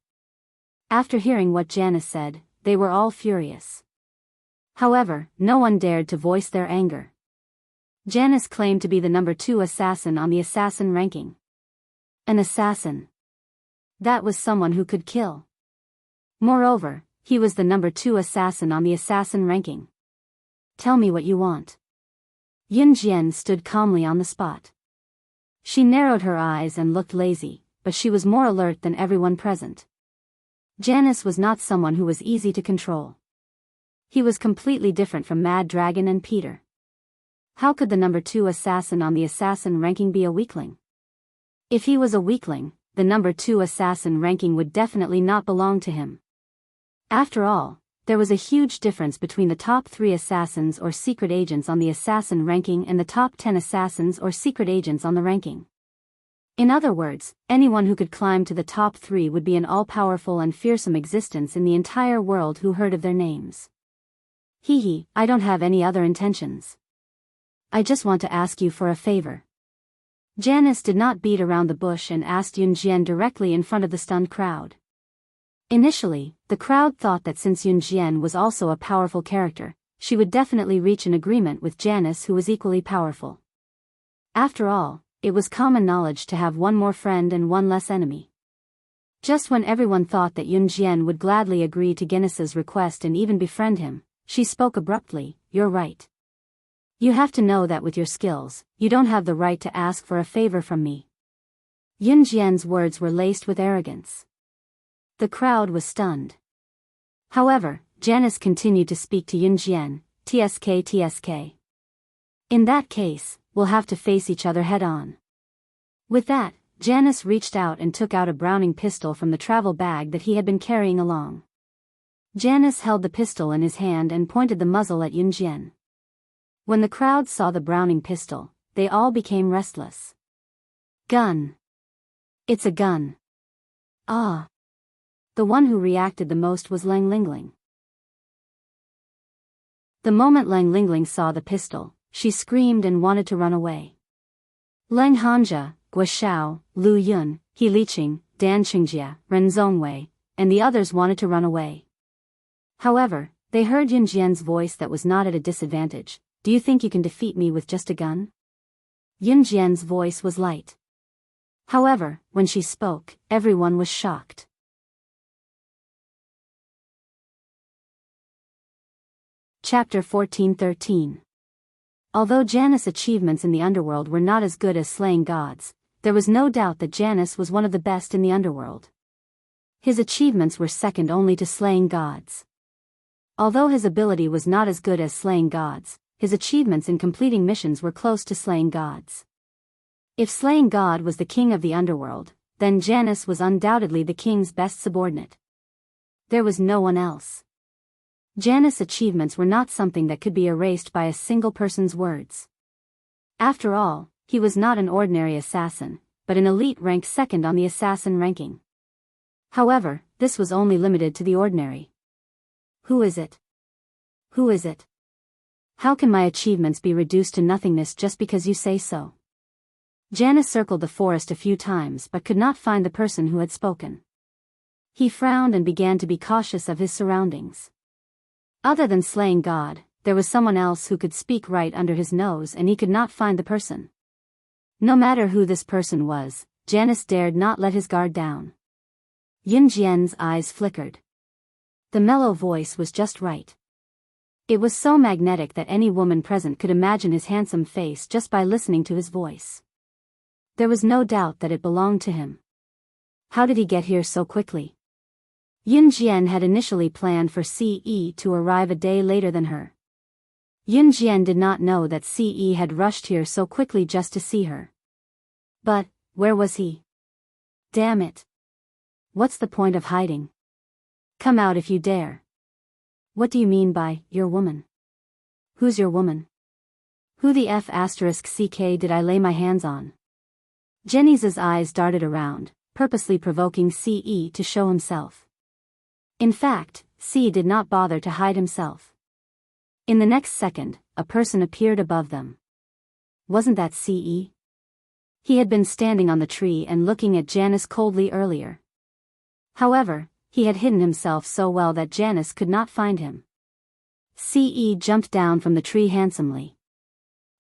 After hearing what Janice said, they were all furious. However, no one dared to voice their anger. Janice claimed to be the number 2 assassin on the assassin ranking. An assassin. That was someone who could kill. Moreover, he was the number 2 assassin on the assassin ranking. Tell me what you want. Yun Jian stood calmly on the spot. She narrowed her eyes and looked lazy, but she was more alert than everyone present. Janice was not someone who was easy to control. He was completely different from Mad Dragon and Peter. How could the number 2 assassin on the assassin ranking be a weakling? If he was a weakling, the number 2 assassin ranking would definitely not belong to him. After all, there was a huge difference between the top 3 assassins or secret agents on the assassin ranking and the top 10 assassins or secret agents on the ranking. In other words, anyone who could climb to the top 3 would be an all-powerful and fearsome existence in the entire world who heard of their names. I don't have any other intentions. I just want to ask you for a favor. Janice did not beat around the bush and asked Yun Jian directly in front of the stunned crowd. Initially, the crowd thought that since Yun Jian was also a powerful character, she would definitely reach an agreement with Janice, who was equally powerful. After all, it was common knowledge to have one more friend and one less enemy. Just when everyone thought that Yun Jian would gladly agree to Janice's request and even befriend him, she spoke abruptly, "You're right. You have to know that with your skills, you don't have the right to ask for a favor from me." Yun Jian's words were laced with arrogance. The crowd was stunned. However, Janice continued to speak to Yun Jian, "TSK. In that case, we'll have to face each other head-on." With that, Janice reached out and took out a Browning pistol from the travel bag that he had been carrying along. Janice held the pistol in his hand and pointed the muzzle at Yun Jian. When the crowd saw the Browning pistol, they all became restless. "Gun. It's a gun." "Ah." The one who reacted the most was Lang Lingling. The moment Lang Lingling saw the pistol, she screamed and wanted to run away. Lang Hanja, Guo Lu Yun, He Liqing, Dan Qingjia, Ren Zhongwei, and the others wanted to run away. However, they heard Yun Jian's voice that was not at a disadvantage. "Do you think you can defeat me with just a gun?" Yun Jian's voice was light. However, when she spoke, everyone was shocked. Chapter 14-13. Although Janice's achievements in the underworld were not as good as slaying gods, there was no doubt that Janice was one of the best in the underworld. His achievements were second only to slaying gods. Although his ability was not as good as slaying gods, his achievements in completing missions were close to slaying gods. If slaying God was the king of the underworld, then Janice was undoubtedly the king's best subordinate. There was no one else. Janice's achievements were not something that could be erased by a single person's words. After all, he was not an ordinary assassin, but an elite rank second on the assassin ranking. However, this was only limited to the ordinary. Who is it? Who is it? How can my achievements be reduced to nothingness just because you say so? Janice circled the forest a few times but could not find the person who had spoken. He frowned and began to be cautious of his surroundings. Other than slaying God, there was someone else who could speak right under his nose, and he could not find the person. No matter who this person was, Janice dared not let his guard down. Yun Jian's eyes flickered. The mellow voice was just right. It was so magnetic that any woman present could imagine his handsome face just by listening to his voice. There was no doubt that it belonged to him. How did he get here so quickly? Yun Jian had initially planned for CE to arrive a day later than her. Yun Jian did not know that CE had rushed here so quickly just to see her. But, where was he? Damn it. What's the point of hiding? Come out if you dare. What do you mean by, your woman? Who's your woman? Who the F***ck did I lay my hands on? Jenny's eyes darted around, purposely provoking CE to show himself. In fact, C did not bother to hide himself. In the next second, a person appeared above them. Wasn't that CE? He had been standing on the tree and looking at Janice coldly earlier. However, he had hidden himself so well that Janice could not find him. CE jumped down from the tree handsomely.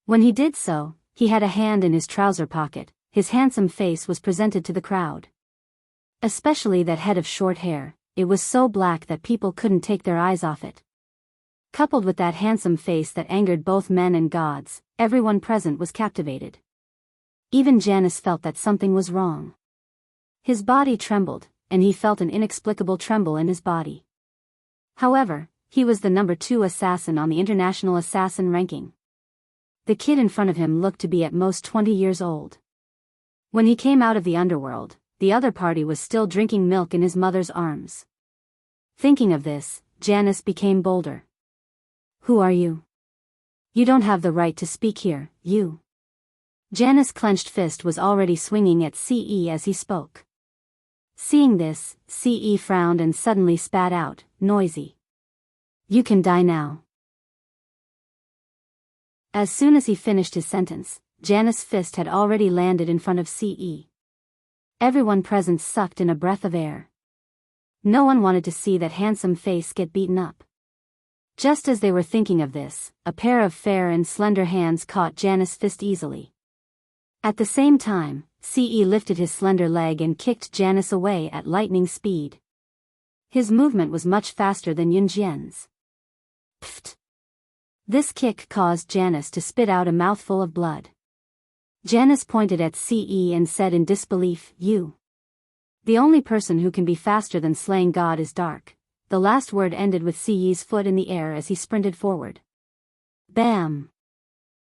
When he did so, he had a hand in his trouser pocket, his handsome face was presented to the crowd. Especially that head of short hair, it was so black that people couldn't take their eyes off it. Coupled with that handsome face that angered both men and gods, everyone present was captivated. Even Janus felt that something was wrong. His body trembled, and he felt an inexplicable tremble in his body. However, he was the number 2 assassin on the international assassin ranking. The kid in front of him looked to be at most 20 years old. When he came out of the underworld, the other party was still drinking milk in his mother's arms. Thinking of this, Janus became bolder. "Who are you? You don't have the right to speak here, you." Janus' clenched fist was already swinging at CE as he spoke. Seeing this, CE frowned and suddenly spat out, noisy. "You can die now." As soon as he finished his sentence, Janus' fist had already landed in front of CE. Everyone present sucked in a breath of air. No one wanted to see that handsome face get beaten up. Just as they were thinking of this, a pair of fair and slender hands caught Janus' fist easily. At the same time, CE lifted his slender leg and kicked Janus away at lightning speed. His movement was much faster than Yunjian's. Pfft! This kick caused Janus to spit out a mouthful of blood. Janus pointed at CE and said in disbelief, "You. The only person who can be faster than slaying God is dark." The last word ended with CE's foot in the air as he sprinted forward. Bam!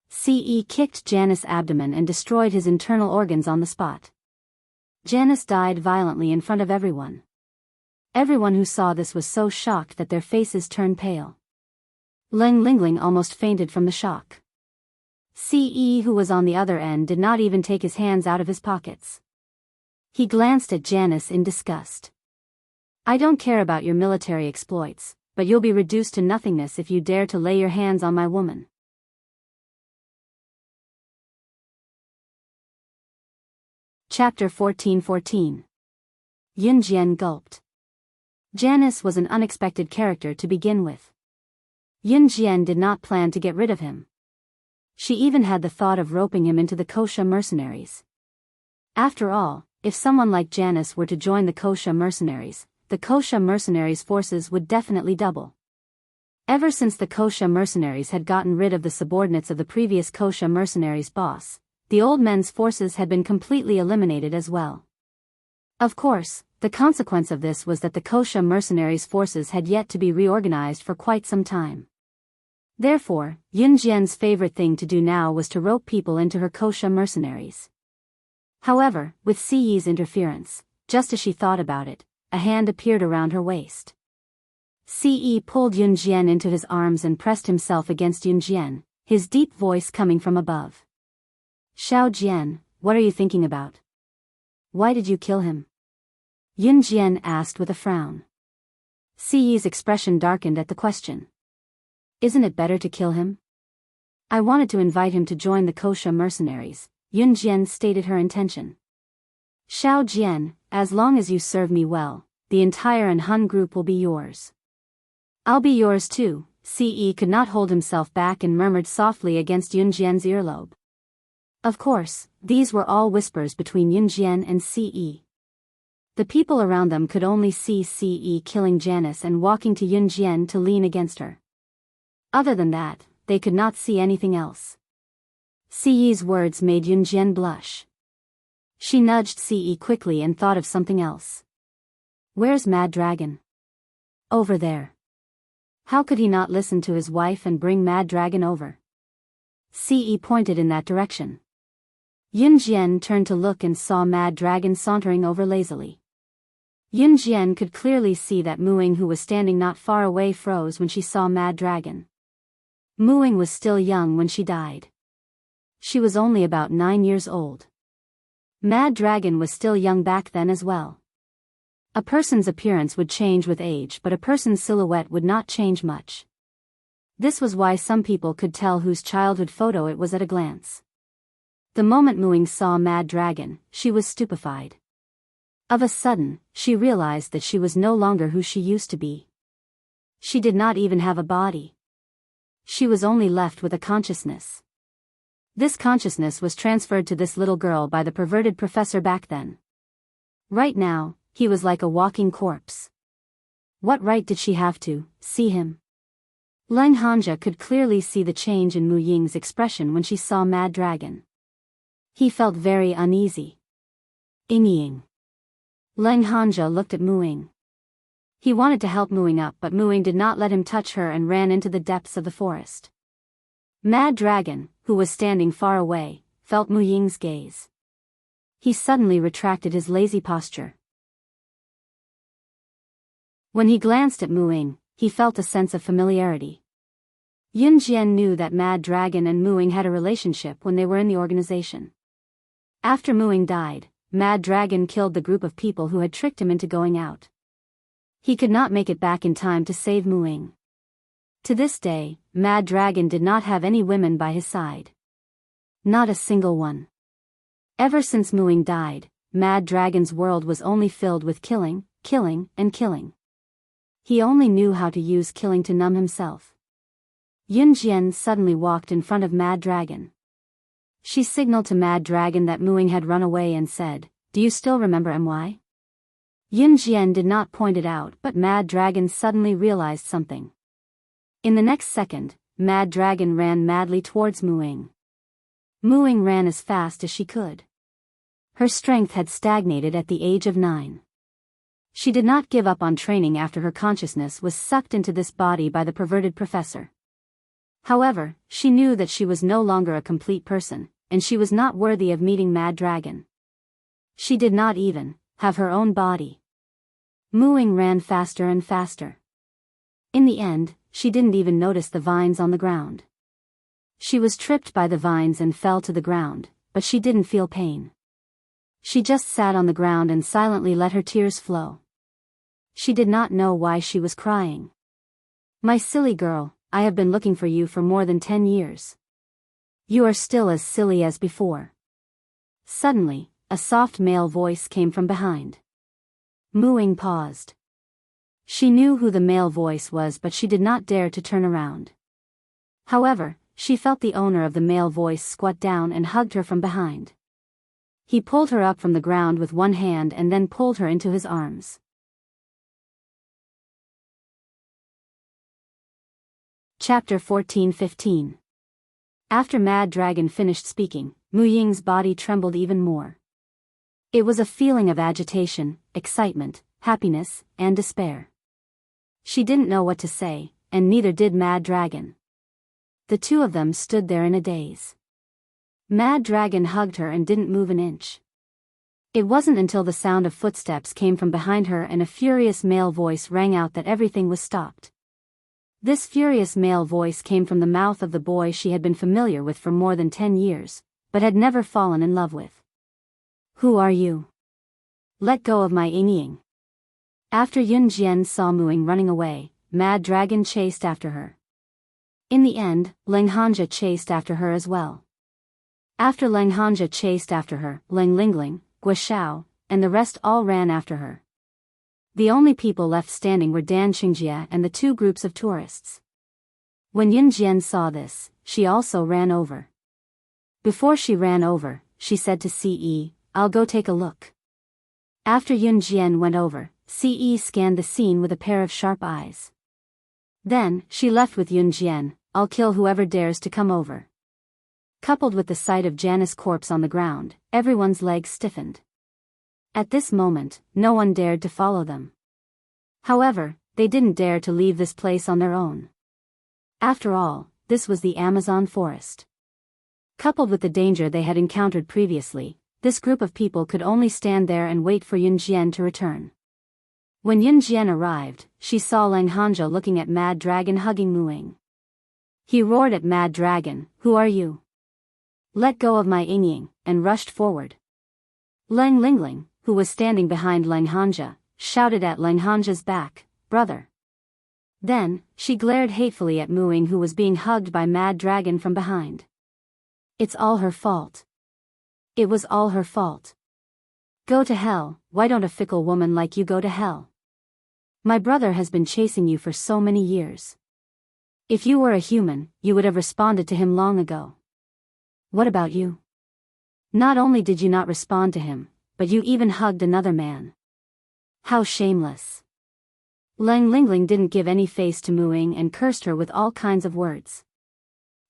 CE kicked Janus' abdomen and destroyed his internal organs on the spot. Janus died violently in front of everyone. Everyone who saw this was so shocked that their faces turned pale. Leng Lingling almost fainted from the shock. CE, who was on the other end, did not even take his hands out of his pockets. He glanced at Janus in disgust. "I don't care about your military exploits, but you'll be reduced to nothingness if you dare to lay your hands on my woman." Chapter 14:14. Yunjian gulped. Janus was an unexpected character to begin with. Yunjian did not plan to get rid of him. She even had the thought of roping him into the Kosha mercenaries. After all, if someone like Janus were to join the Kosha mercenaries, the Kosha mercenaries' forces would definitely double. Ever since the Kosha mercenaries had gotten rid of the subordinates of the previous Kosha mercenaries' boss, the old men's forces had been completely eliminated as well. Of course, the consequence of this was that the Kosha mercenaries' forces had yet to be reorganized for quite some time. Therefore, Yunjian's favorite thing to do now was to rope people into her Kosha mercenaries. However, with CE's interference, just as she thought about it, a hand appeared around her waist. CE pulled Yunjian into his arms and pressed himself against Yunjian, his deep voice coming from above. "Xiao Jian, what are you thinking about? Why did you kill him?" Yunjian asked with a frown. CE's expression darkened at the question. "Isn't it better to kill him? I wanted to invite him to join the Kosha mercenaries," Yunjian stated her intention. "Xiao Jian, as long as you serve me well, the entire Anhun group will be yours." "I'll be yours too," CE could not hold himself back and murmured softly against Yunjian's earlobe. Of course, these were all whispers between Yunjian and CE. The people around them could only see CE killing Janus and walking to Yunjian to lean against her. Other than that, they could not see anything else. CE's words made Yunjian blush. She nudged CE quickly and thought of something else. "Where's Mad Dragon?" "Over there." How could he not listen to his wife and bring Mad Dragon over? CE pointed in that direction. Yunjian turned to look and saw Mad Dragon sauntering over lazily. Yunjian could clearly see that Muing, who was standing not far away, froze when she saw Mad Dragon. Muing was still young when she died. She was only about 9 years old. Mad Dragon was still young back then as well. A person's appearance would change with age, but a person's silhouette would not change much. This was why some people could tell whose childhood photo it was at a glance. The moment Muing saw Mad Dragon, she was stupefied. Of a sudden, she realized that she was no longer who she used to be. She did not even have a body. She was only left with a consciousness. This consciousness was transferred to this little girl by the perverted professor back then. Right now, he was like a walking corpse. What right did she have to see him? Lang Hanja could clearly see the change in Mu Ying's expression when she saw Mad Dragon. He felt very uneasy. Ying. Lang Hanja looked at Mu Ying. He wanted to help Mu Ying up, but Mu Ying did not let him touch her and ran into the depths of the forest. Mad Dragon, who was standing far away, felt Mu Ying's gaze. He suddenly retracted his lazy posture. When he glanced at Mu Ying, he felt a sense of familiarity. Yun Jian knew that Mad Dragon and Mu Ying had a relationship when they were in the organization. After Mu Ying died, Mad Dragon killed the group of people who had tricked him into going out. He could not make it back in time to save Mu Ying. To this day, Mad Dragon did not have any women by his side. Not a single one. Ever since Mu Ying died, Mad Dragon's world was only filled with killing, killing, and killing. He only knew how to use killing to numb himself. Yun Jian suddenly walked in front of Mad Dragon. She signaled to Mad Dragon that Mu Ying had run away and said, "Do you still remember MY?" Yun Jian did not point it out, but Mad Dragon suddenly realized something. In the next second, Mad Dragon ran madly towards Mu Ying. Mu Ying ran as fast as she could. Her strength had stagnated at the age of 9. She did not give up on training after her consciousness was sucked into this body by the perverted professor. However, she knew that she was no longer a complete person, and she was not worthy of meeting Mad Dragon. She did not even have her own body. Mu Ying ran faster and faster. In the end, she didn't even notice the vines on the ground. She was tripped by the vines and fell to the ground, but she didn't feel pain. She just sat on the ground and silently let her tears flow. She did not know why she was crying. "My silly girl, I have been looking for you for more than 10 years. You are still as silly as before." Suddenly, a soft male voice came from behind. Mu Ying paused. She knew who the male voice was, but she did not dare to turn around. However, she felt the owner of the male voice squat down and hugged her from behind. He pulled her up from the ground with one hand and then pulled her into his arms. Chapter 14-15. After Mad Dragon finished speaking, Mu Ying's body trembled even more. It was a feeling of agitation, excitement, happiness, and despair. She didn't know what to say, and neither did Mad Dragon. The two of them stood there in a daze. Mad Dragon hugged her and didn't move an inch. It wasn't until the sound of footsteps came from behind her and a furious male voice rang out that everything was stopped. This furious male voice came from the mouth of the boy she had been familiar with for more than 10 years, but had never fallen in love with. "Who are you? Let go of my Ying." After Yun Jian saw Mu Ying running away, Mad Dragon chased after her. In the end, Lang Hanja chased after her as well. After Lang Hanja chased after her, Lang Lingling, Guo and the rest all ran after her. The only people left standing were Dan Qingjie and the two groups of tourists. When Yun Jian saw this, she also ran over. Before she ran over, she said to Ce, "I'll go take a look." After Yun Jian went over, Ce scanned the scene with a pair of sharp eyes. Then, she left with Yun Jian, "I'll kill whoever dares to come over." Coupled with the sight of Janice's corpse on the ground, everyone's legs stiffened. At this moment, no one dared to follow them. However, they didn't dare to leave this place on their own. After all, this was the Amazon forest. Coupled with the danger they had encountered previously, this group of people could only stand there and wait for Yun Jian to return. When Yun Jian arrived, she saw Lang Hanja looking at Mad Dragon hugging Mu Ying. He roared at Mad Dragon, "Who are you? Let go of my Ying," and rushed forward. Lang Lingling, who was standing behind Lang Hanja, shouted at Lang Hanja's back, "Brother." Then, she glared hatefully at Mu Ying, who was being hugged by Mad Dragon from behind. It's all her fault. It was all her fault. Go to hell, why don't a fickle woman like you go to hell? My brother has been chasing you for so many years. If you were a human, you would have responded to him long ago. What about you? Not only did you not respond to him, but you even hugged another man. How shameless. Lang Lingling didn't give any face to Mu Ying and cursed her with all kinds of words.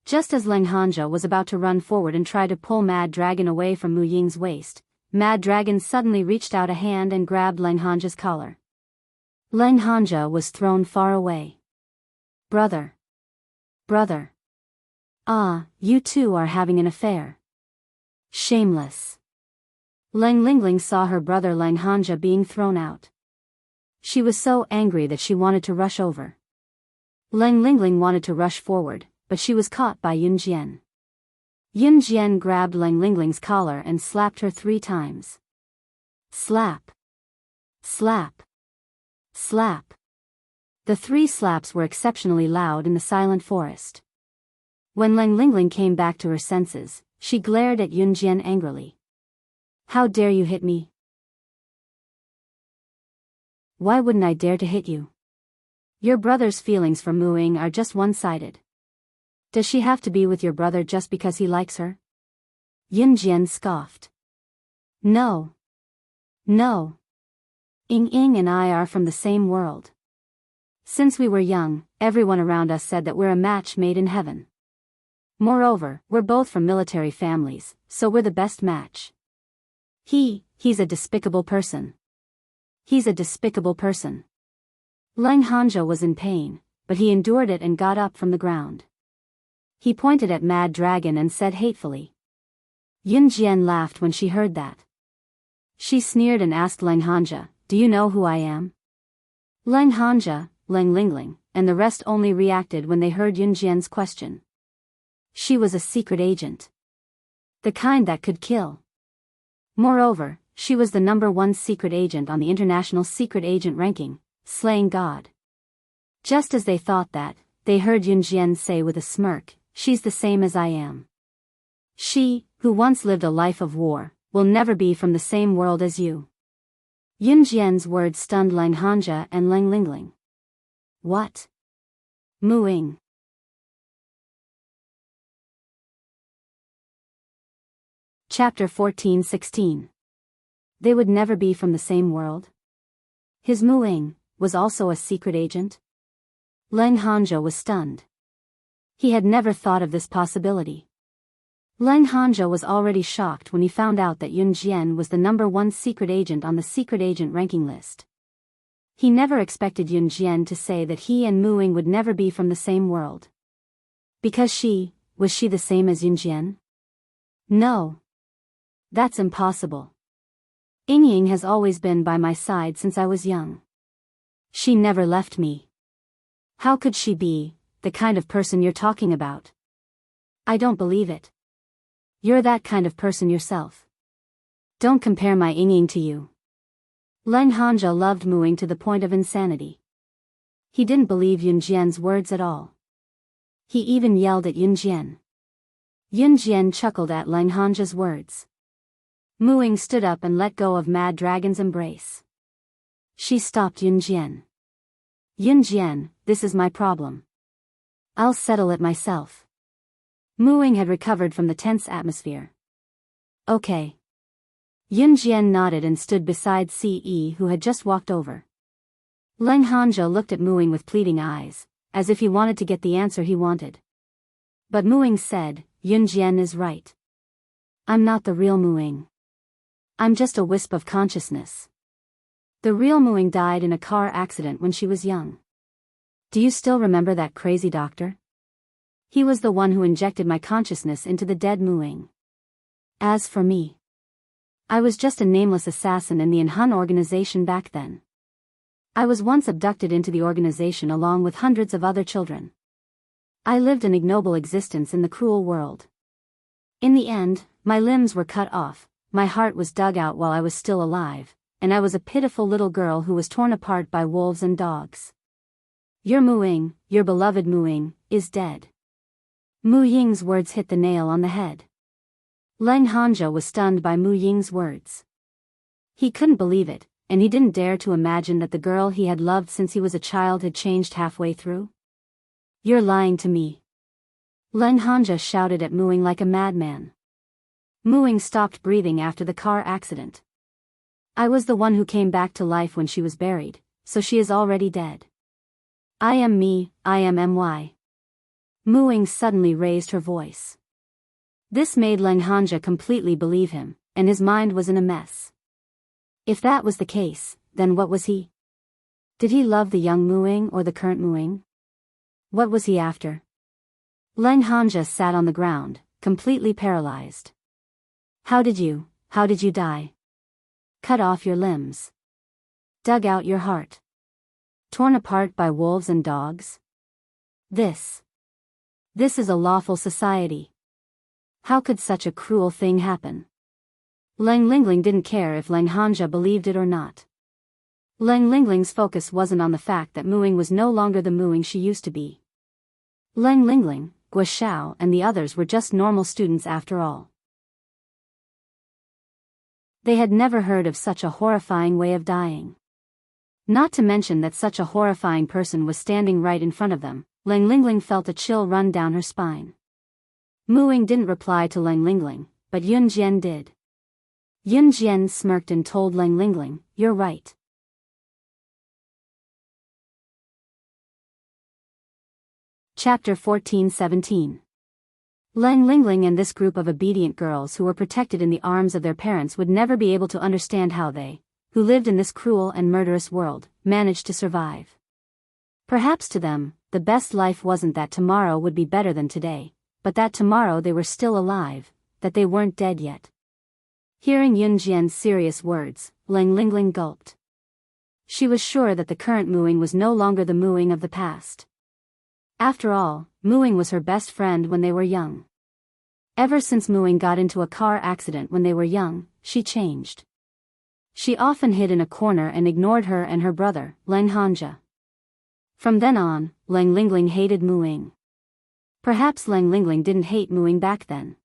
Just as Lang Hanja was about to run forward and try to pull Mad Dragon away from Mu Ying's waist, Mad Dragon suddenly reached out a hand and grabbed Lang Hanja's collar. Lang Hanja was thrown far away. Brother. Brother. Ah, you two are having an affair. Shameless. Lang Lingling saw her brother Lang Hanja being thrown out. She was so angry that she wanted to rush over. Lang Lingling wanted to rush forward, but she was caught by Yun Jian. Yun Jian grabbed Lang Lingling's collar and slapped her 3 times. Slap. Slap. Slap. The 3 slaps were exceptionally loud in the silent forest. When Lang Lingling came back to her senses, she glared at Yun Jian angrily. How dare you hit me? Why wouldn't I dare to hit you? Your brother's feelings for Mu Ying are just one-sided. Does she have to be with your brother just because he likes her? Yun Jian scoffed. No. No. Ying and I are from the same world. Since we were young, everyone around us said that we're a match made in heaven. Moreover, we're both from military families, so we're the best match. He's a despicable person. He's a despicable person. Lang Hanja was in pain, but he endured it and got up from the ground. He pointed at Mad Dragon and said hatefully. Yun Jian laughed when she heard that. She sneered and asked Lang Hanja, do you know who I am? Lang Hanja, Lang Lingling, and the rest only reacted when they heard Yun Jian's question. She was a secret agent. The kind that could kill. Moreover, she was the #1 secret agent on the international secret agent ranking, slaying God. Just as they thought that, they heard Yun Jian say with a smirk, she's the same as I am. She, who once lived a life of war, will never be from the same world as you. Yun Jian's words stunned Lang Hanja and Lang Lingling. What? Mu Ying. Chapter 14-16. They would never be from the same world? His Mu Ying was also a secret agent? Lang Hanja was stunned. He had never thought of this possibility. Lang Hanja was already shocked when he found out that Yun Jian was the #1 secret agent on the secret agent ranking list. He never expected Yun Jian to say that he and Mu Ying would never be from the same world. Because was she the same as Yun Jian? No. That's impossible. Ying has always been by my side since I was young. She never left me. How could she be the kind of person you're talking about? I don't believe it. You're that kind of person yourself. Don't compare my Ying to you. Lang Hanja loved Mu Ying to the point of insanity. He didn't believe Yun Jian's words at all. He even yelled at Yun Jian. Yun Jian chuckled at Lang Hanja's words. Mu Ying stood up and let go of Mad Dragon's embrace. She stopped Yun Jian. Yun Jian, this is my problem. I'll settle it myself. Mu Ying had recovered from the tense atmosphere. Okay. Yun Jian nodded and stood beside Ce, who had just walked over. Lang Hanja looked at Mu Ying with pleading eyes, as if he wanted to get the answer he wanted. But Mu Ying said, Yun Jian is right. I'm not the real Mu Ying. I'm just a wisp of consciousness. The real Mu Ying died in a car accident when she was young. Do you still remember that crazy doctor? He was the one who injected my consciousness into the dead Mu Ying. As for me, I was just a nameless assassin in the Enhun organization back then. I was once abducted into the organization along with hundreds of other children. I lived an ignoble existence in the cruel world. In the end, my limbs were cut off, my heart was dug out while I was still alive, and I was a pitiful little girl who was torn apart by wolves and dogs. Your Mu Ying, your beloved Mu Ying, is dead. Mu Ying's words hit the nail on the head. Lang Hanja was stunned by Mu Ying's words. He couldn't believe it, and he didn't dare to imagine that the girl he had loved since he was a child had changed halfway through. You're lying to me. Leng Hanja shouted at Muing like a madman. Muing stopped breathing after the car accident. I was the one who came back to life when she was buried, so she is already dead. I am me, I am My. Muing suddenly raised her voice. This made Leng Hanja completely believe him, and his mind was in a mess. If that was the case, then what was he? Did he love the young Muing or the current Muing? What was he after? Leng Hanja sat on the ground, completely paralyzed. How did you die? Cut off your limbs. Dug out your heart. Torn apart by wolves and dogs? This is a lawful society. How could such a cruel thing happen? Leng Lingling didn't care if Leng Hanja believed it or not. Leng Lingling's focus wasn't on the fact that Muing was no longer the Muing she used to be. Leng Lingling, Gua Xiao and the others were just normal students after all. They had never heard of such a horrifying way of dying. Not to mention that such a horrifying person was standing right in front of them. Leng Lingling felt a chill run down her spine. Muing didn't reply to Leng Lingling, but Yun Jian did. Yun Jian smirked and told Leng Lingling, "You're right." Chapter 14-17. Leng Lingling and this group of obedient girls who were protected in the arms of their parents would never be able to understand how they, who lived in this cruel and murderous world, managed to survive. Perhaps to them, the best life wasn't that tomorrow would be better than today, but that tomorrow they were still alive, that they weren't dead yet. Hearing Yun Jian's serious words, Leng Lingling gulped. She was sure that the current Muing was no longer the Muing of the past. After all, Muing was her best friend when they were young. Ever since Muing got into a car accident when they were young, she changed. She often hid in a corner and ignored her and her brother, Leng Hanja. From then on, Leng Lingling hated Muing. Perhaps Leng Lingling didn't hate Muing back then.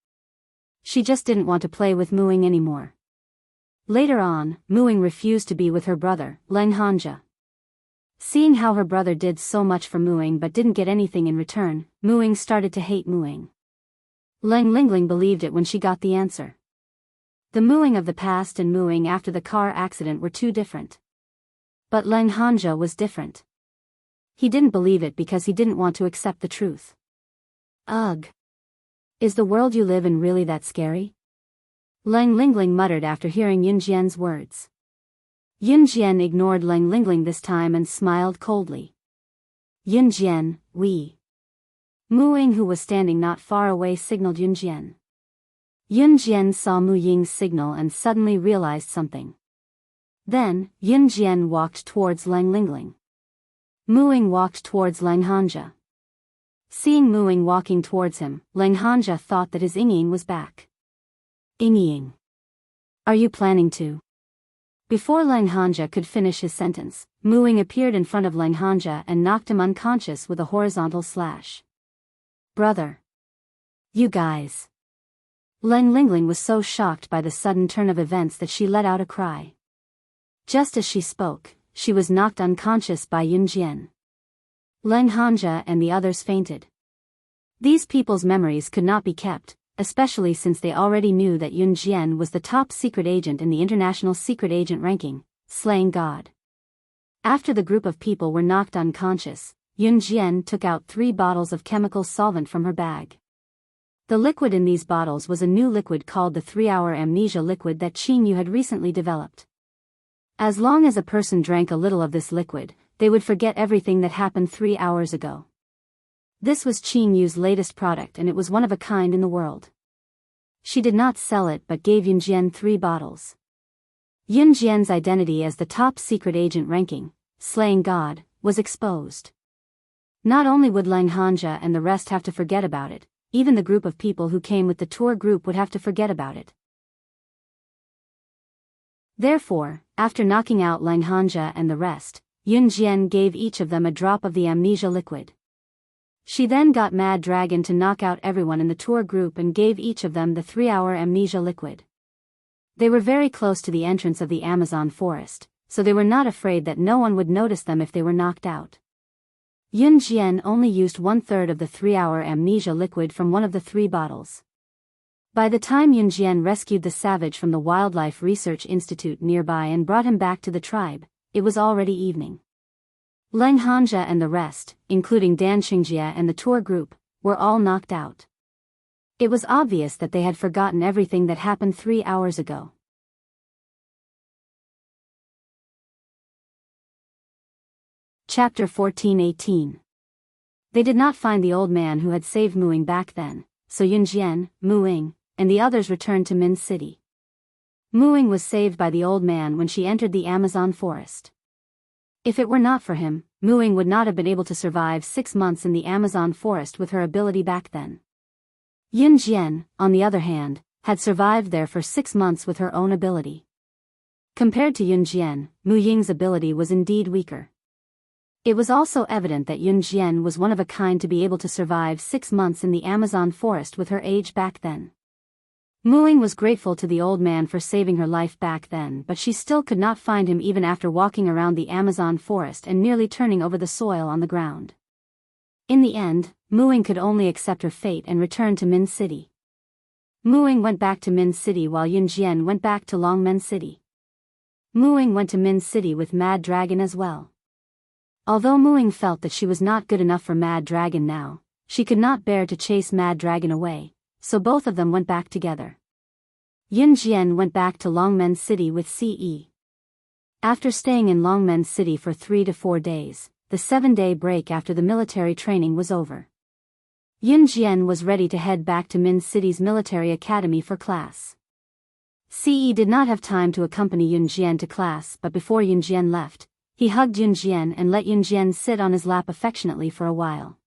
She just didn't want to play with Muing anymore. Later on, Muing refused to be with her brother, Leng Hanja. Seeing how her brother did so much for Muing but didn't get anything in return, Muing started to hate Muing. Leng Lingling believed it when she got the answer. The Muing of the past and Muing after the car accident were too different. But Leng Hanja was different. He didn't believe it because he didn't want to accept the truth. Ugh. Is the world you live in really that scary? Leng Lingling muttered after hearing Yun Jian's words. Yun Jian ignored Leng Lingling this time and smiled coldly. Yun Jian, we. Muing, who was standing not far away, signaled Yun Jian. Yun Jian saw Mu Ying's signal and suddenly realized something. Then, Yun Jian walked towards Leng Lingling. Muing walked towards Leng Hanja. Seeing Muing walking towards him, Leng Hanja thought that his Ying was back. Ying. Are you planning to? Before Leng Hanja could finish his sentence, Muing appeared in front of Leng Hanja and knocked him unconscious with a horizontal slash. Brother. You guys. Leng Lingling was so shocked by the sudden turn of events that she let out a cry. Just as she spoke, she was knocked unconscious by Yun Jian. Leng Hanja and the others fainted. These people's memories could not be kept, especially since they already knew that Yun Jian was the top secret agent in the international secret agent ranking, slaying God. After the group of people were knocked unconscious, Yun Jian took out 3 bottles of chemical solvent from her bag. The liquid in these bottles was a new liquid called the 3-hour amnesia liquid that Qing Yu had recently developed. As long as a person drank a little of this liquid, they would forget everything that happened 3 hours ago. This was Qing Yu's latest product and it was one of a kind in the world. She did not sell it but gave Yun Jian 3 bottles. Yun Jian's identity as the top secret agent ranking, slaying God, was exposed. Not only would Leng Hanja and the rest have to forget about it, even the group of people who came with the tour group would have to forget about it. Therefore, after knocking out Leng Hanja and the rest, Yun Jian gave each of them a drop of the amnesia liquid. She then got Mad Dragon to knock out everyone in the tour group and gave each of them the 3-hour amnesia liquid. They were very close to the entrance of the Amazon forest, so they were not afraid that no one would notice them if they were knocked out. Yun Jian only used 1/3 of the 3-hour amnesia liquid from one of the 3 bottles. By the time Yun Jian rescued the savage from the Wildlife Research Institute nearby and brought him back to the tribe, it was already evening. Leng Hanja and the rest, including Dan Xingjie and the tour group, were all knocked out. It was obvious that they had forgotten everything that happened 3 hours ago. Chapter 14:18. They did not find the old man who had saved Muing back then, so Yun Jian, Muing, and the others returned to Min City. Muing was saved by the old man when she entered the Amazon forest. If it were not for him, Muing would not have been able to survive 6 months in the Amazon forest with her ability back then. Yun Jian, on the other hand, had survived there for 6 months with her own ability. Compared to Yun Jian, Mu Ying's ability was indeed weaker. It was also evident that Yun Jian was one of a kind to be able to survive 6 months in the Amazon forest with her age back then. Muing was grateful to the old man for saving her life back then, but she still could not find him even after walking around the Amazon forest and nearly turning over the soil on the ground. In the end, Muing could only accept her fate and return to Min City. Muing went back to Min City while Yun Jian went back to Longmen City. Muing went to Min City with Mad Dragon as well. Although Muing felt that she was not good enough for Mad Dragon now, she could not bear to chase Mad Dragon away, so both of them went back together. Yun Jian went back to Longmen City with Ce. After staying in Longmen City for 3 to 4 days, the 7-day break after the military training was over. Yun Jian was ready to head back to Min City's military academy for class. Ce did not have time to accompany Yun Jian to class, but before Yun Jian left, he hugged Yun Jian and let Yun Jian sit on his lap affectionately for a while.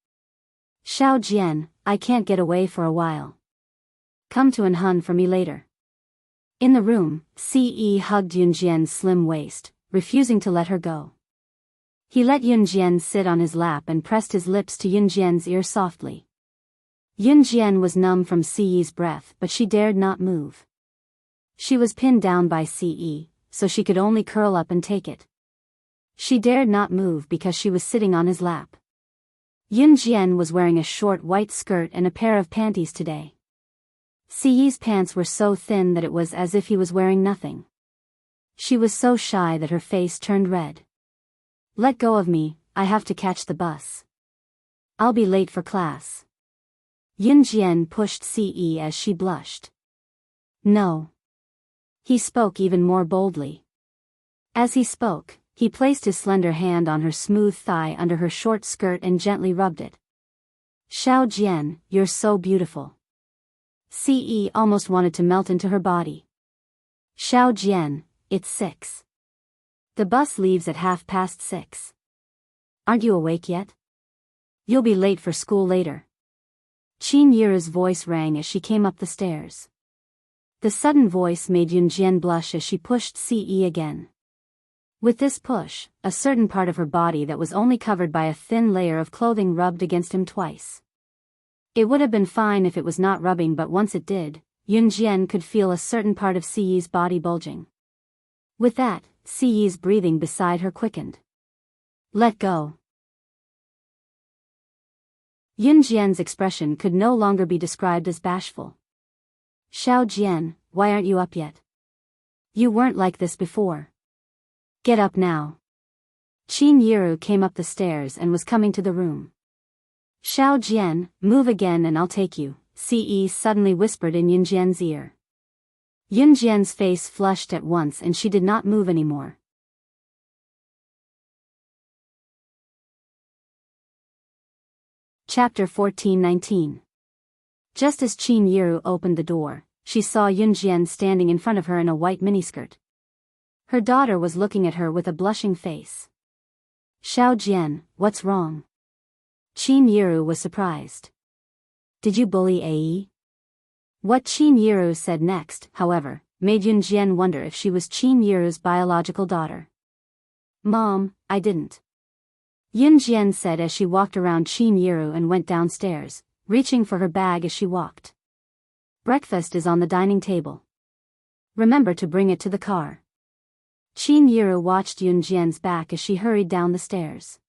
"Xiao Jian, I can't get away for a while. Come to Anhun for me later." In the room, Ce hugged Yun Jian's slim waist, refusing to let her go. He let Yun Jian sit on his lap and pressed his lips to Yun Jian's ear softly. Yun Jian was numb from Ce's breath, but she dared not move. She was pinned down by Ce, so she could only curl up and take it. She dared not move because she was sitting on his lap. Yun Jian was wearing a short white skirt and a pair of panties today. Ce's pants were so thin that it was as if he was wearing nothing. She was so shy that her face turned red. "Let go of me, I have to catch the bus. I'll be late for class." Yun Jian pushed Ce as she blushed. "No." He spoke even more boldly. As he spoke, he placed his slender hand on her smooth thigh under her short skirt and gently rubbed it. "Xiao Jian, you're so beautiful." Ce almost wanted to melt into her body. "Xiao Jian, it's 6. The bus leaves at 6:30. Aren't you awake yet? You'll be late for school later." Qin Yiru's voice rang as she came up the stairs. The sudden voice made Yun Jian blush as she pushed Ce again. With this push, a certain part of her body that was only covered by a thin layer of clothing rubbed against him twice. It would have been fine if it was not rubbing, but once it did, Yun Jian could feel a certain part of Ce's body bulging. With that, Ce's breathing beside her quickened. "Let go." Yun Jian's expression could no longer be described as bashful. "Xiao Jian, why aren't you up yet? You weren't like this before. Get up now." Qin Yiru came up the stairs and was coming to the room. "Xiao Jian, move again and I'll take you," Ce suddenly whispered in Yun Jian's ear. Yun Jian's face flushed at once and she did not move anymore. Chapter 14:19. Just as Qin Yiru opened the door, she saw Yun Jian standing in front of her in a white miniskirt. Her daughter was looking at her with a blushing face. "Xiao Jian, what's wrong?" Qin Yiru was surprised. "Did you bully Ae?" What Qin Yiru said next, however, made Yun Jian wonder if she was Qin Yiru's biological daughter. "Mom, I didn't," Yun Jian said as she walked around Qin Yiru and went downstairs, reaching for her bag as she walked. "Breakfast is on the dining table. Remember to bring it to the car." Qin Yiru watched Yun Jian's back as she hurried down the stairs.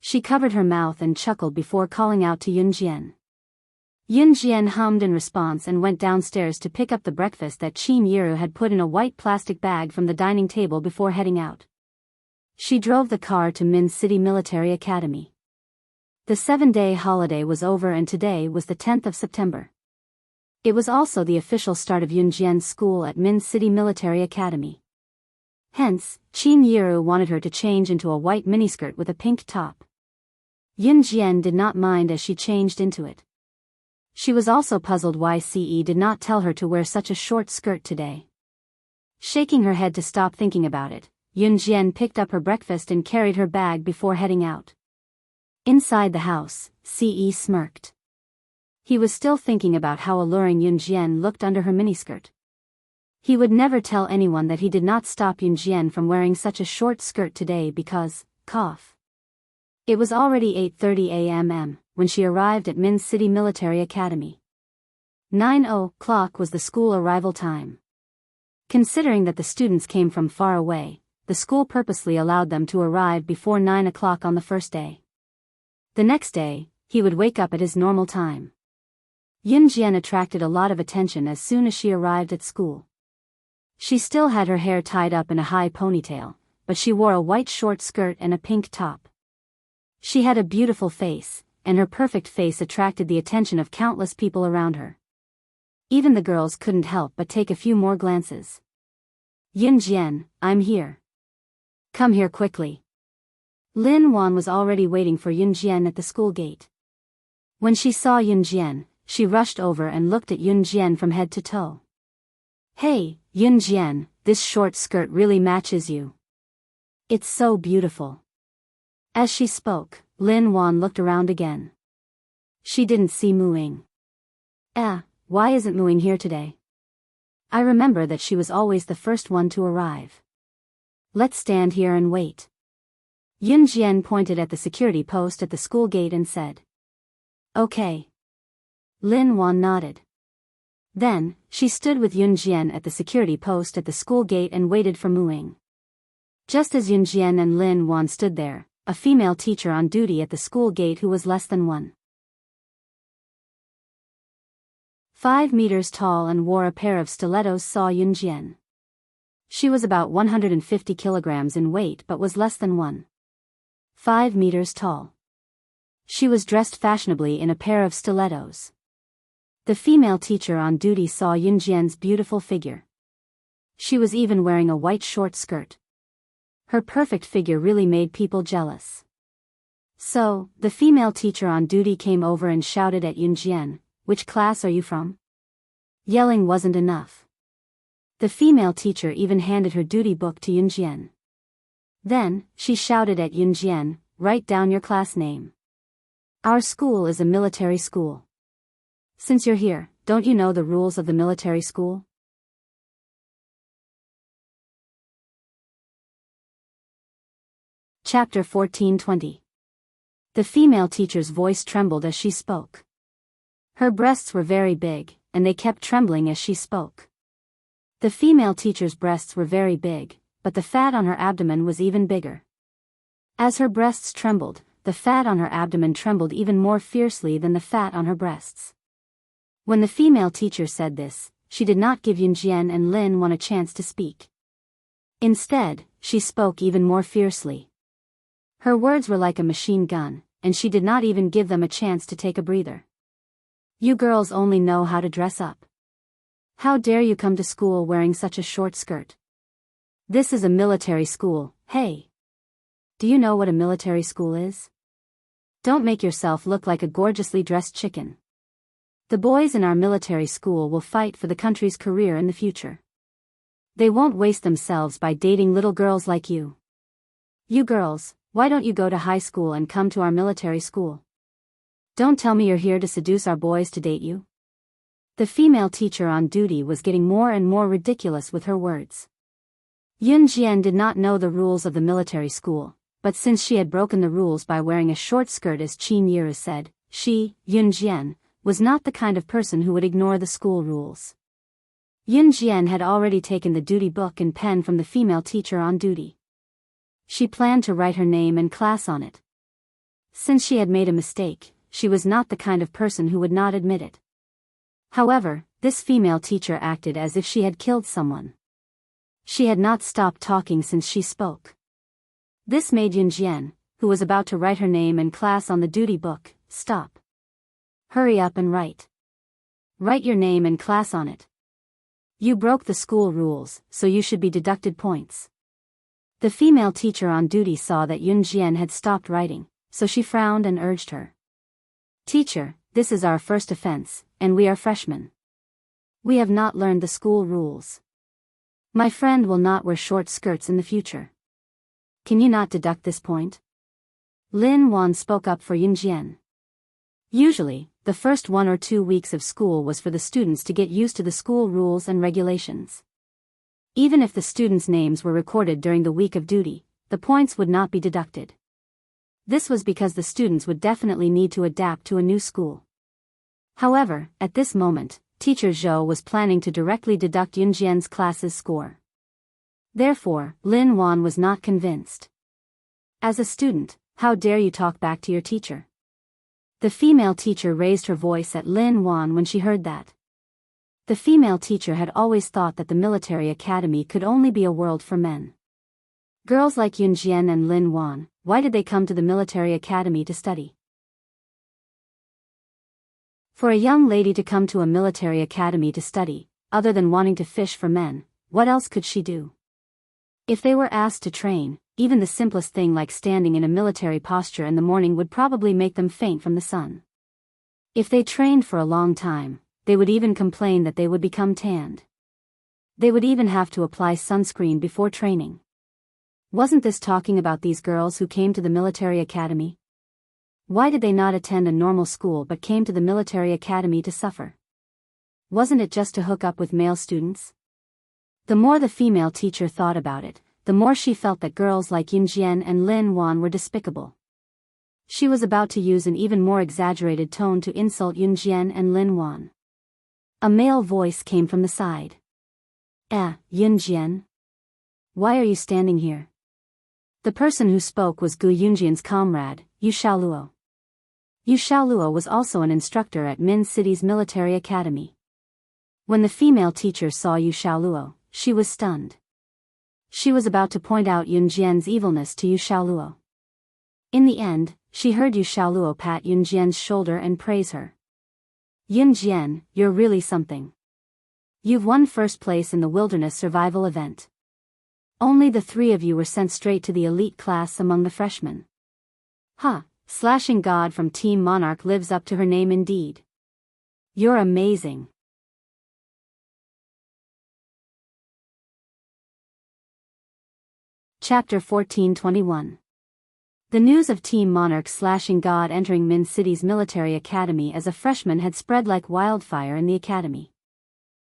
She covered her mouth and chuckled before calling out to Yunjian. Yunjian hummed in response and went downstairs to pick up the breakfast that Qin Yiru had put in a white plastic bag from the dining table before heading out. She drove the car to Min City Military Academy. The 7-day holiday was over and today was the 10th of September. It was also the official start of Yunjian's school at Min City Military Academy. Hence, Qin Yiru wanted her to change into a white miniskirt with a pink top. Yunjian did not mind as she changed into it. She was also puzzled why CE did not tell her to wear such a short skirt today. Shaking her head to stop thinking about it, Yunjian picked up her breakfast and carried her bag before heading out. Inside the house, CE smirked. He was still thinking about how alluring Yunjian looked under her miniskirt. He would never tell anyone that he did not stop Yunjian from wearing such a short skirt today because, cough. It was already 8:30 a.m. when she arrived at Min City Military Academy. 9:00 was the school arrival time. Considering that the students came from far away, the school purposely allowed them to arrive before 9 o'clock on the first day. The next day, he would wake up at his normal time. Yunjian attracted a lot of attention as soon as she arrived at school. She still had her hair tied up in a high ponytail, but she wore a white short skirt and a pink top. She had a beautiful face, and her perfect face attracted the attention of countless people around her. Even the girls couldn't help but take a few more glances. Yunjian, I'm here. Come here quickly. Lin Wan was already waiting for Yunjian at the school gate. When she saw Yunjian, she rushed over and looked at Yunjian from head to toe. Hey, Yunjian, this short skirt really matches you. It's so beautiful. As she spoke, Lin Wan looked around again. She didn't see Muing. Why isn't Muing here today? I remember that she was always the first one to arrive. Let's stand here and wait. Yunjian pointed at the security post at the school gate and said. Okay. Lin Wan nodded. Then, she stood with Yunjian at the security post at the school gate and waited for Muing. Just as Yunjian and Lin Wan stood there, a female teacher on duty at the school gate who was less than 1.5 meters tall and wore a pair of stilettos saw Yunjian. She was about 150 kilograms in weight but was less than 1.5 meters tall. She was dressed fashionably in a pair of stilettos. The female teacher on duty saw Yunjian's beautiful figure. She was even wearing a white short skirt. Her perfect figure really made people jealous. So, the female teacher on duty came over and shouted at Yunjian, "Which class are you from?" Yelling wasn't enough. The female teacher even handed her duty book to Yunjian. Then, she shouted at Yunjian, "Write down your class name. Our school is a military school. Since you're here, don't you know the rules of the military school?" Chapter 14:20. The female teacher's voice trembled as she spoke. Her breasts were very big, and they kept trembling as she spoke. The female teacher's breasts were very big, but the fat on her abdomen was even bigger. As her breasts trembled, the fat on her abdomen trembled even more fiercely than the fat on her breasts. When the female teacher said this, she did not give Yunjian and Lin Wan a chance to speak. Instead, she spoke even more fiercely. Her words were like a machine gun, and she did not even give them a chance to take a breather. You girls only know how to dress up. How dare you come to school wearing such a short skirt? This is a military school, hey. Do you know what a military school is? Don't make yourself look like a gorgeously dressed chicken. The boys in our military school will fight for the country's career in the future. They won't waste themselves by dating little girls like you. You girls, why don't you go to high school and come to our military school? Don't tell me you're here to seduce our boys to date you. The female teacher on duty was getting more and more ridiculous with her words. Yunjian did not know the rules of the military school, but since she had broken the rules by wearing a short skirt as Qin Yiru said, she, Yunjian, was not the kind of person who would ignore the school rules. Yunjian had already taken the duty book and pen from the female teacher on duty. She planned to write her name and class on it. Since she had made a mistake, she was not the kind of person who would not admit it. However, this female teacher acted as if she had killed someone. She had not stopped talking since she spoke. This made Yunjian, who was about to write her name and class on the duty book, stop. Hurry up and write. Write your name and class on it. You broke the school rules, so you should be deducted points. The female teacher on duty saw that Yunjian had stopped writing, so she frowned and urged her. Teacher, this is our first offense, and we are freshmen. We have not learned the school rules. My friend will not wear short skirts in the future. Can you not deduct this point? Lin Wan spoke up for Yunjian. Usually, the first 1 or 2 weeks of school was for the students to get used to the school rules and regulations. Even if the students' names were recorded during the week of duty, the points would not be deducted. This was because the students would definitely need to adapt to a new school. However, at this moment, Teacher Zhou was planning to directly deduct Yunjian's class's score. Therefore, Lin Wan was not convinced. As a student, how dare you talk back to your teacher? The female teacher raised her voice at Lin Wan when she heard that. The female teacher had always thought that the military academy could only be a world for men. Girls like Yunjian and Lin Wan, why did they come to the military academy to study? For a young lady to come to a military academy to study, other than wanting to fish for men, what else could she do? If they were asked to train, even the simplest thing like standing in a military posture in the morning would probably make them faint from the sun. If they trained for a long time, they would even complain that they would become tanned. They would even have to apply sunscreen before training. Wasn't this talking about these girls who came to the military academy? Why did they not attend a normal school but came to the military academy to suffer? Wasn't it just to hook up with male students? The more the female teacher thought about it, the more she felt that girls like Yunjian and Lin Wan were despicable. She was about to use an even more exaggerated tone to insult Yunjian and Lin Wan. A male voice came from the side. Yunjian? Why are you standing here? The person who spoke was Gu Yunjian's comrade, Yu Xiaoluo. Yu Xiaoluo was also an instructor at Min City's military academy. When the female teacher saw Yu Xiaoluo, she was stunned. She was about to point out Yunjian's evilness to Yu Xiaoluo. In the end, she heard Yu Xiaoluo pat Yunjian's shoulder and praise her. Yunjian, you're really something. You've won first place in the wilderness survival event. Only the 3 of you were sent straight to the elite class among the freshmen. Slashing God from Team Monarch lives up to her name indeed. You're amazing. Chapter 1421. The news of Team Monarch slashing God entering Min City's military academy as a freshman had spread like wildfire in the academy.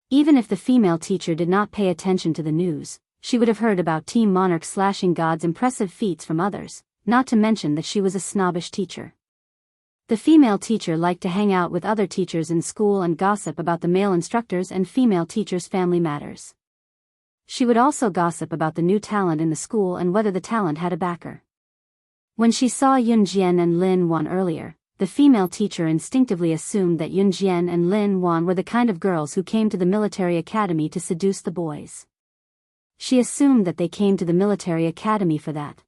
Even if the female teacher did not pay attention to the news, she would have heard about Team Monarch slashing God's impressive feats from others, not to mention that she was a snobbish teacher. The female teacher liked to hang out with other teachers in school and gossip about the male instructors and female teachers' family matters. She would also gossip about the new talent in the school and whether the talent had a backer. When she saw Yunjian and Lin Wan earlier, the female teacher instinctively assumed that Yunjian and Lin Wan were the kind of girls who came to the military academy to seduce the boys. She assumed that they came to the military academy for that.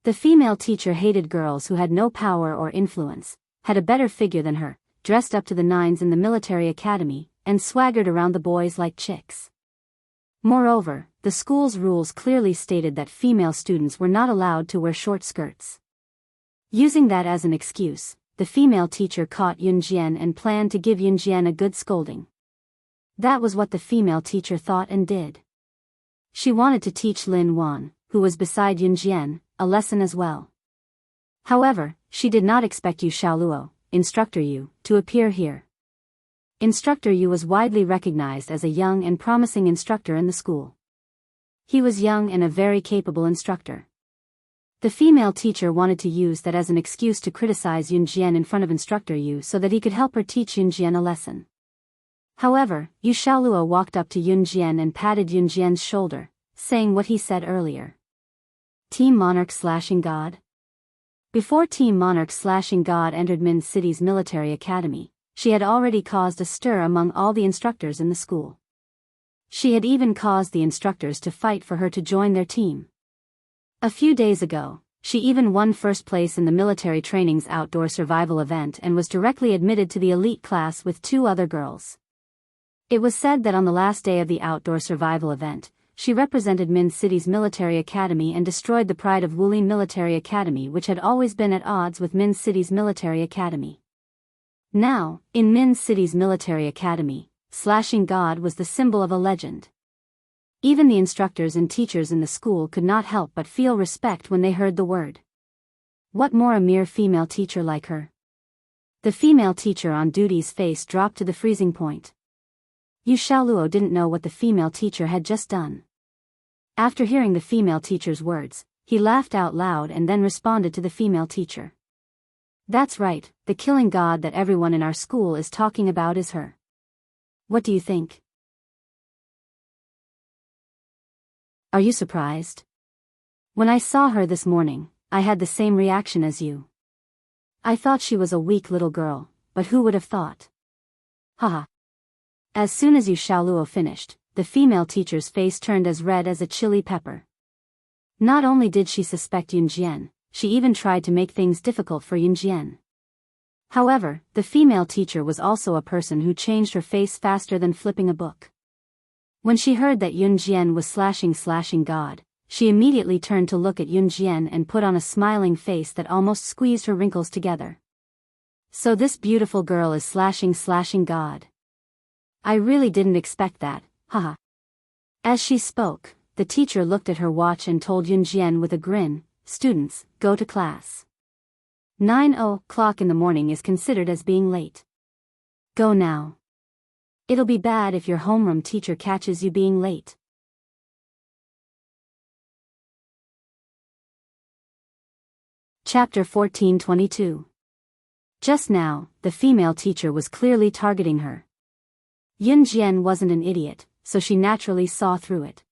The female teacher hated girls who had no power or influence, had a better figure than her, dressed up to the nines in the military academy, and swaggered around the boys like chicks. Moreover, the school's rules clearly stated that female students were not allowed to wear short skirts. Using that as an excuse, the female teacher caught Yunjian and planned to give Yunjian a good scolding. That was what the female teacher thought and did. She wanted to teach Lin Wan, who was beside Yunjian, a lesson as well. However, she did not expect Yu Xiaoluo, Instructor Yu, to appear here. Instructor Yu was widely recognized as a young and promising instructor in the school. He was young and a very capable instructor. The female teacher wanted to use that as an excuse to criticize Yunjian in front of Instructor Yu so that he could help her teach Yunjian a lesson. However, Yu Xiaoluo walked up to Yunjian and patted Yunjian's shoulder, saying what he said earlier. Team Monarch slashing God? Before Team Monarch/God entered Min City's military academy, she had already caused a stir among all the instructors in the school. She had even caused the instructors to fight for her to join their team. A few days ago, she even won first place in the military training's outdoor survival event and was directly admitted to the elite class with 2 other girls. It was said that on the last day of the outdoor survival event, she represented Min City's military academy and destroyed the pride of Wulin Military Academy, which had always been at odds with Min City's military academy. Now, in Min City's military academy, slashing God was the symbol of a legend. Even the instructors and teachers in the school could not help but feel respect when they heard the word. What more a mere female teacher like her? The female teacher on duty's face dropped to the freezing point. Yu Xiaoluo didn't know what the female teacher had just done. After hearing the female teacher's words, he laughed out loud and then responded to the female teacher. That's right, the killing god that everyone in our school is talking about is her. What do you think? Are you surprised? When I saw her this morning, I had the same reaction as you. I thought she was a weak little girl, but who would have thought? Haha. As soon as Yu Xiaoluo finished, the female teacher's face turned as red as a chili pepper. Not only did she suspect Yunjian, she even tried to make things difficult for Yunjian. However, the female teacher was also a person who changed her face faster than flipping a book. When she heard that Yunjian was slashing God, she immediately turned to look at Yunjian and put on a smiling face that almost squeezed her wrinkles together. So this beautiful girl is slashing God. I really didn't expect that, haha. As she spoke, the teacher looked at her watch and told Yunjian with a grin, "Students, go to class. 9:00 in the morning is considered as being late. Go now. It'll be bad if your homeroom teacher catches you being late." Chapter 14:22. Just now, the female teacher was clearly targeting her. Yunjian wasn't an idiot, so she naturally saw through it.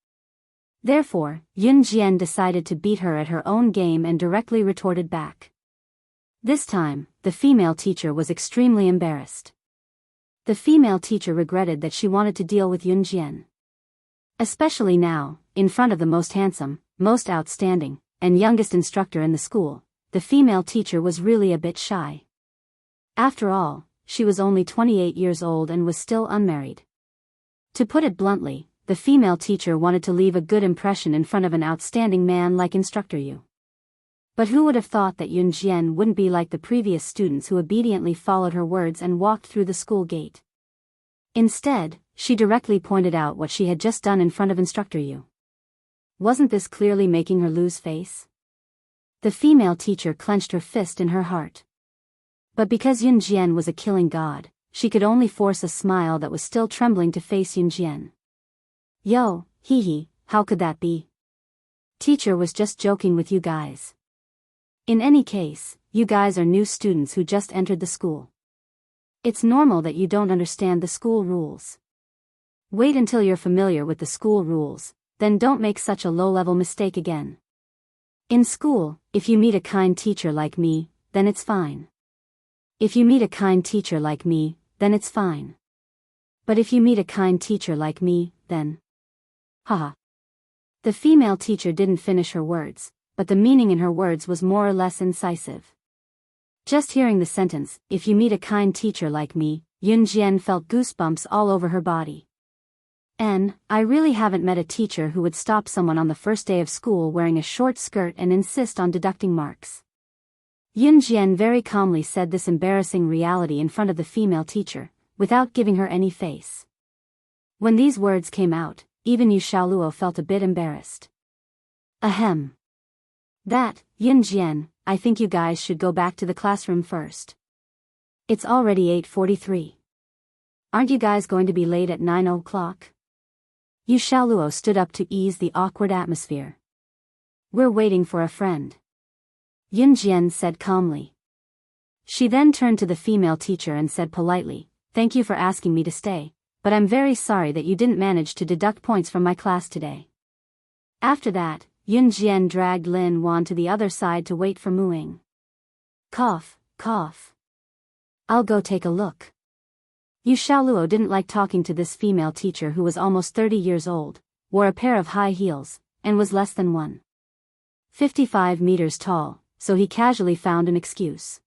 Therefore, Yunjian decided to beat her at her own game and directly retorted back. This time, the female teacher was extremely embarrassed. The female teacher regretted that she wanted to deal with Yunjian. Especially now, in front of the most handsome, most outstanding, and youngest instructor in the school, the female teacher was really a bit shy. After all, she was only 28 years old and was still unmarried. To put it bluntly, the female teacher wanted to leave a good impression in front of an outstanding man like Instructor Yu. But who would have thought that Yunjian wouldn't be like the previous students who obediently followed her words and walked through the school gate? Instead, she directly pointed out what she had just done in front of Instructor Yu. Wasn't this clearly making her lose face? The female teacher clenched her fist in her heart. But because Yunjian was a killing god, she could only force a smile that was still trembling to face Yunjian. Yo, hee hee, how could that be? Teacher was just joking with you guys. In any case, you guys are new students who just entered the school. It's normal that you don't understand the school rules. Wait until you're familiar with the school rules, then don't make such a low-level mistake again. In school, if you meet a kind teacher like me, then it's fine. If you meet a kind teacher like me, then it's fine. But if you meet a kind teacher like me, then... Haha. The female teacher didn't finish her words, but the meaning in her words was more or less incisive. Just hearing the sentence, "If you meet a kind teacher like me," Yunjian felt goosebumps all over her body. I really haven't met a teacher who would stop someone on the first day of school wearing a short skirt and insist on deducting marks. Yunjian very calmly said this embarrassing reality in front of the female teacher, without giving her any face. When these words came out, even Yu Xiaoluo felt a bit embarrassed. Ahem. That, Yunjian, I think you guys should go back to the classroom first. It's already 8:43. Aren't you guys going to be late at 9:00? Yu Xiaoluo stood up to ease the awkward atmosphere. We're waiting for a friend. Yunjian said calmly. She then turned to the female teacher and said politely, "Thank you for asking me to stay, but I'm very sorry that you didn't manage to deduct points from my class today." After that, Yunjian dragged Lin Wan to the other side to wait for Muing. Cough, cough. I'll go take a look. Yu Xiaoluo didn't like talking to this female teacher who was almost 30 years old, wore a pair of high heels, and was less than 1.55 meters tall, so he casually found an excuse.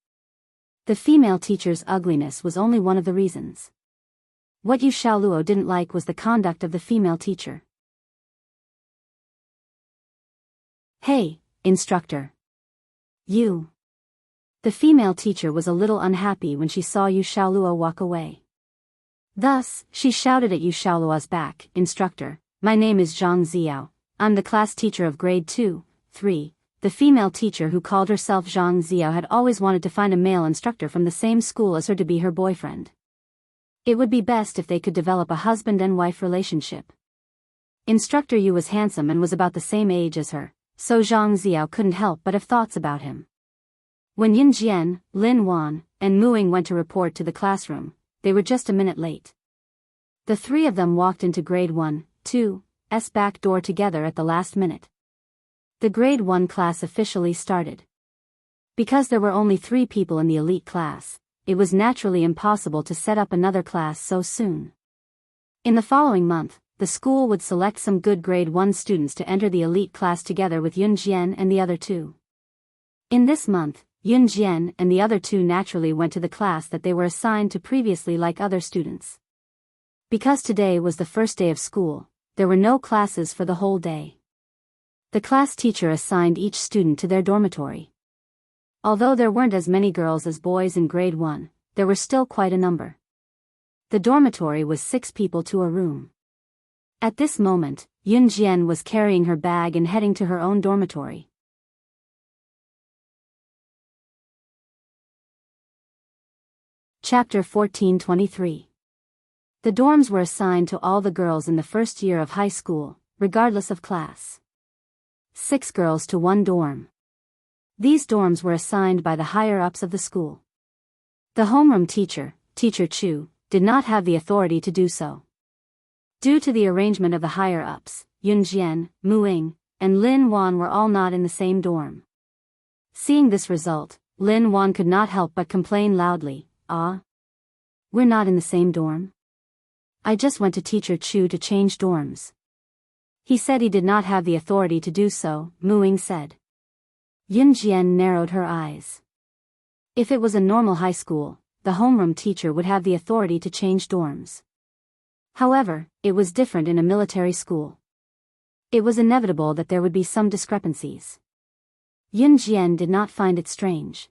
The female teacher's ugliness was only one of the reasons. What Yu Xiaoluo didn't like was the conduct of the female teacher. Hey, instructor. You. The female teacher was a little unhappy when she saw Yu Xiaoluo walk away. Thus, she shouted at Yu Xiaoluo's back, Instructor, my name is Zhang Ziao, I'm the class teacher of grade 2, 3. The female teacher who called herself Zhang Ziao had always wanted to find a male instructor from the same school as her to be her boyfriend. It would be best if they could develop a husband and wife relationship. Instructor Yu was handsome and was about the same age as her, so Zhang Ziao couldn't help but have thoughts about him. When Yin Jian, Lin Wan, and Muing went to report to the classroom, they were just a minute late. The three of them walked into grade 1, 2's back door together at the last minute. The grade 1 class officially started. Because there were only 3 people in the elite class, it was naturally impossible to set up another class so soon. In the following month, the school would select some good grade 1 students to enter the elite class together with Yun Jian and the other 2. In this month, Yun Jian and the other 2 naturally went to the class that they were assigned to previously like other students. Because today was the first day of school, there were no classes for the whole day. The class teacher assigned each student to their dormitory. Although there weren't as many girls as boys in grade 1, there were still quite a number. The dormitory was 6 people to a room. At this moment, Yun Jian was carrying her bag and heading to her own dormitory. Chapter 1423. The dorms were assigned to all the girls in the first year of high school, regardless of class. 6 girls to 1 dorm. These dorms were assigned by the higher-ups of the school. The homeroom teacher, Teacher Chu, did not have the authority to do so. Due to the arrangement of the higher-ups, Yun Jian, Muing, and Lin Wan were all not in the same dorm. Seeing this result, Lin Wan could not help but complain loudly, we're not in the same dorm? I just went to Teacher Chu to change dorms. He said he did not have the authority to do so, Muing said. Yun Jian narrowed her eyes. If it was a normal high school, the homeroom teacher would have the authority to change dorms. However, it was different in a military school. It was inevitable that there would be some discrepancies. Yun Jian did not find it strange.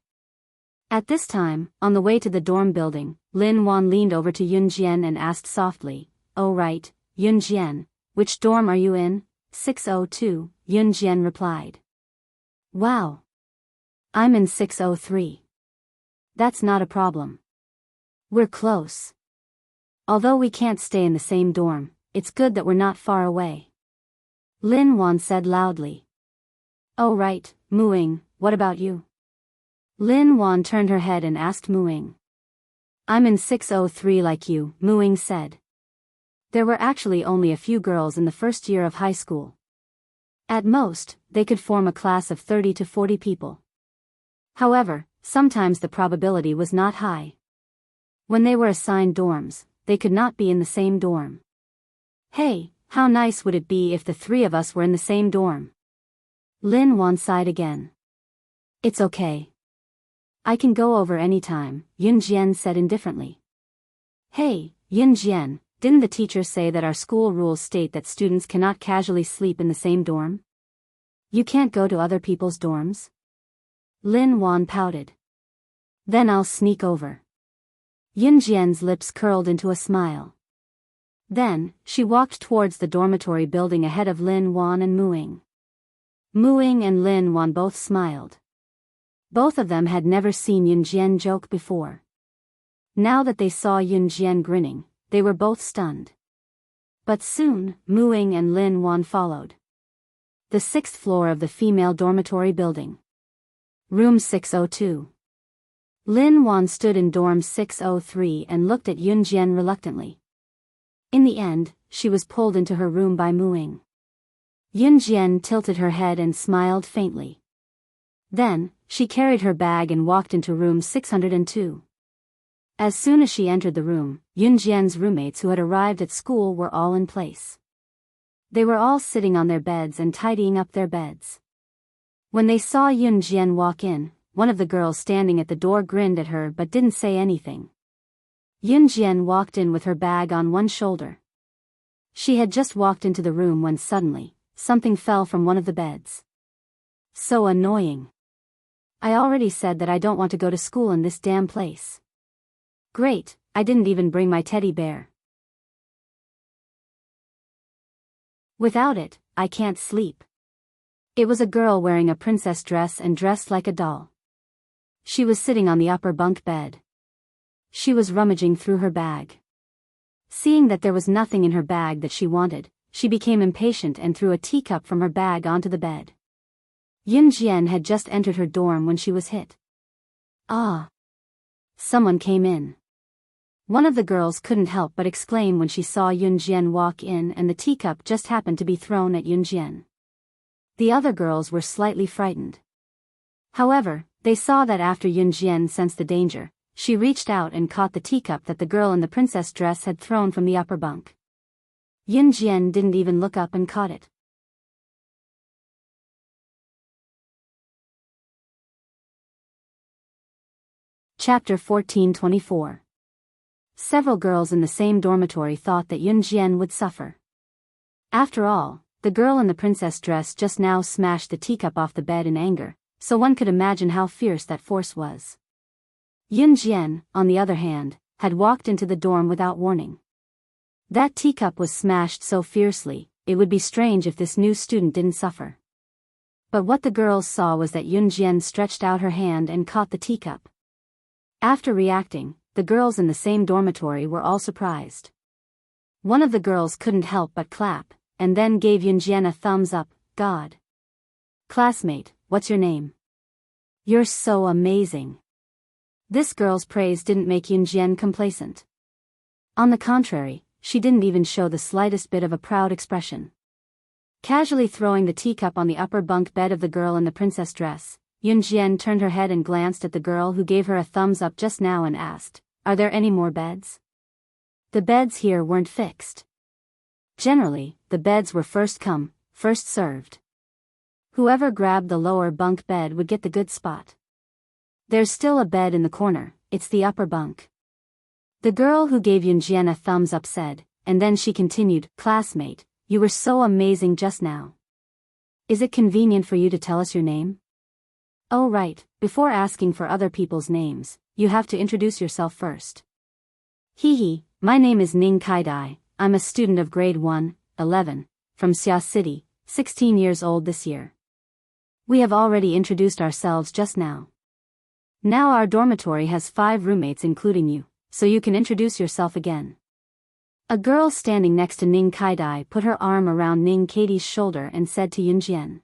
At this time, on the way to the dorm building, Lin Wan leaned over to Yun Jian and asked softly, "Oh right, Yun Jian, which dorm are you in?" 602, Yun Jian replied. "Wow. I'm in 603. That's not a problem. We're close. Although we can't stay in the same dorm, it's good that we're not far away." Lin Wan said loudly. "Oh right, Muing, what about you?" Lin Wan turned her head and asked Muing. "I'm in 603 like you," Muing said. There were actually only a few girls in the first year of high school. At most, they could form a class of 30 to 40 people. However, sometimes the probability was not high. When they were assigned dorms, they could not be in the same dorm. "Hey, how nice would it be if the 3 of us were in the same dorm?" Lin Wan sighed again. "It's okay. I can go over anytime," Yun Jian said indifferently. "Hey, Yun Jian, didn't the teacher say that our school rules state that students cannot casually sleep in the same dorm? You can't go to other people's dorms?" Lin Wan pouted. "Then I'll sneak over." Yun Jian's lips curled into a smile. Then, she walked towards the dormitory building ahead of Lin Wan and Muing. Muing and Lin Wan both smiled. Both of them had never seen Yun Jian joke before. Now that they saw Yun Jian grinning, they were both stunned. But soon, Muing and Lin Wan followed. The 6th floor of the female dormitory building. Room 602. Lin Wan stood in dorm 603 and looked at Yun Jian reluctantly. In the end, she was pulled into her room by Muing. Yun Jian tilted her head and smiled faintly. Then, she carried her bag and walked into room 602. As soon as she entered the room, Yunjian's roommates who had arrived at school were all in place. They were all sitting on their beds and tidying up their beds. When they saw Yunjian walk in, one of the girls standing at the door grinned at her but didn't say anything. Yunjian walked in with her bag on one shoulder. She had just walked into the room when suddenly, something fell from one of the beds. So annoying. I already said that I don't want to go to school in this damn place. Great, I didn't even bring my teddy bear. Without it, I can't sleep. It was a girl wearing a princess dress and dressed like a doll. She was sitting on the upper bunk bed. She was rummaging through her bag. Seeing that there was nothing in her bag that she wanted, she became impatient and threw a teacup from her bag onto the bed. Yunjian had just entered her dorm when she was hit. Ah! Someone came in. One of the girls couldn't help but exclaim when she saw Yunjian walk in and the teacup just happened to be thrown at Yunjian. The other girls were slightly frightened. However, they saw that after Yunjian sensed the danger, she reached out and caught the teacup that the girl in the princess dress had thrown from the upper bunk. Yunjian didn't even look up and caught it. Chapter 1424. Several girls in the same dormitory thought that Yunjian would suffer. After all, the girl in the princess dress just now smashed the teacup off the bed in anger, so one could imagine how fierce that force was. Yunjian, on the other hand, had walked into the dorm without warning. That teacup was smashed so fiercely, it would be strange if this new student didn't suffer. But what the girls saw was that Yunjian stretched out her hand and caught the teacup. After reacting, the girls in the same dormitory were all surprised. One of the girls couldn't help but clap, and then gave Yunjian a thumbs up. God. Classmate, what's your name? You're so amazing. This girl's praise didn't make Yunjian complacent. On the contrary, she didn't even show the slightest bit of a proud expression. Casually throwing the teacup on the upper bunk bed of the girl in the princess dress, Yunjian turned her head and glanced at the girl who gave her a thumbs up just now and asked, "Are there any more beds?" The beds here weren't fixed. Generally, the beds were first come, first served. Whoever grabbed the lower bunk bed would get the good spot. There's still a bed in the corner, it's the upper bunk. The girl who gave Yunjian a thumbs up said, and then she continued, "Classmate, you were so amazing just now. Is it convenient for you to tell us your name?" Oh right, before asking for other people's names, you have to introduce yourself first. Hee, my name is Ning Kaidai, I'm a student of grade 1, 11, from Xia City, 16 years old this year. We have already introduced ourselves just now. Now our dormitory has 5 roommates including you, so you can introduce yourself again. A girl standing next to Ning Kaidai put her arm around Ning Katie's shoulder and said to Yunjian.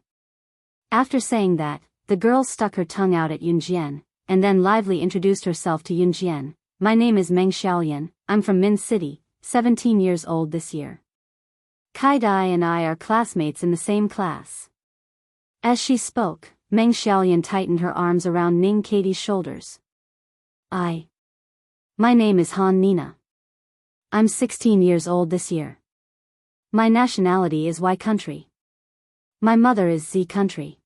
After saying that, the girl stuck her tongue out at Yunjian, and then lively introduced herself to Yunjian. My name is Meng Xiaoyan, I'm from Min City, 17 years old this year. Kaidai and I are classmates in the same class. As she spoke, Meng Xiaoyan tightened her arms around Ning Katie's shoulders. My name is Han Nina. I'm 16 years old this year. My nationality is Y country. My mother is Z country.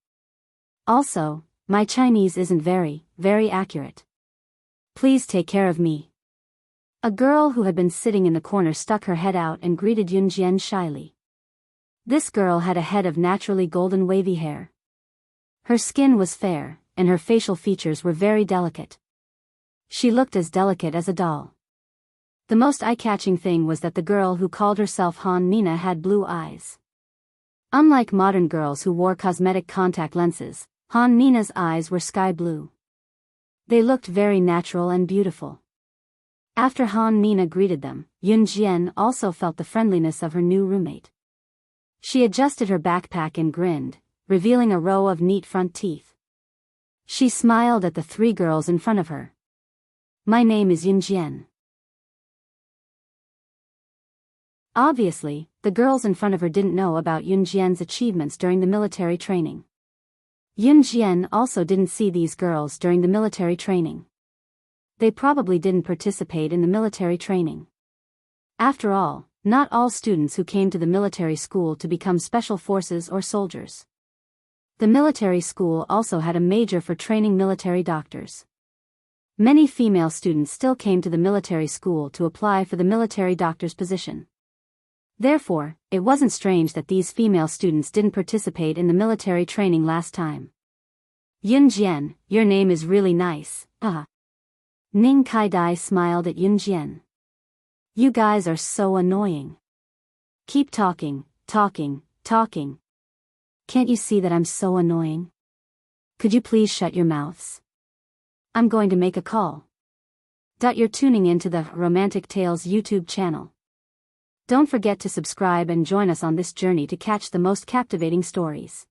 Also, my Chinese isn't very accurate. Please take care of me. A girl who had been sitting in the corner stuck her head out and greeted Yunjian shyly. This girl had a head of naturally golden wavy hair. Her skin was fair, and her facial features were very delicate. She looked as delicate as a doll. The most eye-catching thing was that the girl who called herself Han Nina had blue eyes. Unlike modern girls who wore cosmetic contact lenses, Han Nina's eyes were sky blue. They looked very natural and beautiful. After Han Nina greeted them, Yunjian also felt the friendliness of her new roommate. She adjusted her backpack and grinned, revealing a row of neat front teeth. She smiled at the 3 girls in front of her. My name is Yunjian. Obviously, the girls in front of her didn't know about Yunjian's achievements during the military training. Yun Jian also didn't see these girls during the military training. They probably didn't participate in the military training. After all, not all students who came to the military school to become special forces or soldiers. The military school also had a major for training military doctors. Many female students still came to the military school to apply for the military doctor's position. Therefore, it wasn't strange that these female students didn't participate in the military training last time. Yun Jian, your name is really nice, Ning Kai-dai smiled at Yun Jian. You guys are so annoying. Keep talking. Can't you see that I'm so annoying? Could you please shut your mouths? I'm going to make a call. You're tuning into the Romantic Tales YouTube channel. Don't forget to subscribe and join us on this journey to catch the most captivating stories.